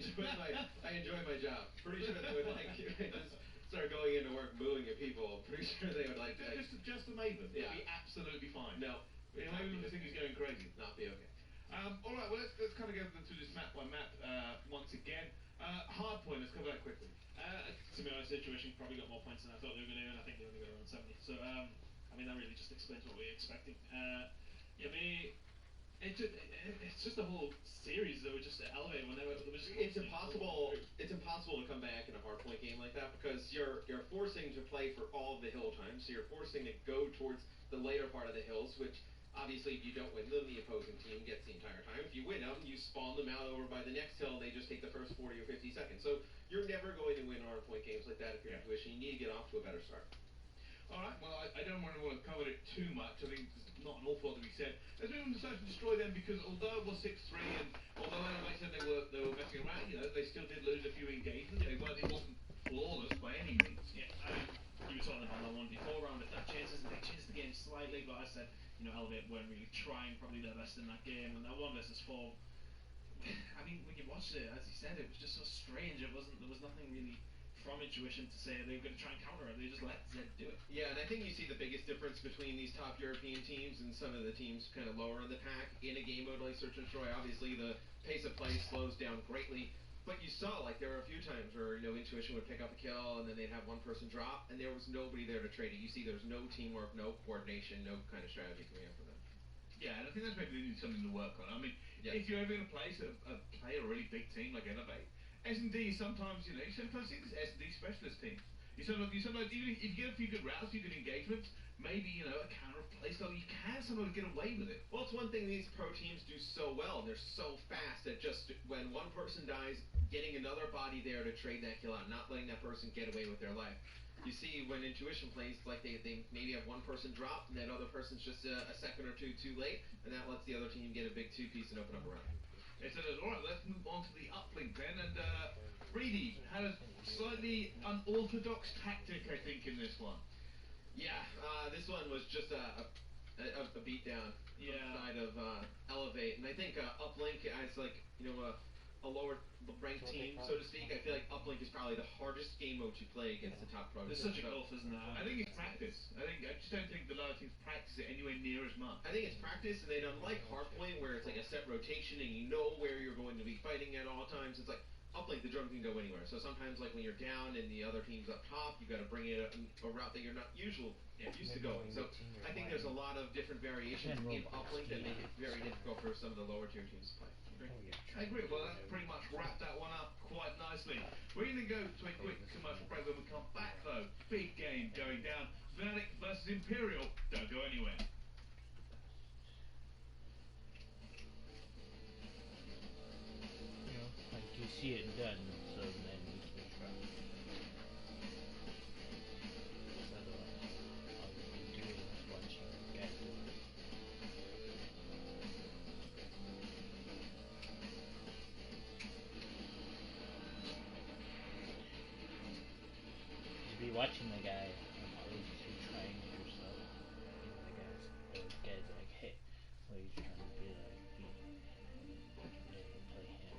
Speaker 13: enjoy my job. Pretty sure they would like if I just start going into work booing at people. Pretty sure they would like to.
Speaker 3: Just the Maven.
Speaker 13: Yeah.
Speaker 3: It'd be absolutely fine.
Speaker 13: No.
Speaker 3: Maven would think he's going crazy.
Speaker 13: Not be okay.
Speaker 3: All right. Well, let's kind of go through this map by map once again. Hardpoint. Let's cover that quickly.
Speaker 9: Similar situation, probably got more points than I thought they were going to, and I think they only got around 70. So, I mean, that really just explains what we were expecting. For me, it's just the whole series that would just elevate whenever there was.
Speaker 13: It's impossible. It's impossible to come back in a hardpoint game like that because you're forcing to play for all of the hill times. So you're forcing to go towards the later part of the hills, which. Obviously, if you don't win them, the opposing team gets the entire time. If you win them, you spawn them out over by the next hill, and they just take the first 40 or 50 seconds. So you're never going to win hardpoint games like that if you're Intuition. You need to get off to a better start.
Speaker 3: All right. Well, I don't want to cover it too much. I think there's not an awful lot to be said. Let's move on to Search and Destroy then, because although it was 6-3, and although I said they were messing around, you know, they still did lose a few engagements. It wasn't flawless by any means.
Speaker 9: Yeah, you were talking about that 1v4 round. If that changes, they changed the game slightly, but I said. Elevate weren't really trying probably their best in that game, and that 1 versus 4. I mean, when you watched it, as he said, it was just so strange. There was nothing really from Intuition to say they were going to try and counter it. They just let Zed do it.
Speaker 13: Yeah, and I think you see the biggest difference between these top European teams and some of the teams kind of lower in the pack in a game mode like Search and Destroy. Obviously, the pace of play slows down greatly. But you saw, like, there were a few times where, you know, Intuition would pick up a kill and then they'd have one person drop and there was nobody there to trade it. You see there's no teamwork, no coordination, no kind of strategy coming up from them.
Speaker 3: Yeah, and I think that's maybe they need something to work on. I mean, if you're ever going to play a really big team like Elevate, S&D sometimes, you sometimes see this S&D specialist team. You sometimes, even if you get a few good routes, a few good engagements, maybe, you know, a counter play style, you can sometimes get away with it.
Speaker 13: Well, it's one thing these pro teams do so well. They're so fast that just when one person dies, getting another body there to trade that kill out, not letting that person get away with their life. You see, when Intuition plays, like they maybe have one person drop, and that other person's just a second or two too late, and that lets the other team get a big two-piece and open up a round.
Speaker 3: It says, all right, let's move on to the uplink then, and Reedy had a slightly unorthodox tactic, I think, in this one.
Speaker 13: Yeah, this one was just a beatdown side of Elevate, and I think uplink as like, you know, a lower ranked team, so to speak. I feel like uplink is probably the hardest game mode to play against the top pro.
Speaker 9: There's such a gulf, isn't there?
Speaker 3: I think it's practice. I just don't think the lower teams practice it anywhere near as much.
Speaker 13: I think it's practice, and then unlike hardpoint, where it's like a set rotation and you know where you're going to be fighting at all times, it's like uplink, the drone can go anywhere. So sometimes, like when you're down and the other team's up top, you got to bring it up a route that you're not used to going. So I think there's a lot of different variations in uplink that make it very difficult for some of the lower tier teams to play.
Speaker 3: I agree. Well, that's pretty much wrapped that one up quite nicely. We're going to go to a quick commercial break. When we come back, though, big game going down. Fnatic versus Imperial. Don't go anywhere.
Speaker 15: Like you see it done, so then you can try. you're watching the guy, at least who trains or stuff, the guy's like, hey, what are you trying to be like? They play him.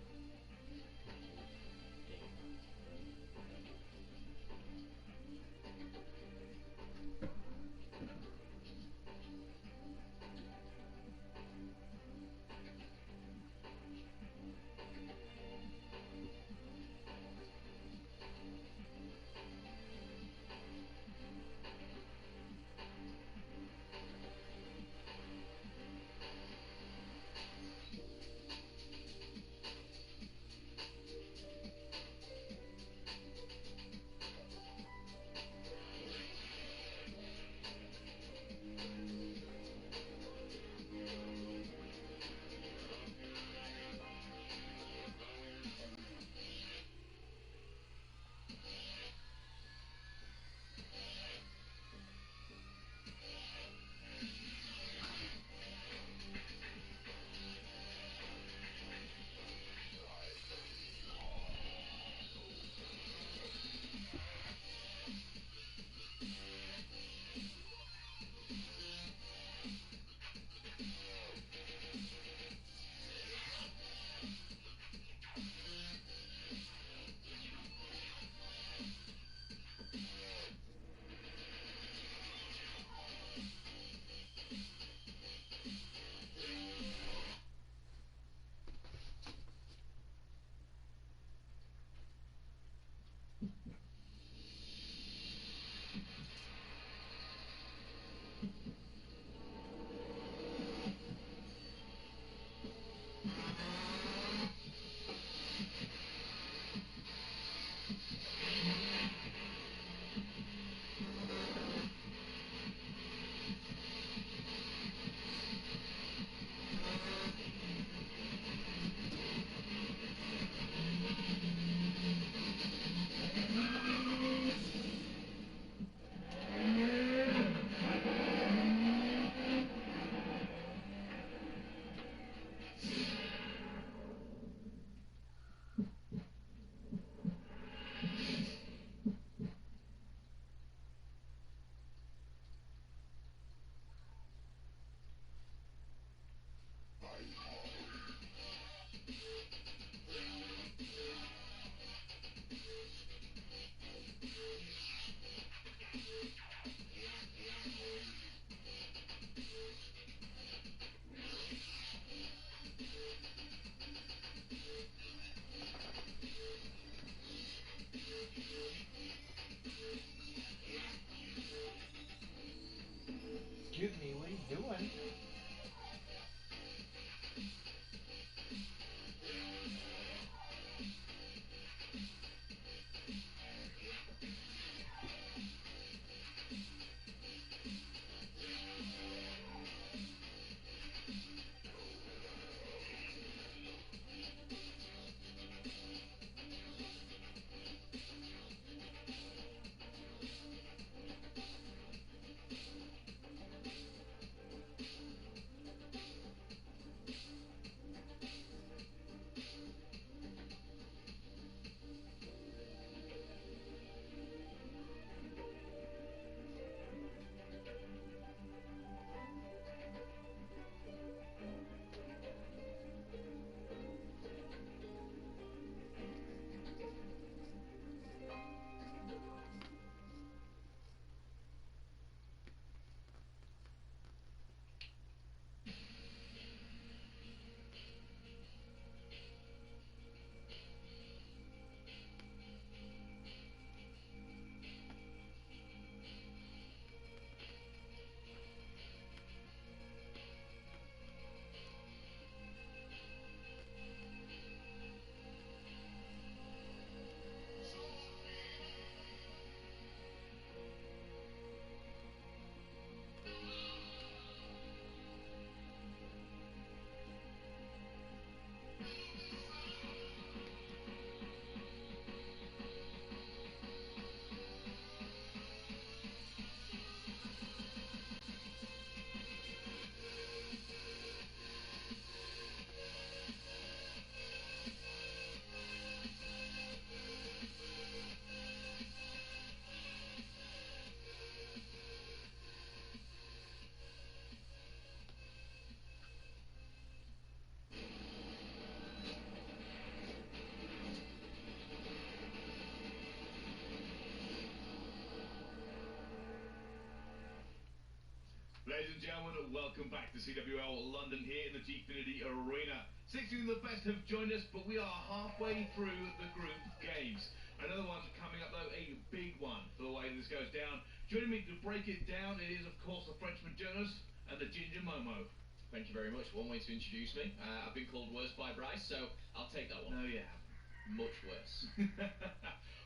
Speaker 3: and gentlemen, welcome back to CWL London here in the Gfinity Arena. 16 of the best have joined us, but we are halfway through the group games. Another one coming up, though, a big one for the way this goes down. Joining me to break it down, it is, of course, the Frenchman Jonas and the Ginger Momo.
Speaker 16: Thank you very much. One way to introduce me. I've been called worse by Bryce, so I'll take that one.
Speaker 3: No, you haven't.
Speaker 16: Much worse.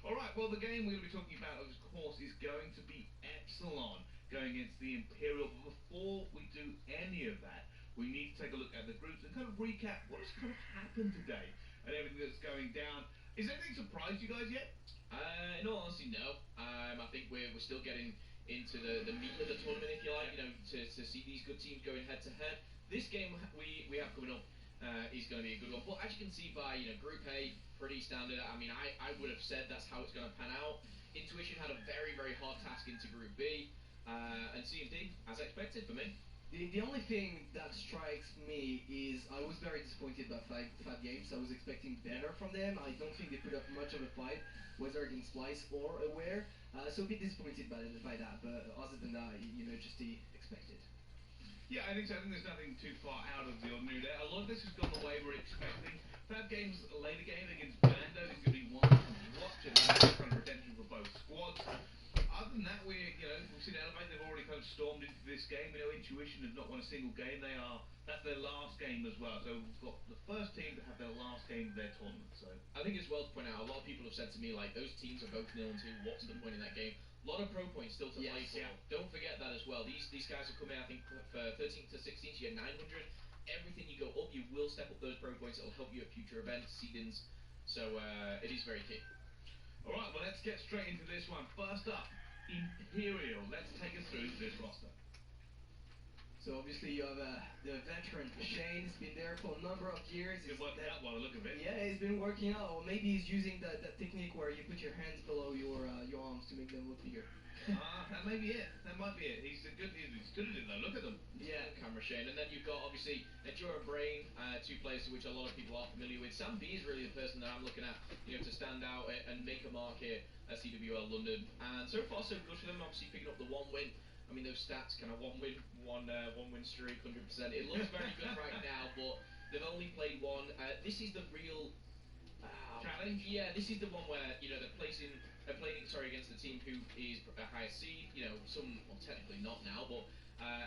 Speaker 3: All right, well, the game we're going to be talking about, of course, is going to be Epsilon going against the Imperial. But before we do any of that, we need to take a look at the groups and kind of recap what has kind of happened today and everything that's going down. Is anything surprised you guys yet?
Speaker 16: In all honesty, no. I think we're still getting into the meat of the tournament, if you like, to see these good teams going head to head. This game we have coming up is going to be a good one. But as you can see by Group A, pretty standard. I mean, I would have said that's how it's going to pan out. Intuition had a very, very hard task into Group B, and C&D, as expected for me.
Speaker 4: The only thing that strikes me is I was very disappointed by five games. I was expecting better from them. I don't think they put up much of a fight, whether against Splice or Aware. So a bit disappointed by that, but other than that, just the expected.
Speaker 3: Yeah, I think so. I think there's nothing too far out of the ordinary there. A lot of this has gone the way we're expecting. Fab Games' later game against Bando is going to be one to watch, and that's kind of redemption for both squads. Other than that, we've seen Elevate. They've already kind of stormed into this game. Intuition have not won a single game. That's their last game as well. So we've got the first team to have their last game of their tournament. So
Speaker 16: I think it's well to point out. A lot of people have said to me like those teams are both 0-2. What's the point in that game? A lot of pro points still to play for.
Speaker 3: Yeah.
Speaker 16: Don't forget that as well. These guys are coming, I think, for 13 to 16, you get 900. Everything you go up, you will step up those pro points. It'll help you at future events, seedings. So it is very key.
Speaker 3: All right, well, let's get straight into this one. First up, Imperial. Let's take us through this roster.
Speaker 4: So obviously you have the veteran Shane. He's been there for a number of years.
Speaker 3: It's been working out by the look of it.
Speaker 4: Yeah, he's been working out. Or maybe he's using that technique where you put your hands below your arms to make them look bigger.
Speaker 3: That may be it. That might be it. He's good at it though. Look at them.
Speaker 16: Yeah, camera Shane. And then you've got obviously Enduro and Brain, two players which a lot of people are familiar with. Sam B is really the person that I'm looking at, to stand out and make a mark here at CWL London. And so far so good for them. Obviously picking up the one win. I mean, those stats, kind of one win streak, 100%. It looks very good right now, but they've only played one. This is the real
Speaker 3: challenge.
Speaker 16: Yeah, this is the one where they're playing against a team who is a higher seed. Well, technically not now, but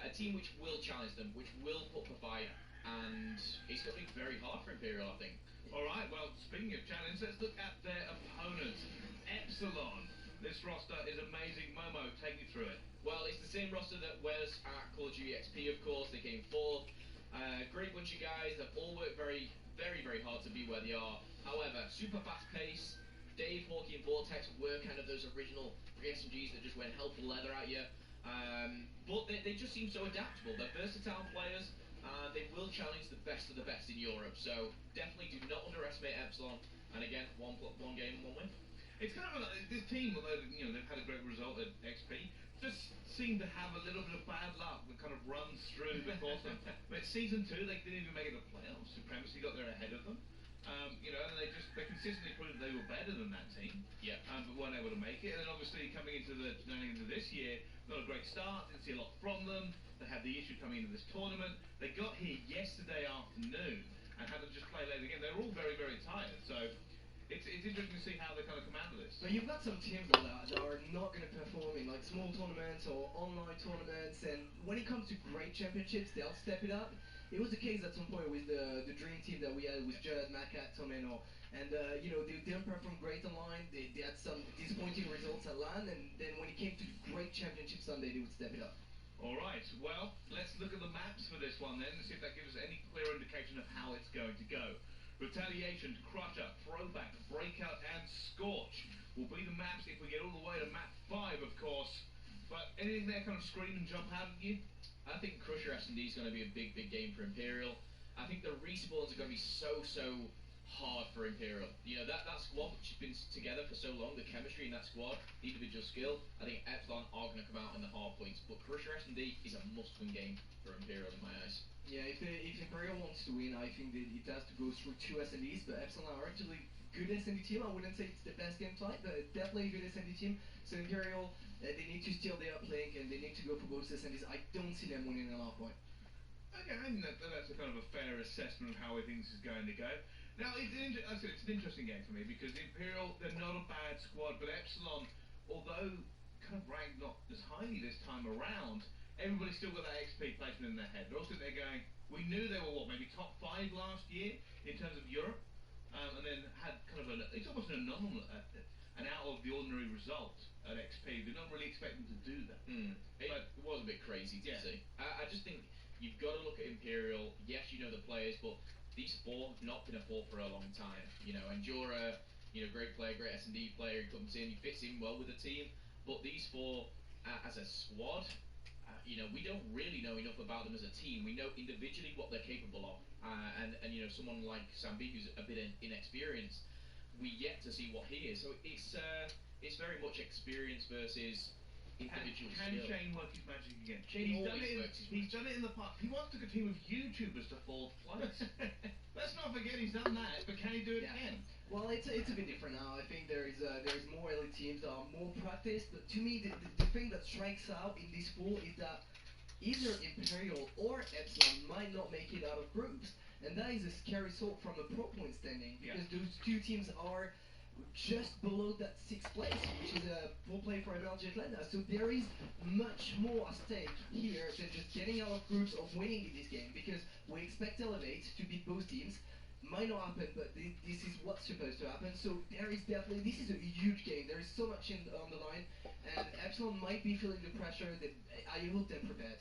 Speaker 16: a team which will challenge them, which will put up a fight, and it's going to be very hard for Imperial, I think.
Speaker 3: All right. Well, speaking of challenge, let's look at their opponents. Epsilon. This roster is amazing. Momo, take me through it.
Speaker 16: Well, it's the same roster that was at Call of Duty XP, of course. They came fourth. Great bunch of guys. They've all worked very, very, very hard to be where they are. However, super fast pace. Dave, Hawkey, and Vortex were kind of those original SMGs that just went hell for leather at you. But they just seem so adaptable. They're versatile players. They will challenge the best of the best in Europe. So definitely do not underestimate Epsilon. And again, one game, one win.
Speaker 3: It's kind of this team, although they've had a great result at XP, just seem to have a little bit of bad luck that kind of runs through the course of them. But season 2, they didn't even make it to playoffs. Supremacy got there ahead of them. And they consistently proved they were better than that team.
Speaker 16: Yeah.
Speaker 3: But weren't able to make it. And then obviously coming into this year, not a great start. Didn't see a lot from them. They had the issue coming into this tournament. They got here yesterday afternoon and had to just play late again. They were all very, very tired. So it's interesting to see how they kind of come out of this.
Speaker 4: But you've got some teams like that are not going to perform in like small tournaments or online tournaments, and when it comes to great championships, they'll step it up. It was the case at some point with the dream team that we had with R0ad, Macat, Tomeno, and they didn't perform great online. They had some disappointing results at LAN, and then when it came to great championship Sunday, they would step it up.
Speaker 3: All right, well, let's look at the maps for this one then and see if that gives us any clear indication of how it's going to go. Retaliation, Crusher, Throwback, Breakout, and Scorch will be the maps if we get all the way to map 5, of course. But anything there kind of scream and jump out at you?
Speaker 16: I think Crusher S&D is going to be a big, big game for Imperial. I think the respawns are going to be so hard for Imperial. That squad which has been together for so long, the chemistry in that squad, the individual skill, I think Epsilon are going to come out in the hard points. But Crusher S&D is a must-win game for Imperial in my eyes.
Speaker 4: Yeah, if Imperial wants to win, I think that it has to go through 2 SNDs, but Epsilon are actually good SND team. I wouldn't say it's the best game type, but definitely a good SND team. So Imperial, they need to steal the uplink and they need to go for both SNDs. I don't see them winning an half point.
Speaker 3: Okay, I think that's a kind of a fair assessment of how I think this is going to go. Now, it's an interesting game for me because Imperial, they're not a bad squad, but Epsilon, although kind of ranked not as highly this time around, everybody's still got that XP placement in their head. They're all sitting there going, we knew they were, maybe top 5 last year in terms of Europe, and then had kind of it's almost an anomaly, an out-of-the-ordinary result at XP. They're not really expecting to do that.
Speaker 5: It was a bit crazy to see. I just think you've got to look at Imperial. Yes, you know the players, but these 4 not been a 4 for a long time. You know, Endura, great player, great S&D player. He comes in, he fits in well with the team. But these 4, as a squad, we don't really know enough about them as a team. We know individually what they're capable of, and someone like Sambi, who's a bit inexperienced, we yet to see what he is. So it's very much experience versus individual
Speaker 3: Can
Speaker 5: skill.
Speaker 3: Shane work his magic again?
Speaker 5: Shane always works his
Speaker 3: He's done it in the past. He once took a team of YouTubers to 4th place. Let's not forget he's done that, but can he do it again?
Speaker 4: Well, it's a bit different now. I think there is more elite teams that are more practiced. But to me, the thing that strikes out in this pool is that either Imperial or Epsilon might not make it out of groups, and that is a scary thought from a pro point standing because those 2 teams are just below that 6th place, which is a full play for MLG Atlanta. So there is much more at stake here than just getting out of groups or winning in this game, because we expect Elevate to beat both teams. Might not happen, but this is what's supposed to happen. So there is definitely, this is a huge game. There is so much on the line, and Epsilon might be feeling the pressure. That I hope they're prepared.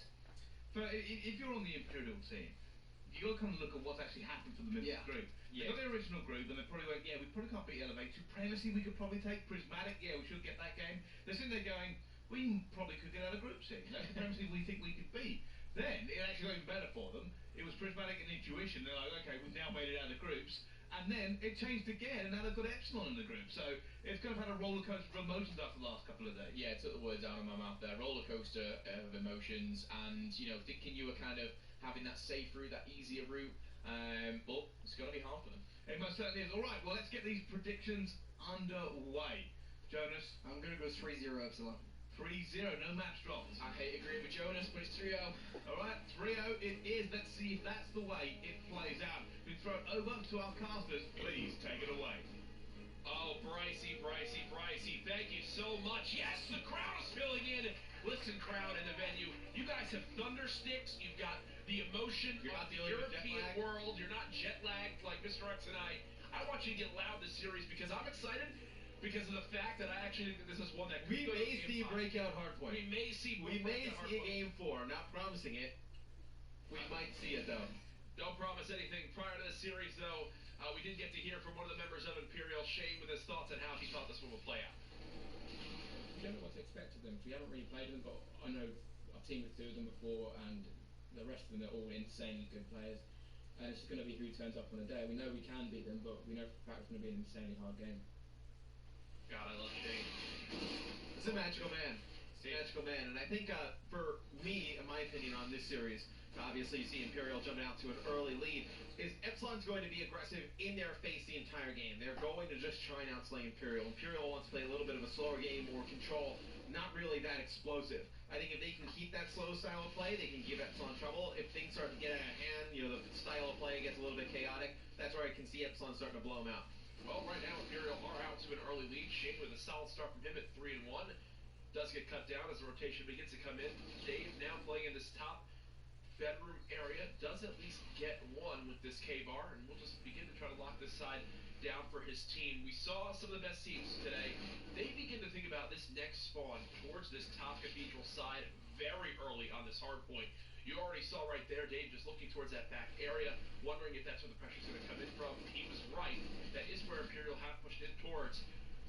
Speaker 3: But if you're on the Imperial team, you got to kind of look at what's actually happened for them in this group. They got the original group, and they probably went, we probably can't beat Elevate. Supremacy we could probably take. Prismatic, we should get that game. They're sitting there going, we probably could get out of Group C. That's Supremacy we think we could beat. Then, it actually got even better for them. It was Prismatic and Intuition. They're like, okay, we've now made it out of the groups. And then it changed again, and now they've got Epsilon in the group. So it's kind of had a roller coaster of emotions after the last couple of days.
Speaker 5: Yeah, took the words out of my mouth there. Roller coaster of emotions, and thinking you were kind of having that safe route, that easier route, but it's going to be hard for them.
Speaker 3: It most certainly is. All right, well, let's get these predictions underway. Jonas?
Speaker 4: I'm going to go 3-0 Epsilon.
Speaker 3: 3-0, no maps dropped.
Speaker 5: I hate agreeing with Jonas, but it's 3-0.
Speaker 3: All right, 3-0 it is. Let's see if that's the way it plays out. We throw it over to our casters. Please take it away.
Speaker 7: Oh, Brycey, thank you so much. Yes, the crowd is filling in. Listen, crowd in the venue, you guys have thunder sticks. You've got the emotion of the European world. You're not jet lagged like Mr. X and I. I want you to get loud this series because I'm excited because of the fact that I actually think that this is one that
Speaker 11: we may see breakout hardpoint.
Speaker 7: We may see
Speaker 11: a game 4. Not promising it. We might see it though.
Speaker 7: Don't promise anything. Prior to this series, though, we did get to hear from one of the members of Imperial, Shane, with his thoughts on how he thought this one would play out.
Speaker 8: We don't know what to expect of them. We haven't really played them, but I know I've teamed with 2 of them before, and the rest of them are all insanely good players. And it's just going to be who turns up on the day. We know we can beat them, but we know for a fact it's going to be an insanely hard game.
Speaker 7: God, I love Shane.
Speaker 11: It's a magical man. It's a magical man, and I think for me, in my opinion on this series, obviously you see Imperial jumping out to an early lead, is Epsilon's going to be aggressive in their face the entire game. They're going to just try and outslay Imperial. Imperial wants to play a little bit of a slower game, more control, not really that explosive. I think if they can keep that slow style of play, they can give Epsilon trouble. If things start to get out of hand, the style of play gets a little bit chaotic, that's where I can see Epsilon starting to blow them out.
Speaker 7: Well, right now Imperial are out to an early lead. Shane with a solid start from him at 3-1. Does get cut down as the rotation begins to come in. Dave now playing in this top bedroom area, does at least get one with this K-bar, and we'll just begin to try to lock this side down for his team. We saw some of the best teams today. They begin to think about this next spawn towards this top cathedral side very early on this hard point. You already saw right there, Dave, just looking towards that back area, wondering if that's where the pressure's going to come in from. He was right. That is where Imperial have pushed in towards.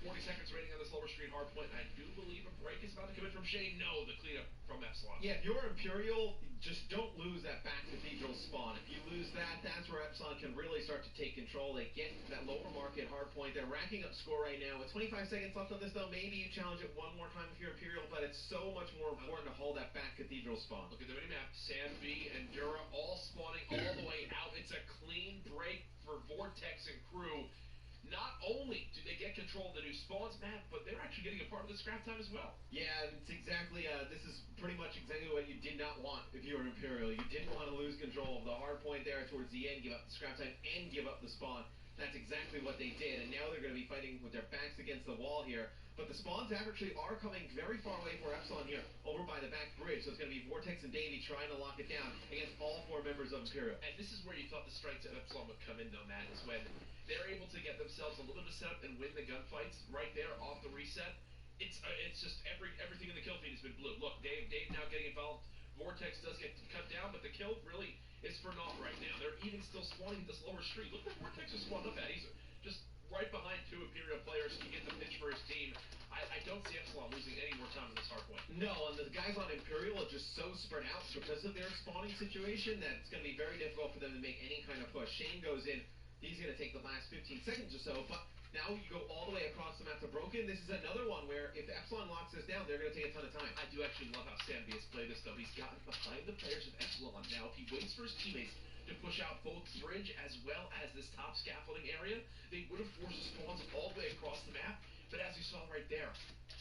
Speaker 7: 40 seconds remaining on this lower screen hard point. I do believe a break is about to come in from Shane. No, the cleanup from Epsilon.
Speaker 11: Yeah, if you're Imperial, just don't lose that back cathedral spawn. If you lose that, that's where Epsilon can really start to take control. They get that lower market hard point. They're racking up score right now. With 25 seconds left on this, though, maybe you challenge it one more time if you're Imperial, but it's so much more important to hold that back cathedral spawn.
Speaker 7: Look at the mini-map. Sam B and Dura all spawning all the way out. It's a clean break for Vortex and crew. not only do they get control of the new spawns map, but they're actually getting a part of the scrap time as well.
Speaker 11: Yeah, it's exactly, this is pretty much exactly what you did not want if you were Imperial. You didn't want to lose control of the hard point there towards the end, give up the scrap time, and give up the spawn. That's exactly what they did, and now they're going to be fighting with their backs against the wall here. But the spawns actually are coming very far away for Epsilon here, over by the back bridge. So it's going to be Vortex and Davey trying to lock it down against all 4 members of Imperial.
Speaker 7: And this is where you thought the strength of Epsilon would come in, though, Matt, is when they're able to get themselves a little bit of setup and win the gunfights right there off the reset. It's just everything in the kill feed has been blue. Look, Dave now getting involved. Vortex does get cut down, but the kill really is for naught right now. They're even still spawning this lower street. Look where Vortex is spawned up at. He's just right behind 2 Imperial players. He gets the pitch for his team. I don't see Epsilon losing any more time in this hard point.
Speaker 11: No, and the guys on Imperial are just so spread out because of their spawning situation that it's going to be very difficult for them to make any kind of push. Shane goes in. He's going to take the last 15 seconds or so, but now you go all the way across the map to Broken. This is another one where if Epsilon locks this down, they're going to take a ton of time.
Speaker 7: I do actually love how Sambi has played this, though. He's gotten behind the players of Epsilon. Now, if he waits for his teammates to push out both bridge as well as this top scaffolding area, they would have forced the spawns all the way across the map. But as you saw right there,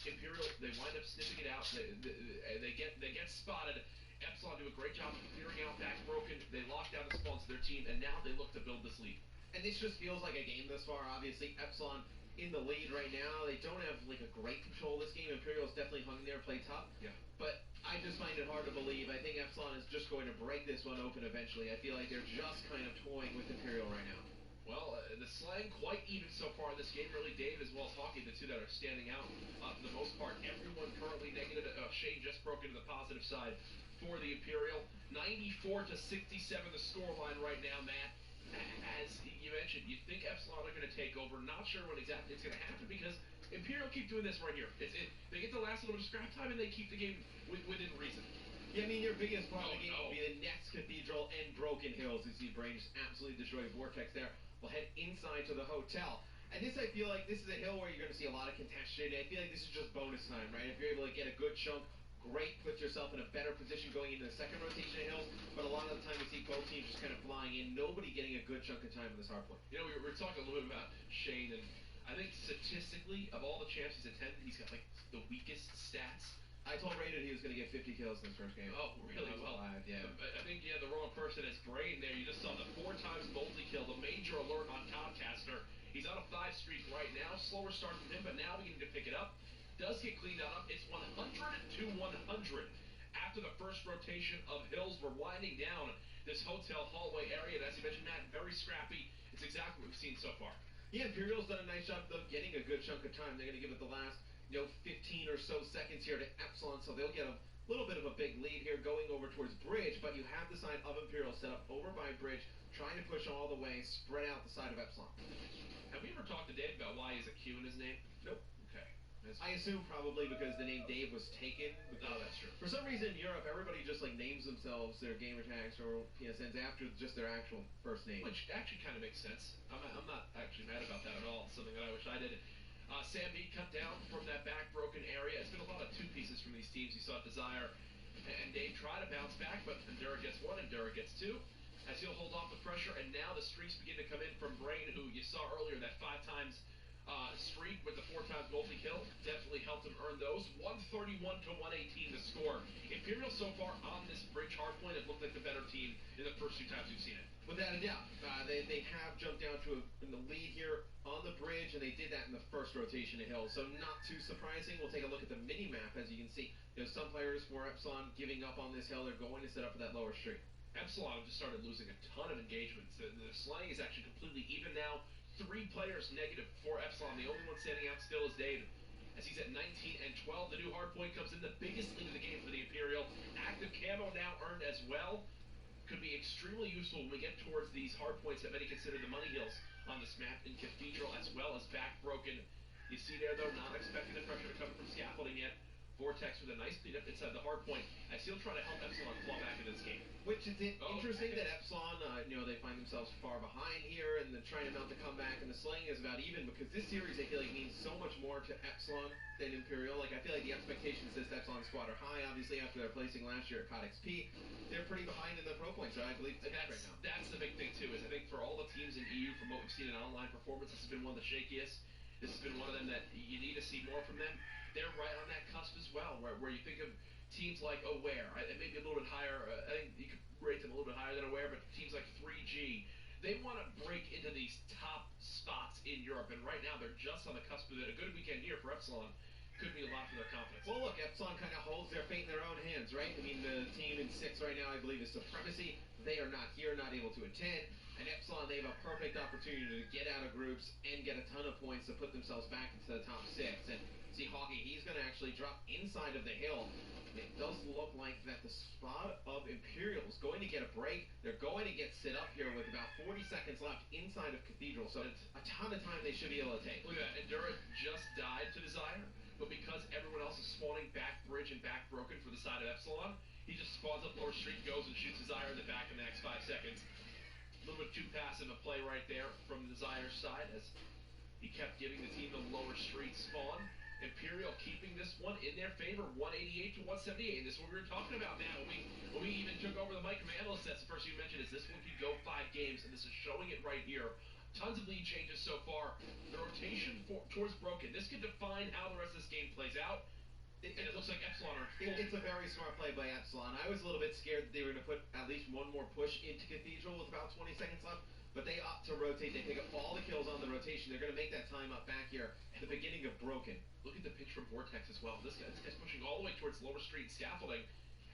Speaker 7: Imperial, they wind up sniffing it out. They get spotted. Epsilon do a great job of clearing out back Broken. They lock down the spawns of their team, and now they look to build this lead.
Speaker 11: And this just feels like a game thus far. Obviously, Epsilon in the lead right now. They don't have like a great control of this game. Imperial's definitely hung in there, played tough.
Speaker 7: Yeah.
Speaker 11: But I just find it hard to believe. I think Epsilon is just going to break this one open eventually. I feel like they're just kind of toying with Imperial right now.
Speaker 7: Well, the slang quite even so far in this game. Really, Dave as well as Hockey, the 2 that are standing out for the most part. Everyone currently negative. Shane just broke into the positive side for the Imperial. 94 to 67 the scoreline right now, Matt. As you mentioned, you think Epsilon are going to take over. Not sure when exactly it's going to happen because Imperial keep doing this right here. They get the last little bit of scrap time and they keep the game within reason.
Speaker 11: Yeah, I mean, your biggest part of the game will be the next Cathedral and Broken Hills. You see Brain just absolutely destroy Vortex there. We'll head inside to the hotel. And this, I feel like, this is a hill where you're going to see a lot of contention. I feel like this is just bonus time, right? If you're able to get a good chunk, great, puts yourself in a better position going into the second rotation of hills. But a lot of the time, we see both teams just kind of flying in, nobody getting a good chunk of time in this hard point.
Speaker 7: You know, we were talking a little bit about Shane, and I think statistically, of all the champs he's attended, he's got, like, the weakest stats.
Speaker 11: I told Raiden he was going to get 50 kills in this first game.
Speaker 7: Oh, really? Well,
Speaker 11: yeah.
Speaker 7: I think you had the wrong person as Brain there. You just saw the 4 times multi-kill, the major alert on Comcaster. He's on a 5 streak right now. Slower start from him, but now beginning to pick it up. Does get cleaned up. It's 100 to 100. After the first rotation of hills, we're winding down this hotel hallway area. And as you mentioned, Matt, very scrappy. It's exactly what we've seen so far.
Speaker 11: Yeah, Imperial's done a nice job of getting a good chunk of time. They're going to give it the last 15 or so seconds here to Epsilon, so they'll get a little bit of a big lead here going over towards Bridge, but you have the side of Imperial set up over by Bridge, trying to push all the way, spread out the side of Epsilon.
Speaker 7: Have we ever talked to Dave about why he has a Q in his name?
Speaker 11: Nope.
Speaker 7: Okay.
Speaker 11: I assume probably because the name Dave was taken.
Speaker 7: Oh, that's true.
Speaker 11: For some reason in Europe, everybody just like names themselves, their gamer tags or PSNs after just their actual first name.
Speaker 7: Which actually kind of makes sense. I'm not actually mad about that at all. It's something that I wish I did. Sam B cut down from that back broken area. It's been a lot of 2 pieces from these teams. You saw Desire and Dave try to bounce back, but Endura gets 1, Endura gets 2. As he'll hold off the pressure, and now the streaks begin to come in from Brain, who you saw earlier, that 5 times streak with the 4 times multi-kill. Definitely helped him earn those. 131 to 118 the score. Imperial so far on this bridge hardpoint have looked like the better team in the first 2 times we've seen it.
Speaker 11: Without a doubt. They have jumped down to in the lead here on the bridge, and they did that in the first rotation of hills. So not too surprising. We'll take a look at the mini-map. As you can see, some players for Epsilon giving up on this hill. They're going to set up for that lower streak.
Speaker 7: Epsilon just started losing a ton of engagements. The slang is actually completely even now. 3 players negative for Epsilon. The only one standing out still is Dave, as he's at 19 and 12. The new hardpoint comes in, the biggest lead of the game for the Imperial. Active camo now earned as well. Could be extremely useful when we get towards these hardpoints that many consider the money hills on this map in Cathedral as well as back broken. You see there though, not expecting the pressure to come from scaffolding yet. Vortex with a nice cleanup inside the hard point as he'll try to help Epsilon claw back into this game.
Speaker 11: Which is interesting that Epsilon, they find themselves far behind here, and then trying to mount the comeback, and the slaying is about even, because this series I feel like means so much more to Epsilon than Imperial. Like, I feel like the expectations this Epsilon squad are high, obviously, after their placing last year at COD XP. They're pretty behind in the pro points, so I believe right now.
Speaker 7: That's the big thing, too, is I think for all the teams in EU, from what we've seen in online performance, this has been one of the shakiest. This has been one of them that you need to see more from them. They're right on that cusp as well, where you think of teams like Aware, maybe a little bit higher. I think you could rate them a little bit higher than Aware, but teams like 3G, they want to break into these top spots in Europe, and right now they're just on the cusp of it. A good weekend here for Epsilon could mean a lot for their confidence.
Speaker 11: Well, look, Epsilon kind of holds their fate in their own hands, right? I mean, the team in 6 right now, I believe, is Supremacy. They are not here, not able to attend. And Epsilon, they have a perfect opportunity to get out of groups and get a ton of points to put themselves back into the top 6. And see, Hockey, he's going to actually drop inside of the hill. It does look like that the spot of Imperial is going to get a break. They're going to get set up here with about 40 seconds left inside of Cathedral. So a ton of time they should be able to take.
Speaker 7: Look at that. Endura just died to Desire, but because everyone else is spawning back bridge and back broken for the side of Epsilon, he just spawns up lower street, goes and shoots Desire in the back in the next 5 seconds. A little bit too passive a play right there from Desire's side as he kept giving the team the lower street spawn. Imperial keeping this one in their favor, 188 to 178. This is what we were talking about now. When we even took over the mic from analyst sets, the first thing you mentioned is this one could go 5 games, and this is showing it right here. Tons of lead changes so far. The rotation towards Broken. This could define how the rest of this game plays out. And it looks like Epsilon are
Speaker 11: It's a very smart play by Epsilon. I was a little bit scared that they were going to put at least one more push into Cathedral with about 20 seconds left. But they opt to rotate. They pick up all the kills on the rotation. They're going to make that time up back here at the beginning of Broken.
Speaker 7: Look at the pitch from Vortex as well. This guy's pushing all the way towards lower street scaffolding,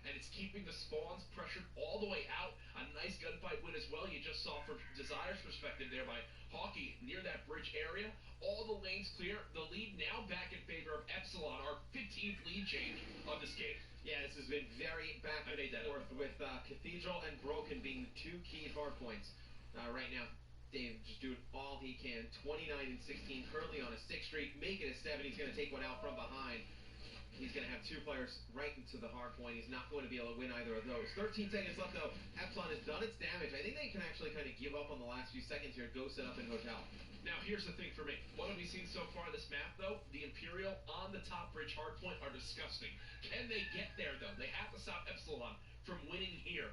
Speaker 7: and it's keeping the spawns pressured all the way out. A nice gunfight win as well. You just saw from Desire's perspective there by Hockey near that bridge area. All the lanes clear. The lead now back in favor of Epsilon, our 15th lead change of this game.
Speaker 11: Yeah, this has been very back and forth with Cathedral and Broken being the 2 key hard points. Right now, Dave just doing all he can. 29 and 16, currently on a 6th streak. Make it a 7. He's going to take one out from behind. He's going to have 2 players right into the hard point. He's not going to be able to win either of those. 13 seconds left, though. Epsilon has done its damage. I think they can actually kind of give up on the last few seconds here. Go set up in Hotel.
Speaker 7: Now, here's the thing for me. What have we seen so far on this map, though? The Imperial on the top bridge hard point are disgusting. Can they get there, though? They have to stop Epsilon from winning here.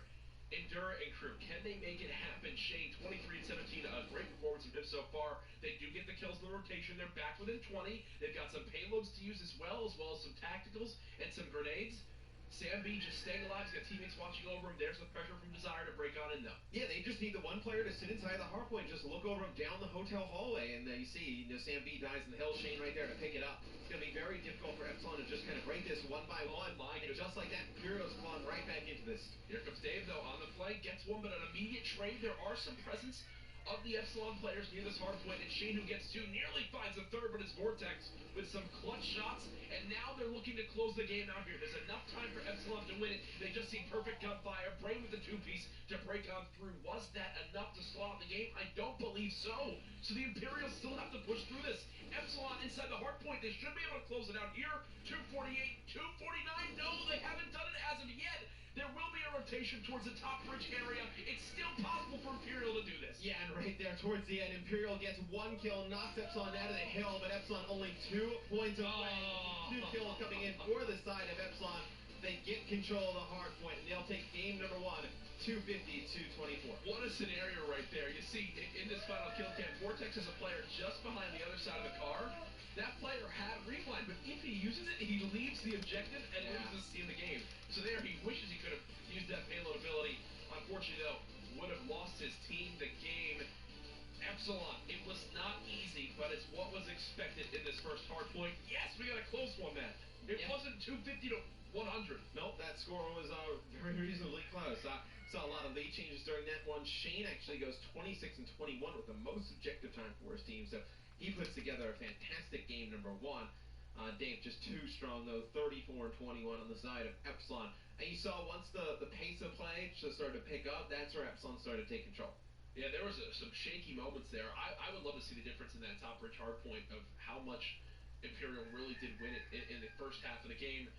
Speaker 7: Endura and Crew, can they make it happen? Shane, 23 and 17, a great performance from him so far. They do get the kills in the rotation. They're back within 20. They've got some payloads to use as well as some tacticals and some grenades. Sam B just staying alive. He's got teammates watching over him. There's the pressure from Desire to break on in, though.
Speaker 11: Yeah, they just need the one player to sit inside the hard point, just look over him down the hotel hallway, and you see, Sam B dies in the hill, Shane right there to pick it up. It's going to be very difficult for Epsilon to just kind of break this one by one. And just like that, Imperial's fallen right back into this.
Speaker 7: Here comes Dave, though, on the flank, gets one, but an immediate trade. There are some presence of the Epsilon players near this hard point, and Shane, who gets 2, nearly finds a 3rd, but it's Vortex with some clutch shots, and now they're looking to close the game out here. There's enough time for Epsilon to win it. They just see perfect gunfire, Brain with the 2-piece to break on through. Was that enough to stall out the game? I don't believe so. So the Imperials still have to push through this. Epsilon inside the hard point. They should be able to close it out here. 248, 249. No, they haven't done it as of yet. There will be a rotation towards the top bridge area. It's still possible for Imperial to do this.
Speaker 11: Yeah, and right there towards the end, Imperial gets 1 kill, knocks Epsilon out of the hill, but Epsilon only 2 points away. 2 kills coming in for the side of Epsilon. They get control of the hard point, and they'll take game number 1, 250-24.
Speaker 7: What a scenario right there. You see, in this final kill cam, Vortex has a player just behind the other side of the car. That player had rewind, but if he uses it, he leaves the objective and loses in the game. So there, he wishes he could have used that payload ability. Unfortunately, though, would have lost his team the game. Epsilon, it was not easy, but it's what was expected in this first hard point. Yes, we got a close one, man. It wasn't 250 to 100.
Speaker 11: Nope, that score was very reasonably close. Saw a lot of lead changes during that one. Shane actually goes 26 and 21 with the most objective time for his team, so he puts together a fantastic game number 1. Dave just too strong, though, 34 and 21 on the side of Epsilon. And you saw once the pace of play just started to pick up, that's where Epsilon started to take control.
Speaker 7: Yeah, there was some shaky moments there. I would love to see the difference in that top bridge hard point of how much Imperial really did win it in the first half of the game.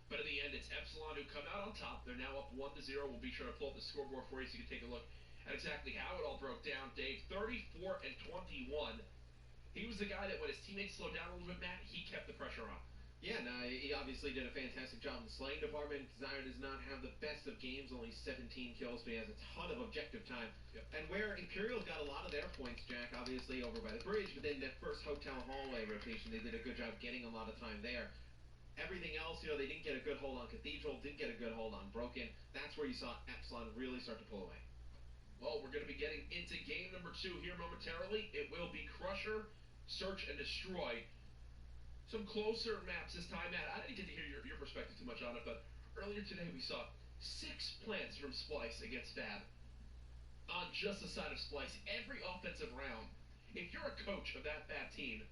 Speaker 7: But in the end, it's Epsilon who come out on top. They're now up 1-0. We'll be sure to pull up the scoreboard for you so you can take a look at exactly how it all broke down. Dave, 34-21. He was the guy that when his teammates slowed down a little bit, Matt, he kept the pressure on.
Speaker 11: Yeah, no, he obviously did a fantastic job in the slaying department. Desire does not have the best of games, only 17 kills, but he has a ton of objective time.
Speaker 7: Yep.
Speaker 11: And where Imperial got a lot of their points, Jack, obviously over by the bridge, but then that first hotel hallway rotation, they did a good job getting a lot of time there. Everything else, they didn't get a good hold on Cathedral, didn't get a good hold on Broken. That's where you saw Epsilon really start to pull away.
Speaker 7: Well, we're going to be getting into game number 2 here momentarily. It will be Crusher, Search, and Destroy. Some closer maps this time, Matt. I didn't get to hear your perspective too much on it, but earlier today we saw 6 plants from Splice against Fab on just the side of Splice every offensive round. If you're a coach of that Fab team,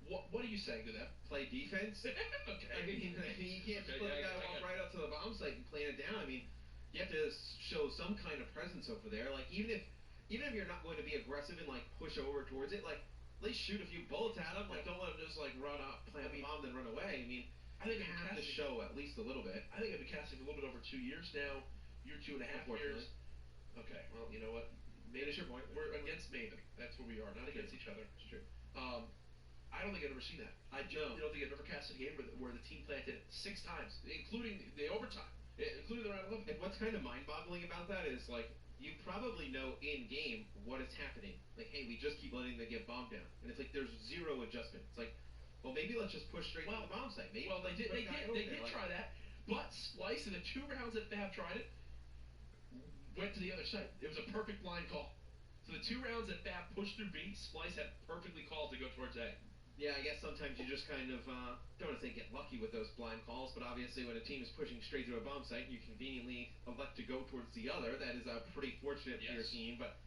Speaker 7: what are you saying to them?
Speaker 11: Play defense?
Speaker 7: Okay.
Speaker 11: I mean, you can't just let the guy walk right up to the bomb site and plant it down. I mean, you have to show some kind of presence over there. Like, even if you're not going to be aggressive and, like, push over towards it, like, at least shoot a few bullets at him. Like, don't let him just, like, run up, plant the bomb, then run away. I mean, I think you have to show at least a little bit.
Speaker 7: I think I've been casting a little bit over 2 years now. You're 2.5 years. Okay, well, you know what?
Speaker 11: Finish your point.
Speaker 7: We're against Maven. That's where we are, not against each other.
Speaker 11: It's true.
Speaker 7: I don't think I've ever seen that. I don't think I've ever casted a game where the team planted 6 times, including the overtime, including the round 11.
Speaker 11: And what's kind of mind-boggling about that is, like, you probably know in-game what is happening. Like, hey, we just keep letting them get bombed down. And it's like there's zero adjustment. It's like, well, maybe let's just push straight to the bomb site. Maybe
Speaker 7: they did try that. But Splice, in the 2 rounds that Fab tried it, went to the other side. It was a perfect blind call. So the 2 rounds that Fab pushed through B, Splice had perfectly called to go towards A.
Speaker 11: Yeah, I guess sometimes you just kind of, don't want to say get lucky with those blind calls, but obviously when a team is pushing straight through a bomb site, you conveniently elect to go towards the other. That is pretty fortunate for your team, but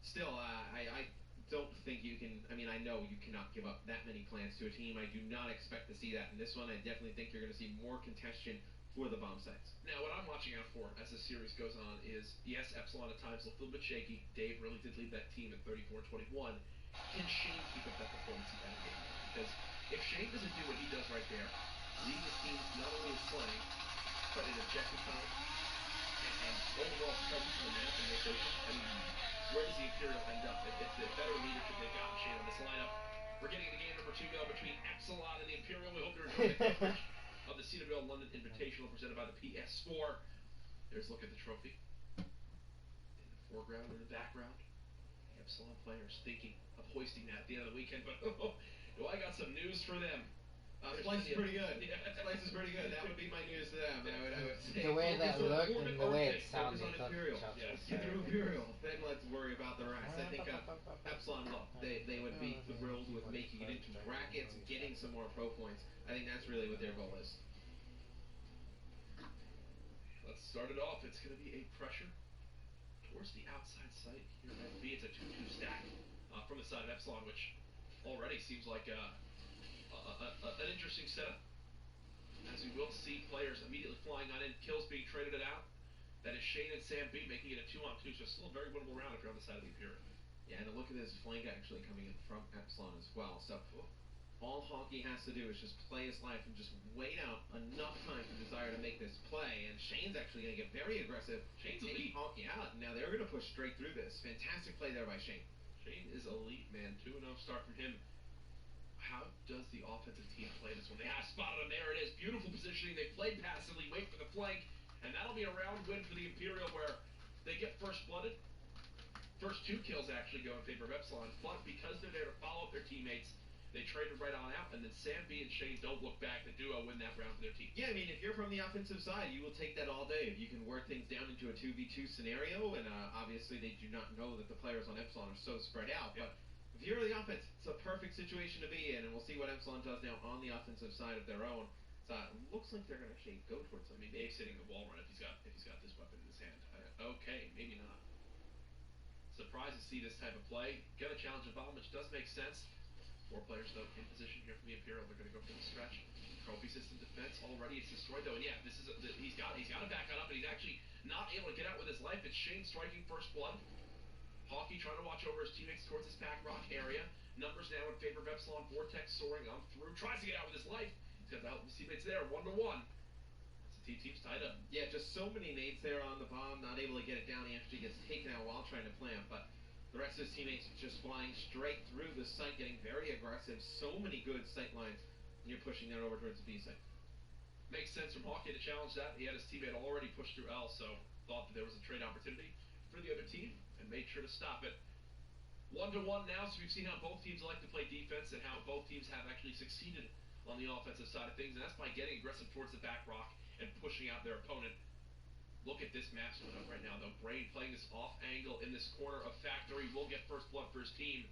Speaker 11: still, I don't think you can, I know you cannot give up that many plants to a team. I do not expect to see that in this one. I definitely think you're going to see more contention for the bomb sites.
Speaker 7: Now, what I'm watching out for as the series goes on is, yes, Epsilon at times looked a little bit shaky. Dave really did lead that team at 34-21. Can Shane keep up that performance he had in game? Because if Shane doesn't do what he does right there, leading his team not only in playing, but in objective time, and overall presence on the map and rotation, where does the Imperial end up? It's the better leadership they got Shane on this lineup. We're getting into game number 2 now between Epsilon and the Imperial. We hope you're enjoying the coverage of the CWL London Invitational presented by the PS4. There's a look at the trophy. In the foreground and the background, the Epsilon players thinking of hoisting that at the end of the weekend, but I got some news for them.
Speaker 11: Splice is pretty good. Splice is pretty good. That would be my news to them. I would say.
Speaker 15: The way that looked and the way it sounded.
Speaker 11: Focus on Imperial. Get through Imperial. Then let's worry about the rest. I think Epsilon, look, they would be thrilled with making it into brackets and getting some more pro points. I think that's really what their goal is.
Speaker 7: Let's start it off. It's going to be a pressure towards the outside site here at B. It's a 2-2 stack from the side of Epsilon, which already seems like an interesting setup. As we will see players immediately flying on in, kills being traded out. That is Shane and Sam B making it a 2-on-2, so still a very winnable round if you're on the side of the Imperial.
Speaker 11: Yeah, and look at this flank actually coming in from Epsilon as well. So all Honky has to do is just play his life and just wait out enough time for Desire to make this play. And Shane's actually going to get very aggressive.
Speaker 7: Shane's elite.
Speaker 11: Honky out. Now they're going to push straight through this. Fantastic play there by Shane.
Speaker 7: Shane is elite, man. 2-0 start from him. How does the offensive team play this one? They have spotted him. There it is. Beautiful positioning. They played passively, wait for the flank, and that'll be a round win for the Imperial where they get first blooded. First 2 kills actually go in favor of Epsilon, but because they're there to follow up their teammates, they traded right on out, and then Sam B and Shane don't look back. The duo win that round for their team.
Speaker 11: Yeah, if you're from the offensive side, you will take that all day. If you can work things down into a 2v2 scenario, and obviously they do not know that the players on Epsilon are so spread out, but if you're the offense, it's a perfect situation to be in, and we'll see what Epsilon does now on the offensive side of their own. So it looks like they're going to actually go towards something.
Speaker 7: Dave's hitting the wall run if he's got this weapon in his hand. Okay, maybe not. Surprised to see this type of play. Gonna challenge a bomb, which does make sense. 4 players though in position here from the Imperial. They're gonna go for the stretch. Trophy system defense already. It's destroyed though, and yeah, this is he's got to back it up, and he's actually not able to get out with his life. It's Shane striking first blood. Hawkey trying to watch over his teammates towards this back rock area. Numbers now in favor of Epsilon. Vortex soaring on through. Tries to get out with his life. He's got the help of his teammates there. 1-1. Team's tied up.
Speaker 11: Yeah, just so many nades there on the bomb, not able to get it down. He actually gets taken out while trying to plant, but the rest of his teammates just flying straight through the site, getting very aggressive. So many good sight lines, and you're pushing that over towards the B site.
Speaker 7: Makes sense from Hockey to challenge that. He had his teammate already pushed through L, so thought that there was a trade opportunity for the other team, and made sure to stop it. 1-1 now, so we've seen how both teams like to play defense and how both teams have actually succeeded on the offensive side of things, and that's by getting aggressive towards the back rock and pushing out their opponent. Look at this map split up right now, though. Brain playing this off angle in this corner of Factory will get first blood for his team.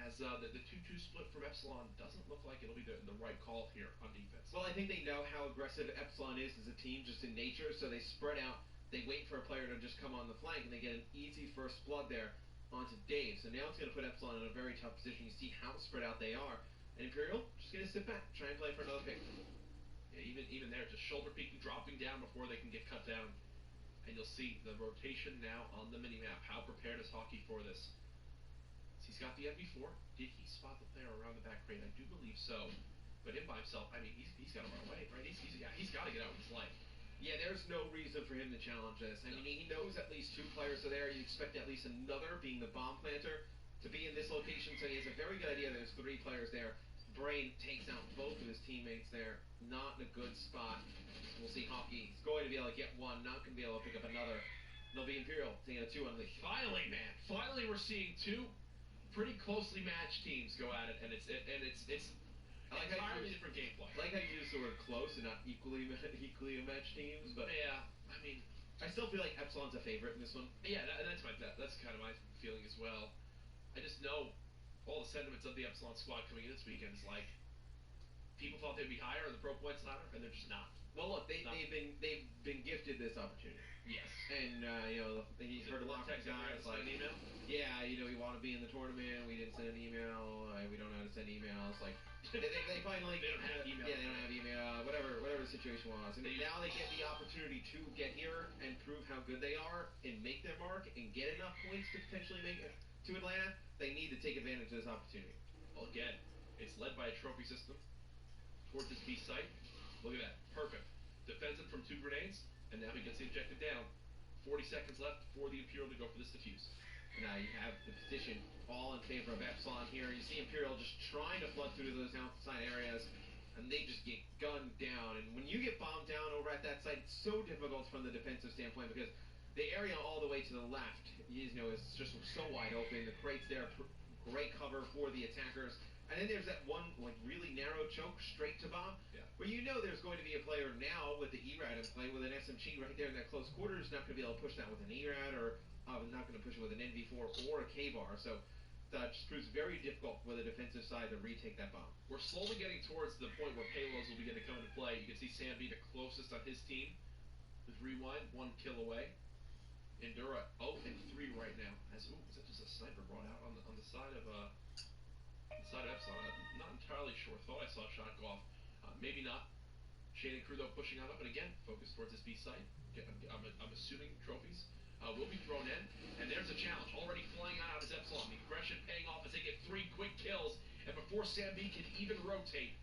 Speaker 7: As the 2-2 split from Epsilon doesn't look like it'll be the right call here on defense.
Speaker 11: Well, I think they know how aggressive Epsilon is as a team, just in nature, so they spread out. They wait for a player to just come on the flank, and they get an easy first blood there onto Dave. So now it's going to put Epsilon in a very tough position. You see how spread out they are. And Imperial just going to sit back, try and play for another pick.
Speaker 7: Yeah, even there, just shoulder peeking, dropping down before they can get cut down. And you'll see the rotation now on the minimap. How prepared is Hockey for this? He's got the MV4. Did he spot the player around the back crate? I do believe so. But him by himself, I mean, he's got to run away, right? He's got to get out with his life.
Speaker 11: Yeah, there's no reason for him to challenge this. I mean, he knows at least 2 players are there. You expect at least another, being the bomb planter, to be in this location. So he has a very good idea there's 3 players there. Brain takes out both of his teammates there. Not in a good spot. We'll see Hockey. He's going to be able to get one, not going to be able to pick up another. It'll be Imperial taking a 2 unleash.
Speaker 7: Finally, man. Finally, we're seeing 2 pretty closely matched teams go at it, and it's entirely different gameplay.
Speaker 11: I like how you use the word close and not equally matched teams, but
Speaker 7: yeah, I mean,
Speaker 11: I still feel like Epsilon's a favorite in this one.
Speaker 7: Yeah, that's kind of my feeling as well. I just know all the sentiments of the Epsilon squad coming in this weekend is like people thought they'd be higher on the pro points ladder, and they're just not.
Speaker 11: Well, look, they've been gifted this opportunity.
Speaker 7: Yes.
Speaker 11: And he's heard a lot from guys like, yeah, we want to be in the tournament. We didn't send an email. We don't know how to send emails. Like they finally
Speaker 7: they don't have email.
Speaker 11: Yeah, they don't have email. Whatever the situation was. And now they get the opportunity to get here and prove how good they are and make their mark and get enough points to potentially make it to Atlanta. They need to take advantage of this opportunity.
Speaker 7: Well, again, it's led by a trophy system towards this B site. Look at that. Perfect. Defends it from 2 grenades, and now he gets the objective down. 40 seconds left for the Imperial to go for this defuse.
Speaker 11: Now you have the position all in favor of Epsilon here. You see Imperial just trying to flood through those outside areas, and they just get gunned down. And when you get bombed down over at that site, it's so difficult from the defensive standpoint because the area all the way to the left, is just so wide open. The crates there, great cover for the attackers. And then there's that one really narrow choke straight to bomb, where there's going to be a player now with the R0ad in play with an SMG right there in that close quarters, not going to be able to push that with an R0ad, or not going to push it with an NV4 or a K-bar. So that just proves very difficult for the defensive side to retake that bomb.
Speaker 7: We're slowly getting towards the point where payloads will begin to come into play. You can see Sam be the closest on his team with Rewind, 1 kill away. Endura 0-3 right now. Was that just a sniper brought out on the side of Epsilon? I'm not entirely sure. Thought I saw a shot go off. Maybe not. Shane and crew though pushing on up, and again focused towards this B site. I'm assuming trophies will be thrown in, and there's a challenge already flying out as Epsilon. The aggression paying off as they get 3 quick kills, and before Sam B can even rotate,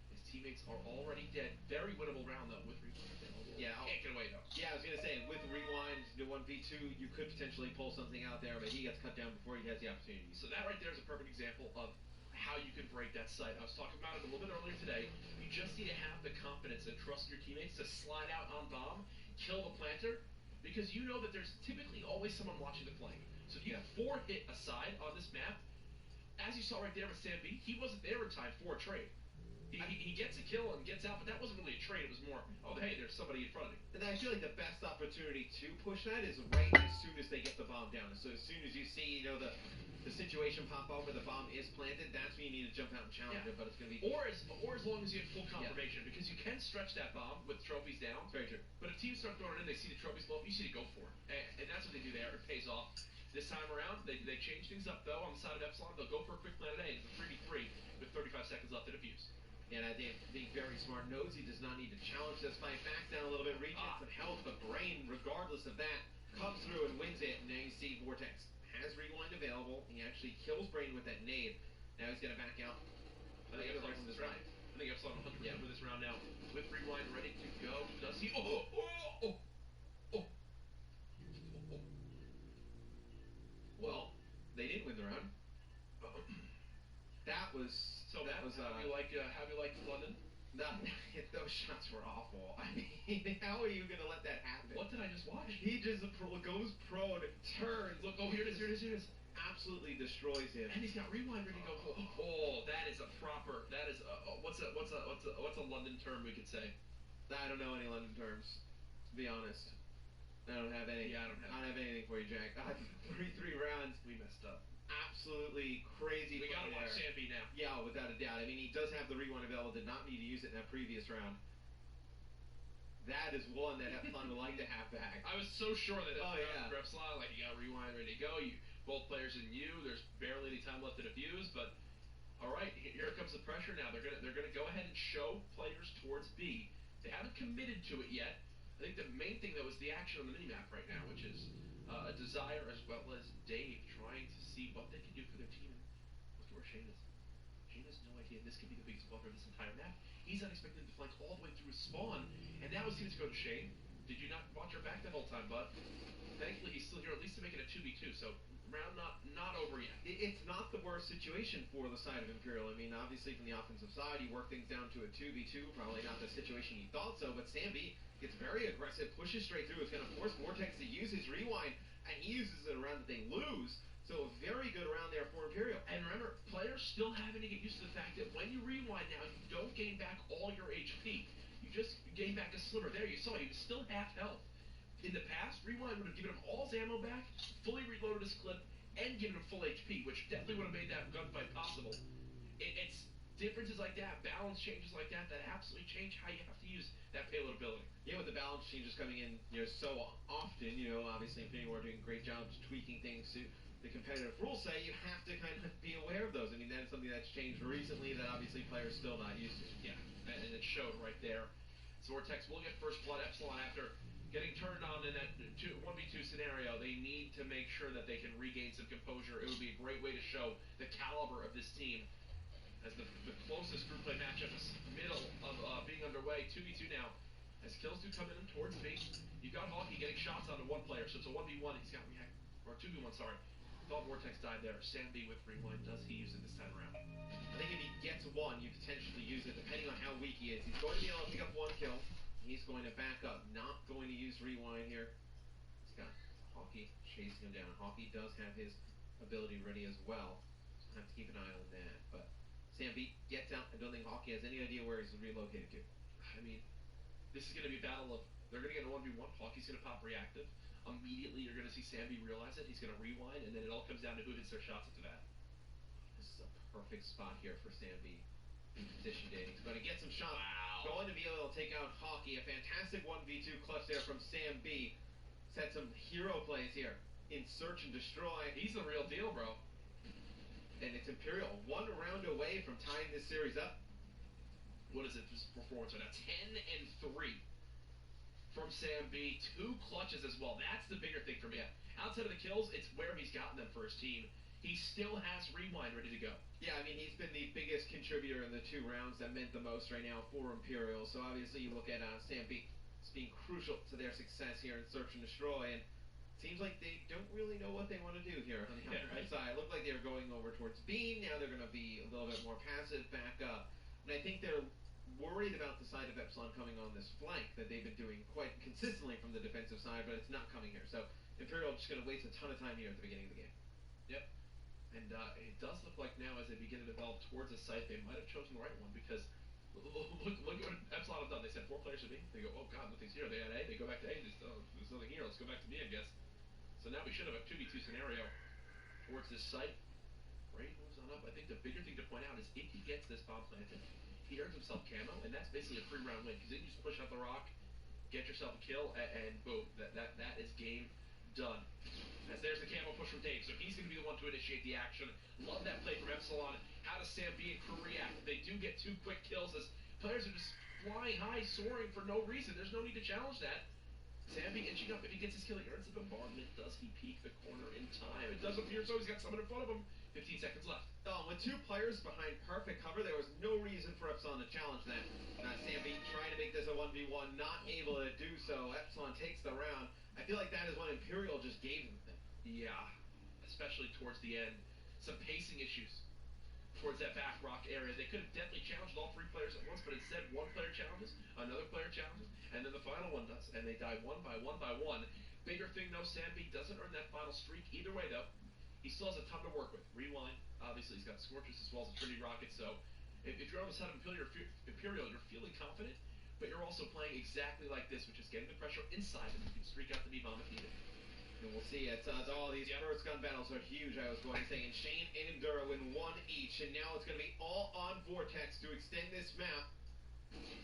Speaker 7: his teammates are already dead. Very winnable round though with Rewind.
Speaker 11: Yeah,
Speaker 7: can't get away though.
Speaker 11: Yeah, I was gonna say with Rewind, the 1v2, you could potentially pull something out there, but he gets cut down before he has the opportunity.
Speaker 7: So that right there is a perfect example of how you can break that site. I was talking about it a little bit earlier today. You just need to have the confidence and trust your teammates to slide out on bomb, kill the planter, because you know that there's typically always someone watching the flank. So if you have 4 hit aside on this map, as you saw right there with Sam B, he wasn't there in time for a trade. He gets a kill and gets out, but that wasn't really a trade. It was more, hey, there's somebody in front of me.
Speaker 11: And I feel like the best opportunity to push that is right as soon as they get the bomb down. So as soon as you see, the situation pop up where the bomb is planted, that's when you need to jump out and challenge it. But it's going to be
Speaker 7: or as long as you have full confirmation, because you can stretch that bomb with trophies down.
Speaker 11: It's very true.
Speaker 7: But if teams start throwing it in, they see the trophies blow up, you see to go for it, and that's what they do there. It pays off. This time around, they change things up though on the side of Epsilon. They'll go for a quick planet A. It's a 3v3 with 35 seconds left to defuse.
Speaker 11: And I think being very smart knows he does not need to challenge this fight, backs down a little bit, reaches some health, but Brain, regardless of that, comes through and wins it. And now you see Vortex has Rewind available. He actually kills Brain with that nade. Now he's going to back out.
Speaker 7: I think Epsilon wins this round. I think Epsilon 100% with this round now. With Rewind ready to go. Does he?
Speaker 11: Well, they didn't win the round. That was
Speaker 7: how you like London?
Speaker 11: Those shots were awful. I mean, how are you going to let that happen?
Speaker 7: What did I just watch?
Speaker 11: He just goes prone, turns.
Speaker 7: Look, here it is.
Speaker 11: Absolutely destroys him.
Speaker 7: And he's got Rewind ready to go. Oh, that is a proper. That is what's a London term we could say?
Speaker 11: I don't know any London terms, to be honest. I don't have any.
Speaker 7: Yeah, I don't have
Speaker 11: anything for you, Jack. 3 rounds.
Speaker 7: We messed up.
Speaker 11: Absolutely crazy.
Speaker 7: We gotta watch Sambi now.
Speaker 11: Yeah, without a doubt. I mean, he does have the Rewind available. Did not need to use it in that previous round. That is one that Epsilon would like to have back.
Speaker 7: I was so sure that
Speaker 11: Epsilon,
Speaker 7: like, you got Rewind ready to go. Both players in you. There's barely any time left to defuse, but all right, here comes the pressure now. They're gonna go ahead and show players towards B. They haven't committed to it yet. I think the main thing, though, is the action on the minimap right now, which is a Desire as well as Dave trying to see what they can do for their team. And look at where Shane is. Shane has no idea. This could be the biggest buffer of this entire map. He's unexpected to flank all the way through his spawn, and now his team's going to Shane. Did you not watch your back that whole time, bud? Thankfully, he's still here, at least to make it a 2v2, so round not over yet.
Speaker 11: It's not the worst situation for the side of Imperial. I mean, obviously from the offensive side, you work things down to a 2v2, probably not the situation you thought so, but Sambi gets very aggressive, pushes straight through, is going to force Vortex to use his Rewind, and he uses it around that they lose. So a very good round there for Imperial.
Speaker 7: And remember, players still having to get used to the fact that when you rewind now, you don't gain back all your HP. You just gain back a sliver. There, you saw he was still half health. In the past, Rewind would have given him all his ammo back, fully reloaded his clip, and given him full HP, which definitely would have made that gunfight possible. It's differences like that, balance changes like that, that absolutely change how you have to use that payload ability.
Speaker 11: Yeah, with the balance changes coming in, so often, obviously Infinity Ward doing great jobs tweaking things to the competitive rules say, you have to kind of be aware of those. I mean, that is something that's changed recently that obviously players still not used to.
Speaker 7: Yeah, and it showed right there. Vortex will get first blood. Epsilon, after getting turned on in that 1v2 scenario, they need to make sure that they can regain some composure. It would be a great way to show the caliber of this team. As the closest group play matchup is middle of being underway. 2v2 now. As kills do come in towards B, you've got Hawkeye getting shots onto one player, so it's a 1v1. He's got react, or 2v1, sorry. Thought Vortex died there. Sambi with Rewind. Does he use it this time around?
Speaker 11: I think if he gets one, you potentially use it, depending on how weak he is. He's going to be able to pick up one kill. He's going to back up, not going to use Rewind here. He's got Hawkeye chasing him down. Hawkeye does have his ability ready as well. So have to keep an eye on that. But Sambi gets out. I don't think Hawkeye has any idea where he's relocated to.
Speaker 7: I mean, this is going to be a battle of, they're going to get a 1v1. Hawkeye's going to pop reactive. Immediately, you're going to see Sambi realize it. He's going to rewind, and then it all comes down to who hits their shots into that.
Speaker 11: This is a perfect spot here for Sambi. Position dating. He's going to get some shots.
Speaker 7: Wow.
Speaker 11: Going to be able to take out Hawkeye. A fantastic 1v2 clutch there from Sam B. Set some hero plays here in Search and Destroy.
Speaker 7: He's the real deal, bro.
Speaker 11: And it's Imperial. 1 round away from tying this series up.
Speaker 7: What is it? This performance right now? 10-3 from Sam B. 2 clutches as well. That's the bigger thing for me. Outside of the kills, it's where he's gotten them for his team. He still has Rewind ready to go.
Speaker 11: Yeah, I mean, he's been the biggest contributor in the 2 rounds that meant the most right now for Imperial. So obviously you look at Sam B as being crucial to their success here in Search and Destroy. And it seems like they don't really know what they want to do here on the offensive side. It looked like they were going over towards B. Now they're going to be a little bit more passive back up. And I think they're worried about the side of Epsilon coming on this flank that they've been doing quite consistently from the defensive side, but it's not coming here. So Imperial just going to waste a ton of time here at the beginning of the game.
Speaker 7: Yep. And it does look like now as they begin to develop towards a site, they might have chosen the right one because look at what Epsilon have done. They sent 4 players to B. They go, oh God, nothing's here. They had A. They go back to A. There's nothing here. Let's go back to B, I guess. So now we should have a 2v2 scenario towards this site. Brain moves on up. I think the bigger thing to point out is if he gets this bomb planted, he earns himself camo, and that's basically a 3-round win because then you just push out the rock, get yourself a kill, and boom, that is game done. As there's the camo push from Dave, so he's going to be the one to initiate the action. Love that play from Epsilon. How does Sam B and crew react? They do get 2 quick kills as players are just flying high, soaring for no reason. There's no need to challenge that. Sambi inching up. If he gets his kill, he earns the bombardment. Does he peek the corner in time? It does appear so. He's got someone in front of him. 15 seconds left.
Speaker 11: With 2 players behind perfect cover, there was no reason for Epsilon to challenge that. Sambi trying to make this a 1v1, not able to do so. Epsilon takes the round. I feel like that is what Imperial just gave them.
Speaker 7: Yeah, especially towards the end. Some pacing issues towards that back rock area. They could have definitely challenged all 3 players at once, but instead one player challenges, another player challenges, and then the final one does. And they die one by one. Bigger thing though, Sambi doesn't earn that final streak. Either way though, he still has a ton to work with. Rewind, obviously he's got Scorchers as well as a Trinity Rocket, so if you're on the side of Imperial, you're feeling confident, but you're also playing exactly like this, which is getting the pressure inside, and you can streak out the B-bomb if needed.
Speaker 11: And we'll see. It's all these first gun battles are huge, I was going to say. And Shane and Enduro win 1 each. And now it's going to be all on Vortex to extend this map.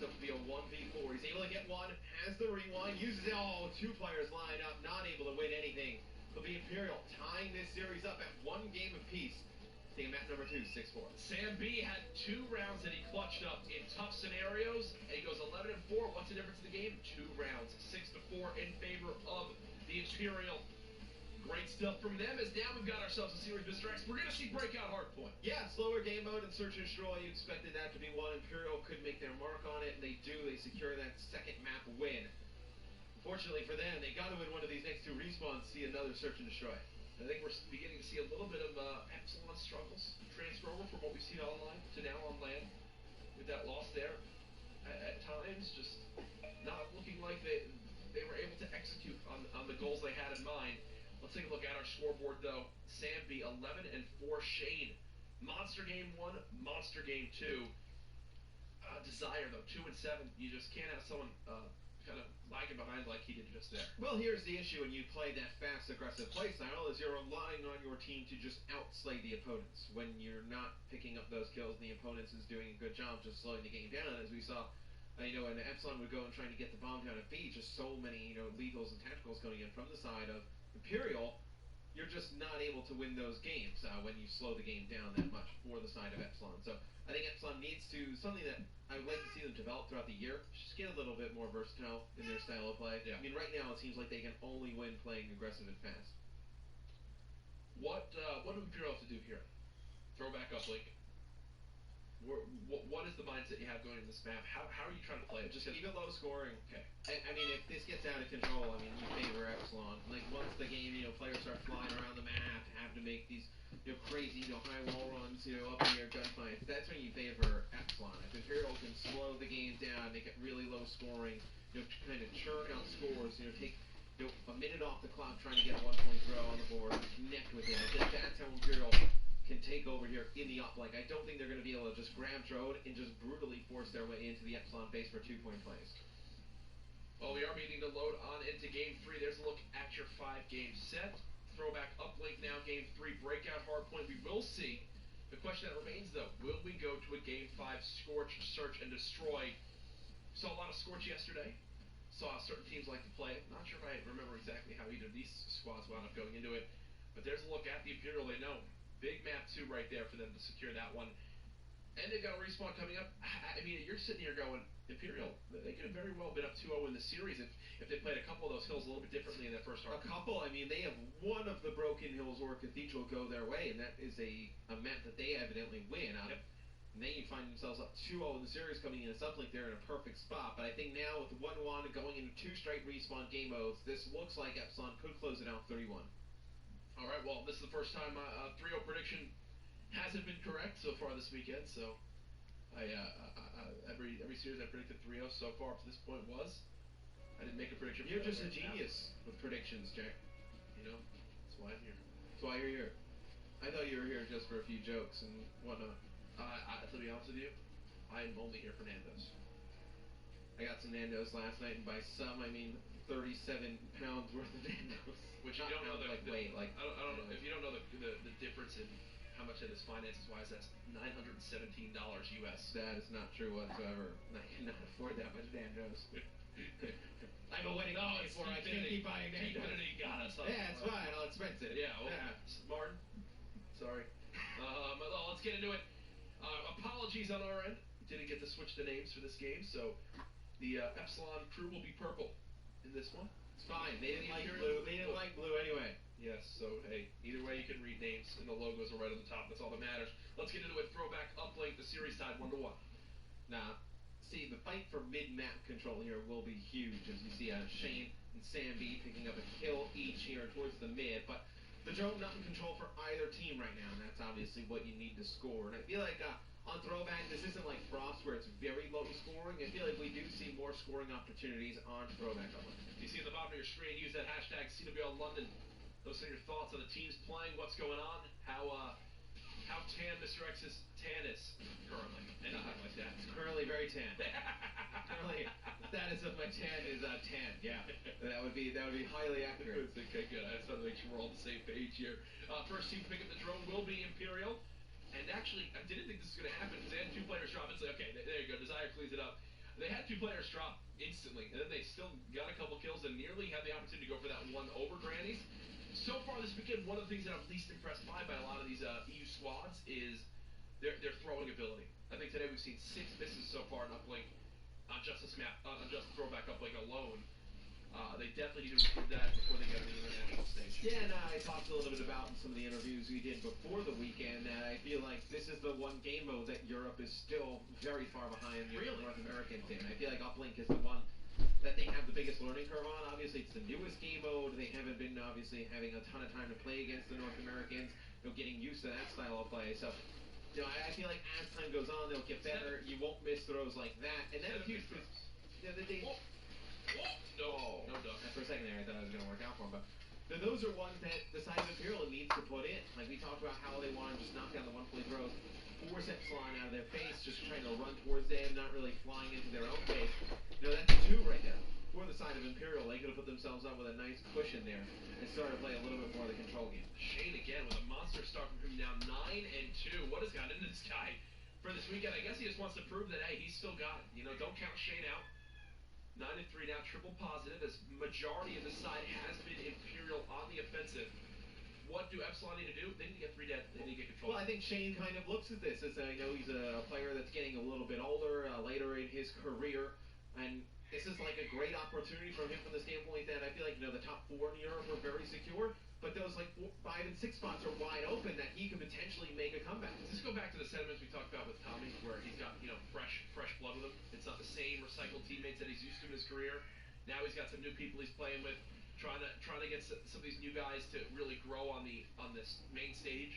Speaker 11: So it'll be a 1v4. He's able to get one, has the rewind, uses it. Oh, 2 players lined up, not able to win anything. It'll be Imperial tying this series up at 1 game apiece. Team map number 2, 6-4.
Speaker 7: Sambi had 2 rounds that he clutched up in tough scenarios. And he goes 11-4. What's the difference in the game? 2 rounds. 6-4 in favor of the Imperial. Great stuff from them, as now we've got ourselves a series, Mr. X. We're going to see breakout hardpoint.
Speaker 11: Yeah, slower game mode and search and destroy. You expected that to be one. Imperial could make their mark on it, and they do. They secure that second map win. Unfortunately for them, they got to win one of these next 2 respawns to see another search and destroy.
Speaker 7: I think we're beginning to see a little bit of Epsilon struggles transfer over from what we've seen online to now on land. With that loss there, at times, just not looking like they were able to execute on the goals they had in mind. Let's take a look at our scoreboard, though. Sambi, 11-4. Shane, monster game 1, monster game 2. Desire, though, 2-7. You just can't have someone kind of lagging behind like he did just there.
Speaker 11: Well, here's the issue when you play that fast, aggressive playstyle is you're relying on your team to just outslay the opponents. When you're not picking up those kills and the opponents is doing a good job just slowing the game down, as we saw, and Epsilon would go and trying to get the bomb down at B, just so many, lethals and tacticals going in from the side of Imperial, you're just not able to win those games when you slow the game down that much for the side of Epsilon. So I think Epsilon needs to, something that I would like to see them develop throughout the year, just get a little bit more versatile in their style of play. Yeah. I mean, right now it seems like they can only win playing aggressive and fast.
Speaker 7: What do Imperial have to do here? Throw back up, Link. What is the mindset you have going in this map? How are you trying to play it?
Speaker 11: Just keep it low scoring.
Speaker 7: Okay.
Speaker 11: I mean, if this gets out of control, I mean, you favor Epsilon. Like, once the game, players start flying around the map, have to make these, crazy, high wall runs, up in the air gunfights, that's when you favor Epsilon. If Imperial can slow the game down, make it really low scoring, kind of churn out scores, take, a minute off the clock trying to get a 1-point throw on the board, connect with it. I think that's how Imperial can take over here in the up. Like, I don't think they're going to be able to just grab Drone and just brutally force their way into the Epsilon base for 2-point plays.
Speaker 7: Well, we are beginning to load on into Game 3. There's a look at your 5-game set. Throwback uplink now, Game 3, breakout hardpoint. We will see. The question that remains, though, will we go to a Game 5 Scorch, Search, and Destroy? Saw a lot of Scorch yesterday. Saw certain teams like to play it. Not sure if I remember exactly how either of these squads wound up going into it. But there's a look at the Imperial. They know. Big map 2 right there for them to secure that one. And they've got a respawn coming up. I mean, you're sitting here going, Imperial, they could have very well been up 2-0 in the series if they played a couple of those hills a little bit differently in that first half.
Speaker 11: A couple, I mean, they have one of the Broken Hills or Cathedral go their way, and that is a map that they evidently win. Yep. And then you find themselves up 2-0 in the series coming in a uplink, they're in a perfect spot. But I think now with the 1-1 going into 2 straight respawn game modes, this looks like Epsilon could close it out 31.
Speaker 7: All right, well, this is the first time 3-0 prediction hasn't been correct so far this weekend. So, every series I predicted 3-0 so far up to this point was. I didn't make a prediction.
Speaker 11: You're just a genius with predictions, Jack.
Speaker 7: That's why I'm here.
Speaker 11: That's why you're here. I thought you were here just for a few jokes and whatnot.
Speaker 7: To be honest with you, I'm only here for Nando's.
Speaker 11: I got some Nando's last night, and by some I mean 37 pounds worth of Nando's.
Speaker 7: Which you don't know
Speaker 11: weight. Like
Speaker 7: I don't know if you don't know the difference in how much it is finances wise. That's $917 US.
Speaker 11: That is not true whatsoever. I cannot afford that much Nando's. I have a wedding before I can't keep buying Nando's.
Speaker 7: Stupidity got us.
Speaker 11: Yeah, it's fine. I'll expense it.
Speaker 7: Yeah. Well, Martin. Sorry. Well, let's get into it. Apologies on our end. Didn't get to switch the names for this game, so the Epsilon crew will be purple in this one.
Speaker 11: It's fine. They didn't like blue. They didn't like blue anyway.
Speaker 7: Yes, so hey, either way you can read names and the logos are right on the top. That's all that matters. Let's get into it. Throwback uplink, the series tied 1-1.
Speaker 11: Nah. See, the fight for mid-map control here will be huge, as you see Shane and Sam B picking up a kill each here towards the mid, but the drone not in control for either team right now, and that's obviously what you need to score. And I feel like on Throwback, this isn't like Frost where it's very low scoring. I feel like we do see more scoring opportunities on Throwback.
Speaker 7: You see at the bottom of your screen, use that hashtag CWL London. Those are your thoughts on the teams playing, what's going on, how tan Mr. X's tan is currently. Anything like that.
Speaker 11: It's currently very tan. Currently, the status of my tan is tan. Yeah, that would be highly accurate.
Speaker 7: Okay, good. I just want to make sure we're all on the same page here. First team to pick up the drone will be Imperial. And actually, I didn't think this was going to happen because they had 2 players drop. It's like, okay, there you go. Desire cleans it up. They had 2 players drop instantly, and then they still got a couple kills and nearly had the opportunity to go for that one over Grannies. So far this weekend, one of the things that I'm least impressed by a lot of these EU squads is their throwing ability. I think today we've seen 6 misses so far in uplink on just this map, on just throwback uplink alone. They definitely need to improve that before they get on the international stage.
Speaker 11: Yeah, and I talked a little bit about in some of the interviews we did before the weekend that I feel like this is the one game mode that Europe is still very far behind the North Americans in. I feel like uplink is the one that they have the biggest learning curve on. Obviously, it's the newest game mode. They haven't been obviously having a ton of time to play against the North Americans. Getting used to that style of play. So, I feel like as time goes on, they'll get better. You won't miss throws like that. And then huge.
Speaker 7: No, duck.
Speaker 11: For a second there, I thought it was going to work out for them, but those are ones that the side of Imperial needs to put in. Like we talked about how they want to just knock down the one-point throws, force Epsilon out of their face, just trying to run towards them, not really flying into their own face. That's 2 right there. For the side of Imperial, they could have put themselves up with a nice cushion there and started to play a little bit more of the control game.
Speaker 7: Shane again with a monster start from him now 9-2. What has gotten into this guy for this weekend? I guess he just wants to prove that, hey, he's still got it. Don't count Shane out. 9-3 now, triple positive, as majority of the side has been Imperial on the offensive. What do Epsilon need to do? They need to get 3 dead. They need to get control.
Speaker 11: Well, I think Shane kind of looks at this as I know he's a player that's getting a little bit older, later in his career, and this is like a great opportunity for him from the standpoint that I feel like, the top 4 in Europe are very secure, but those like 4, 5, and 6 spots are wide open that he could potentially make a comeback.
Speaker 7: Does this go back to the sentiments we talked about with Tommy, where he's got, fresh blood with him? It's not the same recycled teammates that he's used to in his career. Now he's got some new people he's playing with, trying to get some of these new guys to really grow on this main stage.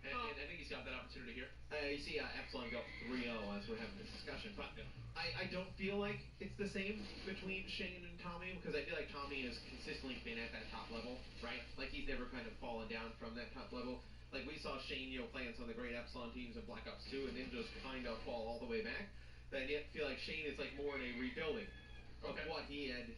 Speaker 7: And I think he's got that opportunity here.
Speaker 11: You see Epsilon go 3-0 as we're having this discussion, but I don't feel like it's the same between Shane and Tommy, because I feel like Tommy has consistently been at that top level, right? Like he's never kind of fallen down from that top level. Like we saw Shane, playing some of the great Epsilon teams in Black Ops 2 and then just kind of fall all the way back. But I feel like Shane is like more in a rebuilding of what he had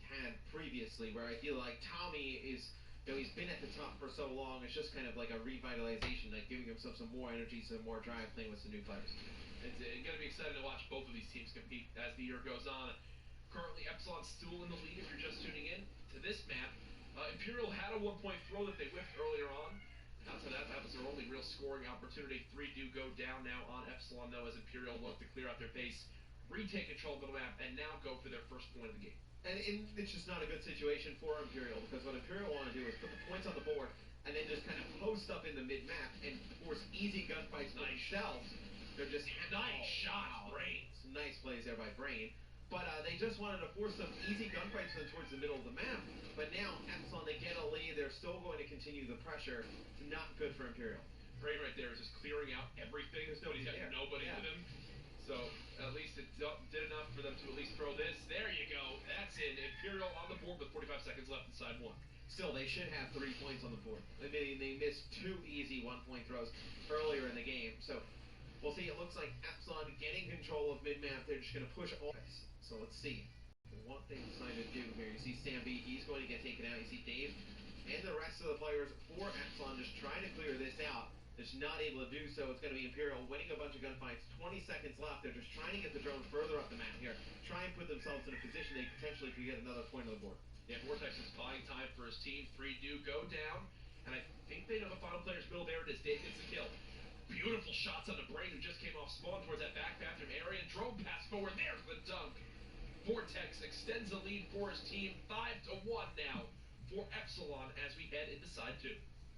Speaker 11: previously, where I feel like Tommy is, he's been at the top for so long, it's just kind of like a revitalization, like giving himself some more energy, some more drive, playing with some new players.
Speaker 7: It's going to be exciting to watch both of these teams compete as the year goes on. Currently, Epsilon's still in the lead if you're just tuning in to this map. Imperial had a 1-point throw that they whiffed earlier on. After that was their only real scoring opportunity. 3 do go down now on Epsilon, though, as Imperial look to clear out their base, retake control of the map, and now go for their first point of the game.
Speaker 11: And it's just not a good situation for Imperial, because what Imperial want to do is put the points on the board and then just kind of post up in the mid-map and force easy gunfights for themselves. They're just
Speaker 7: nice shot, Brain.
Speaker 11: Some nice plays there by Brain. But they just wanted to force some easy gunfights towards the middle of the map. But now, Epsilon, they get a lead. They're still going to continue the pressure. It's not good for Imperial.
Speaker 7: Brain right there is just clearing out everything. He's got nobody with him. So at least it did enough for them to at least throw this. There you go. That's in. Imperial on the board with 45 seconds left inside 1.
Speaker 11: Still, they should have 3 points on the board. They missed 2 easy 1-point throws earlier in the game. So we'll see. It looks like Epsilon getting control of mid-map. They're just going to push all. So let's see what they decide to do here. You see Sam B, he's going to get taken out. You see Dave and the rest of the players for Epsilon just trying to clear this out. They're just not able to do so. It's going to be Imperial winning a bunch of gunfights. 20 seconds left. They're just trying to get the drone further up the map here. Try and put themselves in a position they potentially could get another point on the board.
Speaker 7: Yeah, Vortex is buying time for his team. 3 do go down. And I think they know the final player's middle. There it is. Dave gets the kill. Beautiful shots on the Brain, who just came off spawn towards that back bathroom area. Drone pass forward. There's the dunk. Vortex extends the lead for his team, 5-1 now for Epsilon as we head into side 2.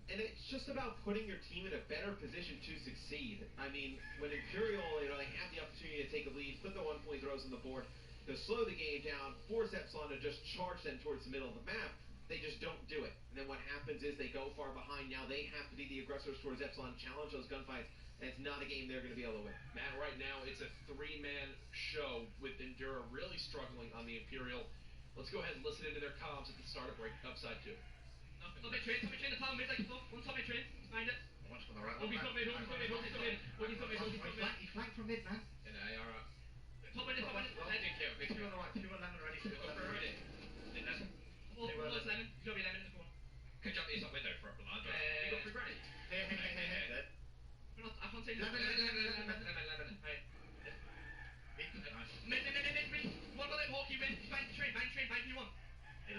Speaker 11: And it's just about putting your team in a better position to succeed. I mean, when Imperial, they have the opportunity to take the lead, put the 1-point throws on the board, to slow the game down, force Epsilon to just charge them towards the middle of the map, they just don't do it. And then what happens is they go far behind. Now they have to be the aggressors towards Epsilon, challenge those gunfights, and it's not a game they're going to be able to win.
Speaker 7: Matt, right now it's a 3-man show with Endura really struggling on the Imperial. Let's go ahead and listen into their comms at the start of break upside 2.
Speaker 16: Top mid train, the palm mid, like it's off. One top mid train, behind it.
Speaker 3: Watch from the right.
Speaker 16: Hooky top mid, hooky top mid, hooky top mid, hooky top mid, hooky top mid.
Speaker 3: He flanked from mid, man.
Speaker 16: Yeah, alright. Top mid, top mid.
Speaker 3: Big two on the right, 2 on lemon ready.
Speaker 16: Go for it. What's lemon? You got me lemon in the corner.
Speaker 9: Could jump in top window for up the line.
Speaker 16: You got free granny.
Speaker 3: Hey.
Speaker 16: I can't say lemon. Right. Mid. One of them hawky mid. Bang train, you want.
Speaker 3: Mid.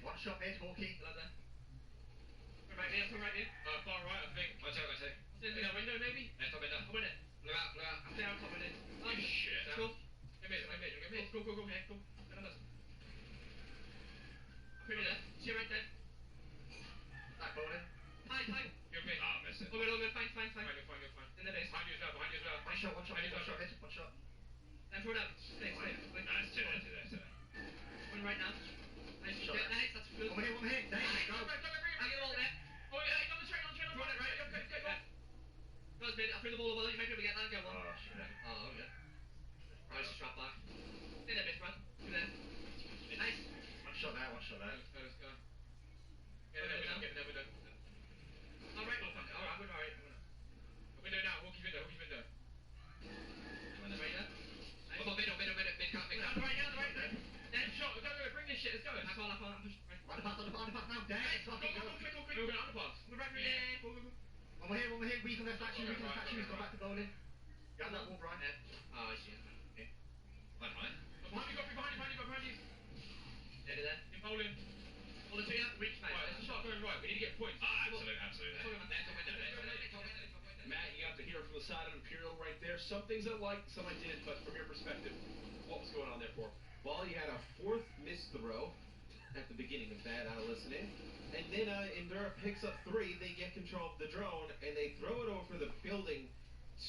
Speaker 3: One shot mid, Hawkey.
Speaker 16: Come right here.
Speaker 9: Far right, I think. I take.
Speaker 16: Window maybe?
Speaker 9: Yeah, top window.
Speaker 16: I'll win it.
Speaker 9: Blue out.
Speaker 16: I'm down top window.
Speaker 9: Oh, shit.
Speaker 16: Cool.
Speaker 9: Get mid.
Speaker 16: Go. Yeah, cool. Pretty there. See right there.
Speaker 3: Back bowling.
Speaker 16: High.
Speaker 9: You're okay. Ah, miss it.
Speaker 16: All good. Fine.
Speaker 9: Fine.
Speaker 16: In the base.
Speaker 9: Behind you as well.
Speaker 3: One shot mid. One shot.
Speaker 16: Then throw it out. Stay.
Speaker 9: Nah, it's two there.
Speaker 16: One right now. Nice. Nice. That's good.
Speaker 3: One here. There you go.
Speaker 16: I get all that. Oh yeah, on the train. Throw it right. Good. Goes mid. I threw the ball over. You might be able to get that. Go one.
Speaker 3: Oh, shit.
Speaker 16: Oh, okay. Right, just drop back. In a bit, man. Two there. Nice.
Speaker 3: One shot there.
Speaker 9: Let's go.
Speaker 16: Get it down.
Speaker 9: Window.
Speaker 16: Alright, alright.
Speaker 9: Window now. Hawkey window.
Speaker 16: On the right there. Nice.
Speaker 9: Oh, middle. Mid can't.
Speaker 16: On the right there. Then shot. Go. Bring this shit. Let's go. I can't. Push. Right.
Speaker 3: On the path now. There.
Speaker 16: Go.
Speaker 3: Quick.
Speaker 16: Move it on the path. We're right there. Go.
Speaker 3: One more here. Weak on left action. Go back to bowling. Grab that wall, Brian.
Speaker 16: Oh, shit. Okay.
Speaker 9: Line high.
Speaker 16: Behind you. Steady there.
Speaker 9: In bowling.
Speaker 16: All the two, yeah. Weak. Nice.
Speaker 9: Right, there's a shot going right. We need to get points. Absolutely.
Speaker 7: Matt, you got to hear from the side of Imperial right there. Some things I liked, some I didn't, but from your perspective, what was going on there for?
Speaker 11: Well, you had a 4th missed throw at the beginning of that, listening. And then Endura picks up 3, they get control of the drone, and they throw it over the building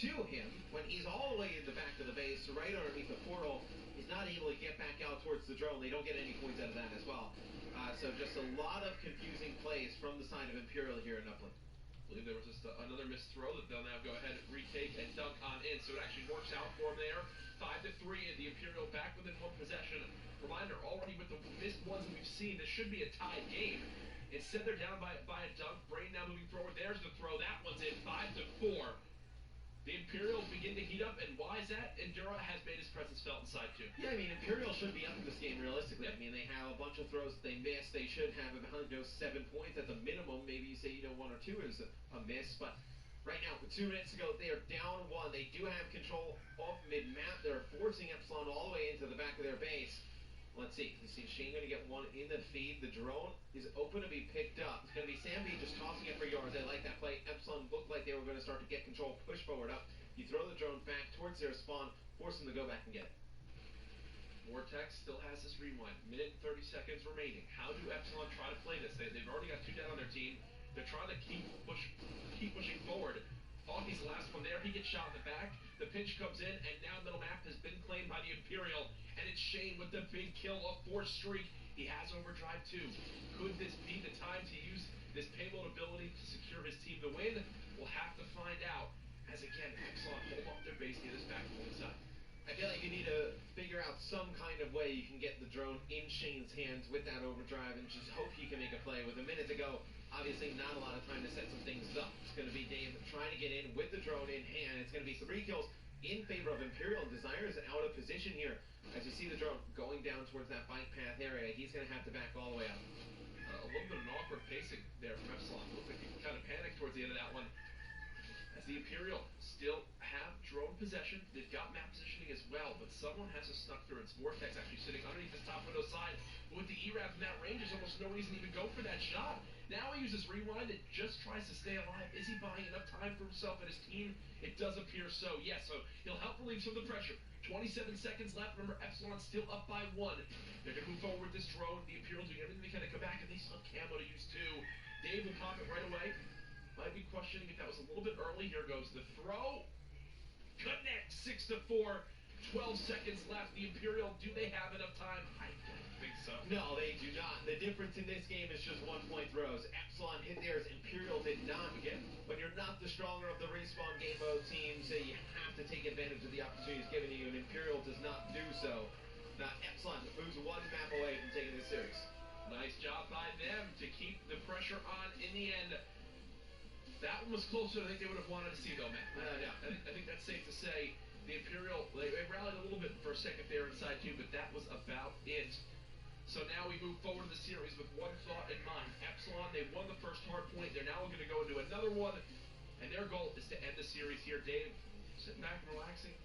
Speaker 11: to him when he's all the way in the back of the base, right underneath the portal. He's not able to get back out towards the drone. They don't get any points out of that as well. So just a lot of confusing plays from the side of Imperial here in Upland.
Speaker 7: I believe there was just another missed throw that they'll now go ahead and retake and dunk on in, so it actually works out for them there. 5-3, and the Imperial back within 1 possession. Reminder, already with the missed ones that we've seen, this should be a tied game. Instead, they're down by a dunk. Brain now moving forward. There's the throw. That one's in. 5-4. The Imperial begin to heat up, and why is that? Endura has made his presence felt inside 2.
Speaker 11: Yeah, I mean, Imperial should be up in this game realistically. I mean, they have a bunch of throws that they missed. They should have about 7 points at the minimum. Maybe you say 1 or 2 is a miss, but right now, 2 minutes ago, they are down 1. They do have control of mid-map. They're forcing Epsilon all the way into the back of their base. Let's see. You see Shane going to get one in the feed. The drone is open to be picked up. It's going to be Sam B just tossing it for yards. I like that play. Epsilon looked like they were going to start to get control, push forward up. You throw the drone back towards their spawn, force them to go back and get it.
Speaker 7: Vortex still has this rewind. Minute and 30 seconds remaining. How do Epsilon try to play this? They've already got 2 down on their team. They're trying to keep pushing forward. Hawkey's the last one there. He gets shot in the back. The pinch comes in, and now middle map has been claimed by the Imperial. And it's Shane with the big kill, a 4th streak. He has overdrive 2. Could this be the time to use this payload ability to secure his team the win? We'll have to find out. As again, Epsilon hold up their base near this back side.
Speaker 11: I feel like you need to figure out some kind of way you can get the drone in Shane's hands with that overdrive and just hope he can make a play. With a minute to go, obviously not a lot of time to set some things up. It's going to be Dave trying to get in with the drone in hand. It's going to be 3 kills in favor of Imperial. Desire is out of position here. As you see the drone going down towards that bike path area, he's going to have to back all the way up.
Speaker 7: A little bit of an awkward pacing there from Epsilon. Looks like he kind of panicked towards the end of that one. As the Imperial still have drone possession, they've got map positioning as well, but someone has to snuck through. It's Vortex actually sitting underneath this top window side. But with the R0ad from that range, there's almost no reason to even go for that shot. Now he uses rewind and just tries to stay alive. Is he buying enough time for himself and his team? It does appear so, yes. So he'll help relieve some of the pressure. 27 seconds left. Remember, Epsilon still up by 1. They're going to move forward with this drone. The Imperial doing everything they can to come back, and they still have camo to use too. Dave will pop it right away. Might be questioning if that was a little bit early. Here goes the throw. Connect, 6-4. 12 seconds left. The Imperial, do they have enough time? I don't think so.
Speaker 11: No, they do not. The difference in this game is just 1-point throws. Epsilon hit theirs, Imperial did not. Again, when you're not the stronger of the respawn game mode teams, you have to take advantage of the opportunities given to you, and Imperial does not do so. Now, Epsilon moves 1 map away from taking this series.
Speaker 7: Nice job by them to keep the pressure on in the end. That one was closer than I think they would have wanted to see, though, Matt. I think that's safe to say. The Imperial, they rallied a little bit for a second there inside too, but that was about it. So now we move forward to the series with one thought in mind. Epsilon, they won the first hard point. They're now going to go into another one, and their goal is to end the series here. Dave, sitting back and relaxing.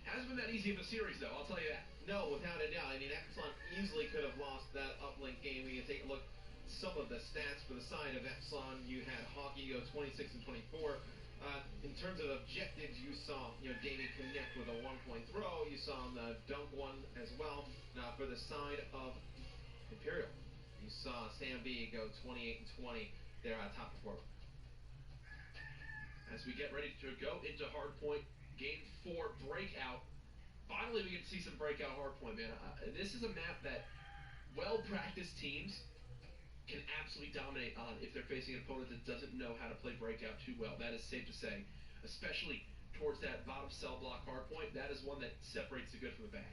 Speaker 7: Hasn't been that easy of a series, though, I'll tell you that.
Speaker 11: No, without a doubt. I mean, Epsilon easily could have lost that uplink game. We can take a look at some of the stats for the side of Epsilon. You had Hockey go 26 and 24. In terms of objectives, you saw Davey connect with a 1-point throw. You saw him dunk one as well. Now for the side of Imperial, you saw Sam B go 28 and 20. They're top performer.
Speaker 7: As we get ready to go into hardpoint, game 4 breakout. Finally, we get to see some breakout hardpoint, man. This is a map that well-practiced teams can absolutely dominate on if they're facing an opponent that doesn't know how to play breakout too well. That is safe to say, especially towards that bottom cell block hardpoint. That is one that separates the good from the bad.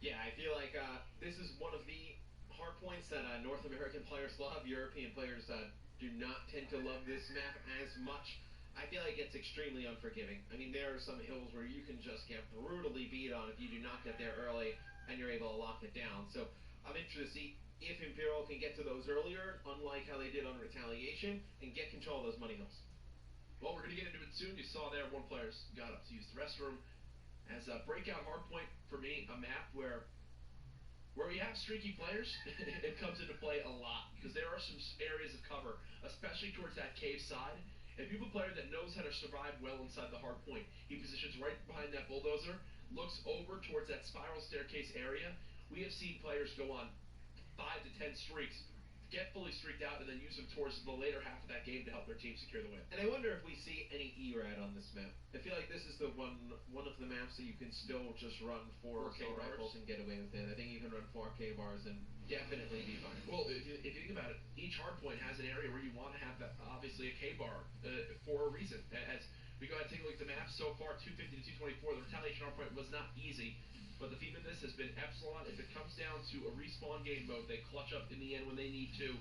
Speaker 11: Yeah, I feel like this is one of the hardpoints that North American players love. European players do not tend to love this map as much. I feel like it's extremely unforgiving. I mean, there are some hills where you can just get brutally beat on if you do not get there early and you're able to lock it down. So I'm interested to see if Imperial can get to those earlier, unlike how they did on Retaliation, and get control of those money hills.
Speaker 7: Well, we're going to get into it soon. You saw there one player's got up to use the restroom. As a breakout hardpoint, for me, a map where we have streaky players, it comes into play a lot, because there are some areas of cover, especially towards that cave side. If you have a player that knows how to survive well inside the hardpoint, he positions right behind that bulldozer, looks over towards that spiral staircase area. We have seen players go on 5 to 10 streaks, get fully streaked out, and then use them towards the later half of that game to help their team secure the win.
Speaker 11: And I wonder if we see any R0ad on this map. I feel like this is the one of the maps that you can still just run 4K rifles and get away with it. I think you can run 4K bars and definitely be fine.
Speaker 7: Well, if you think about it, each hardpoint has an area where you want to have, obviously, a K-bar for a reason. As we go ahead and take a look at the map so far, 250 to 224, the Retaliation hardpoint was not easy. But the theme of this has been Epsilon. If it comes down to a respawn game mode, they clutch up in the end when they need to.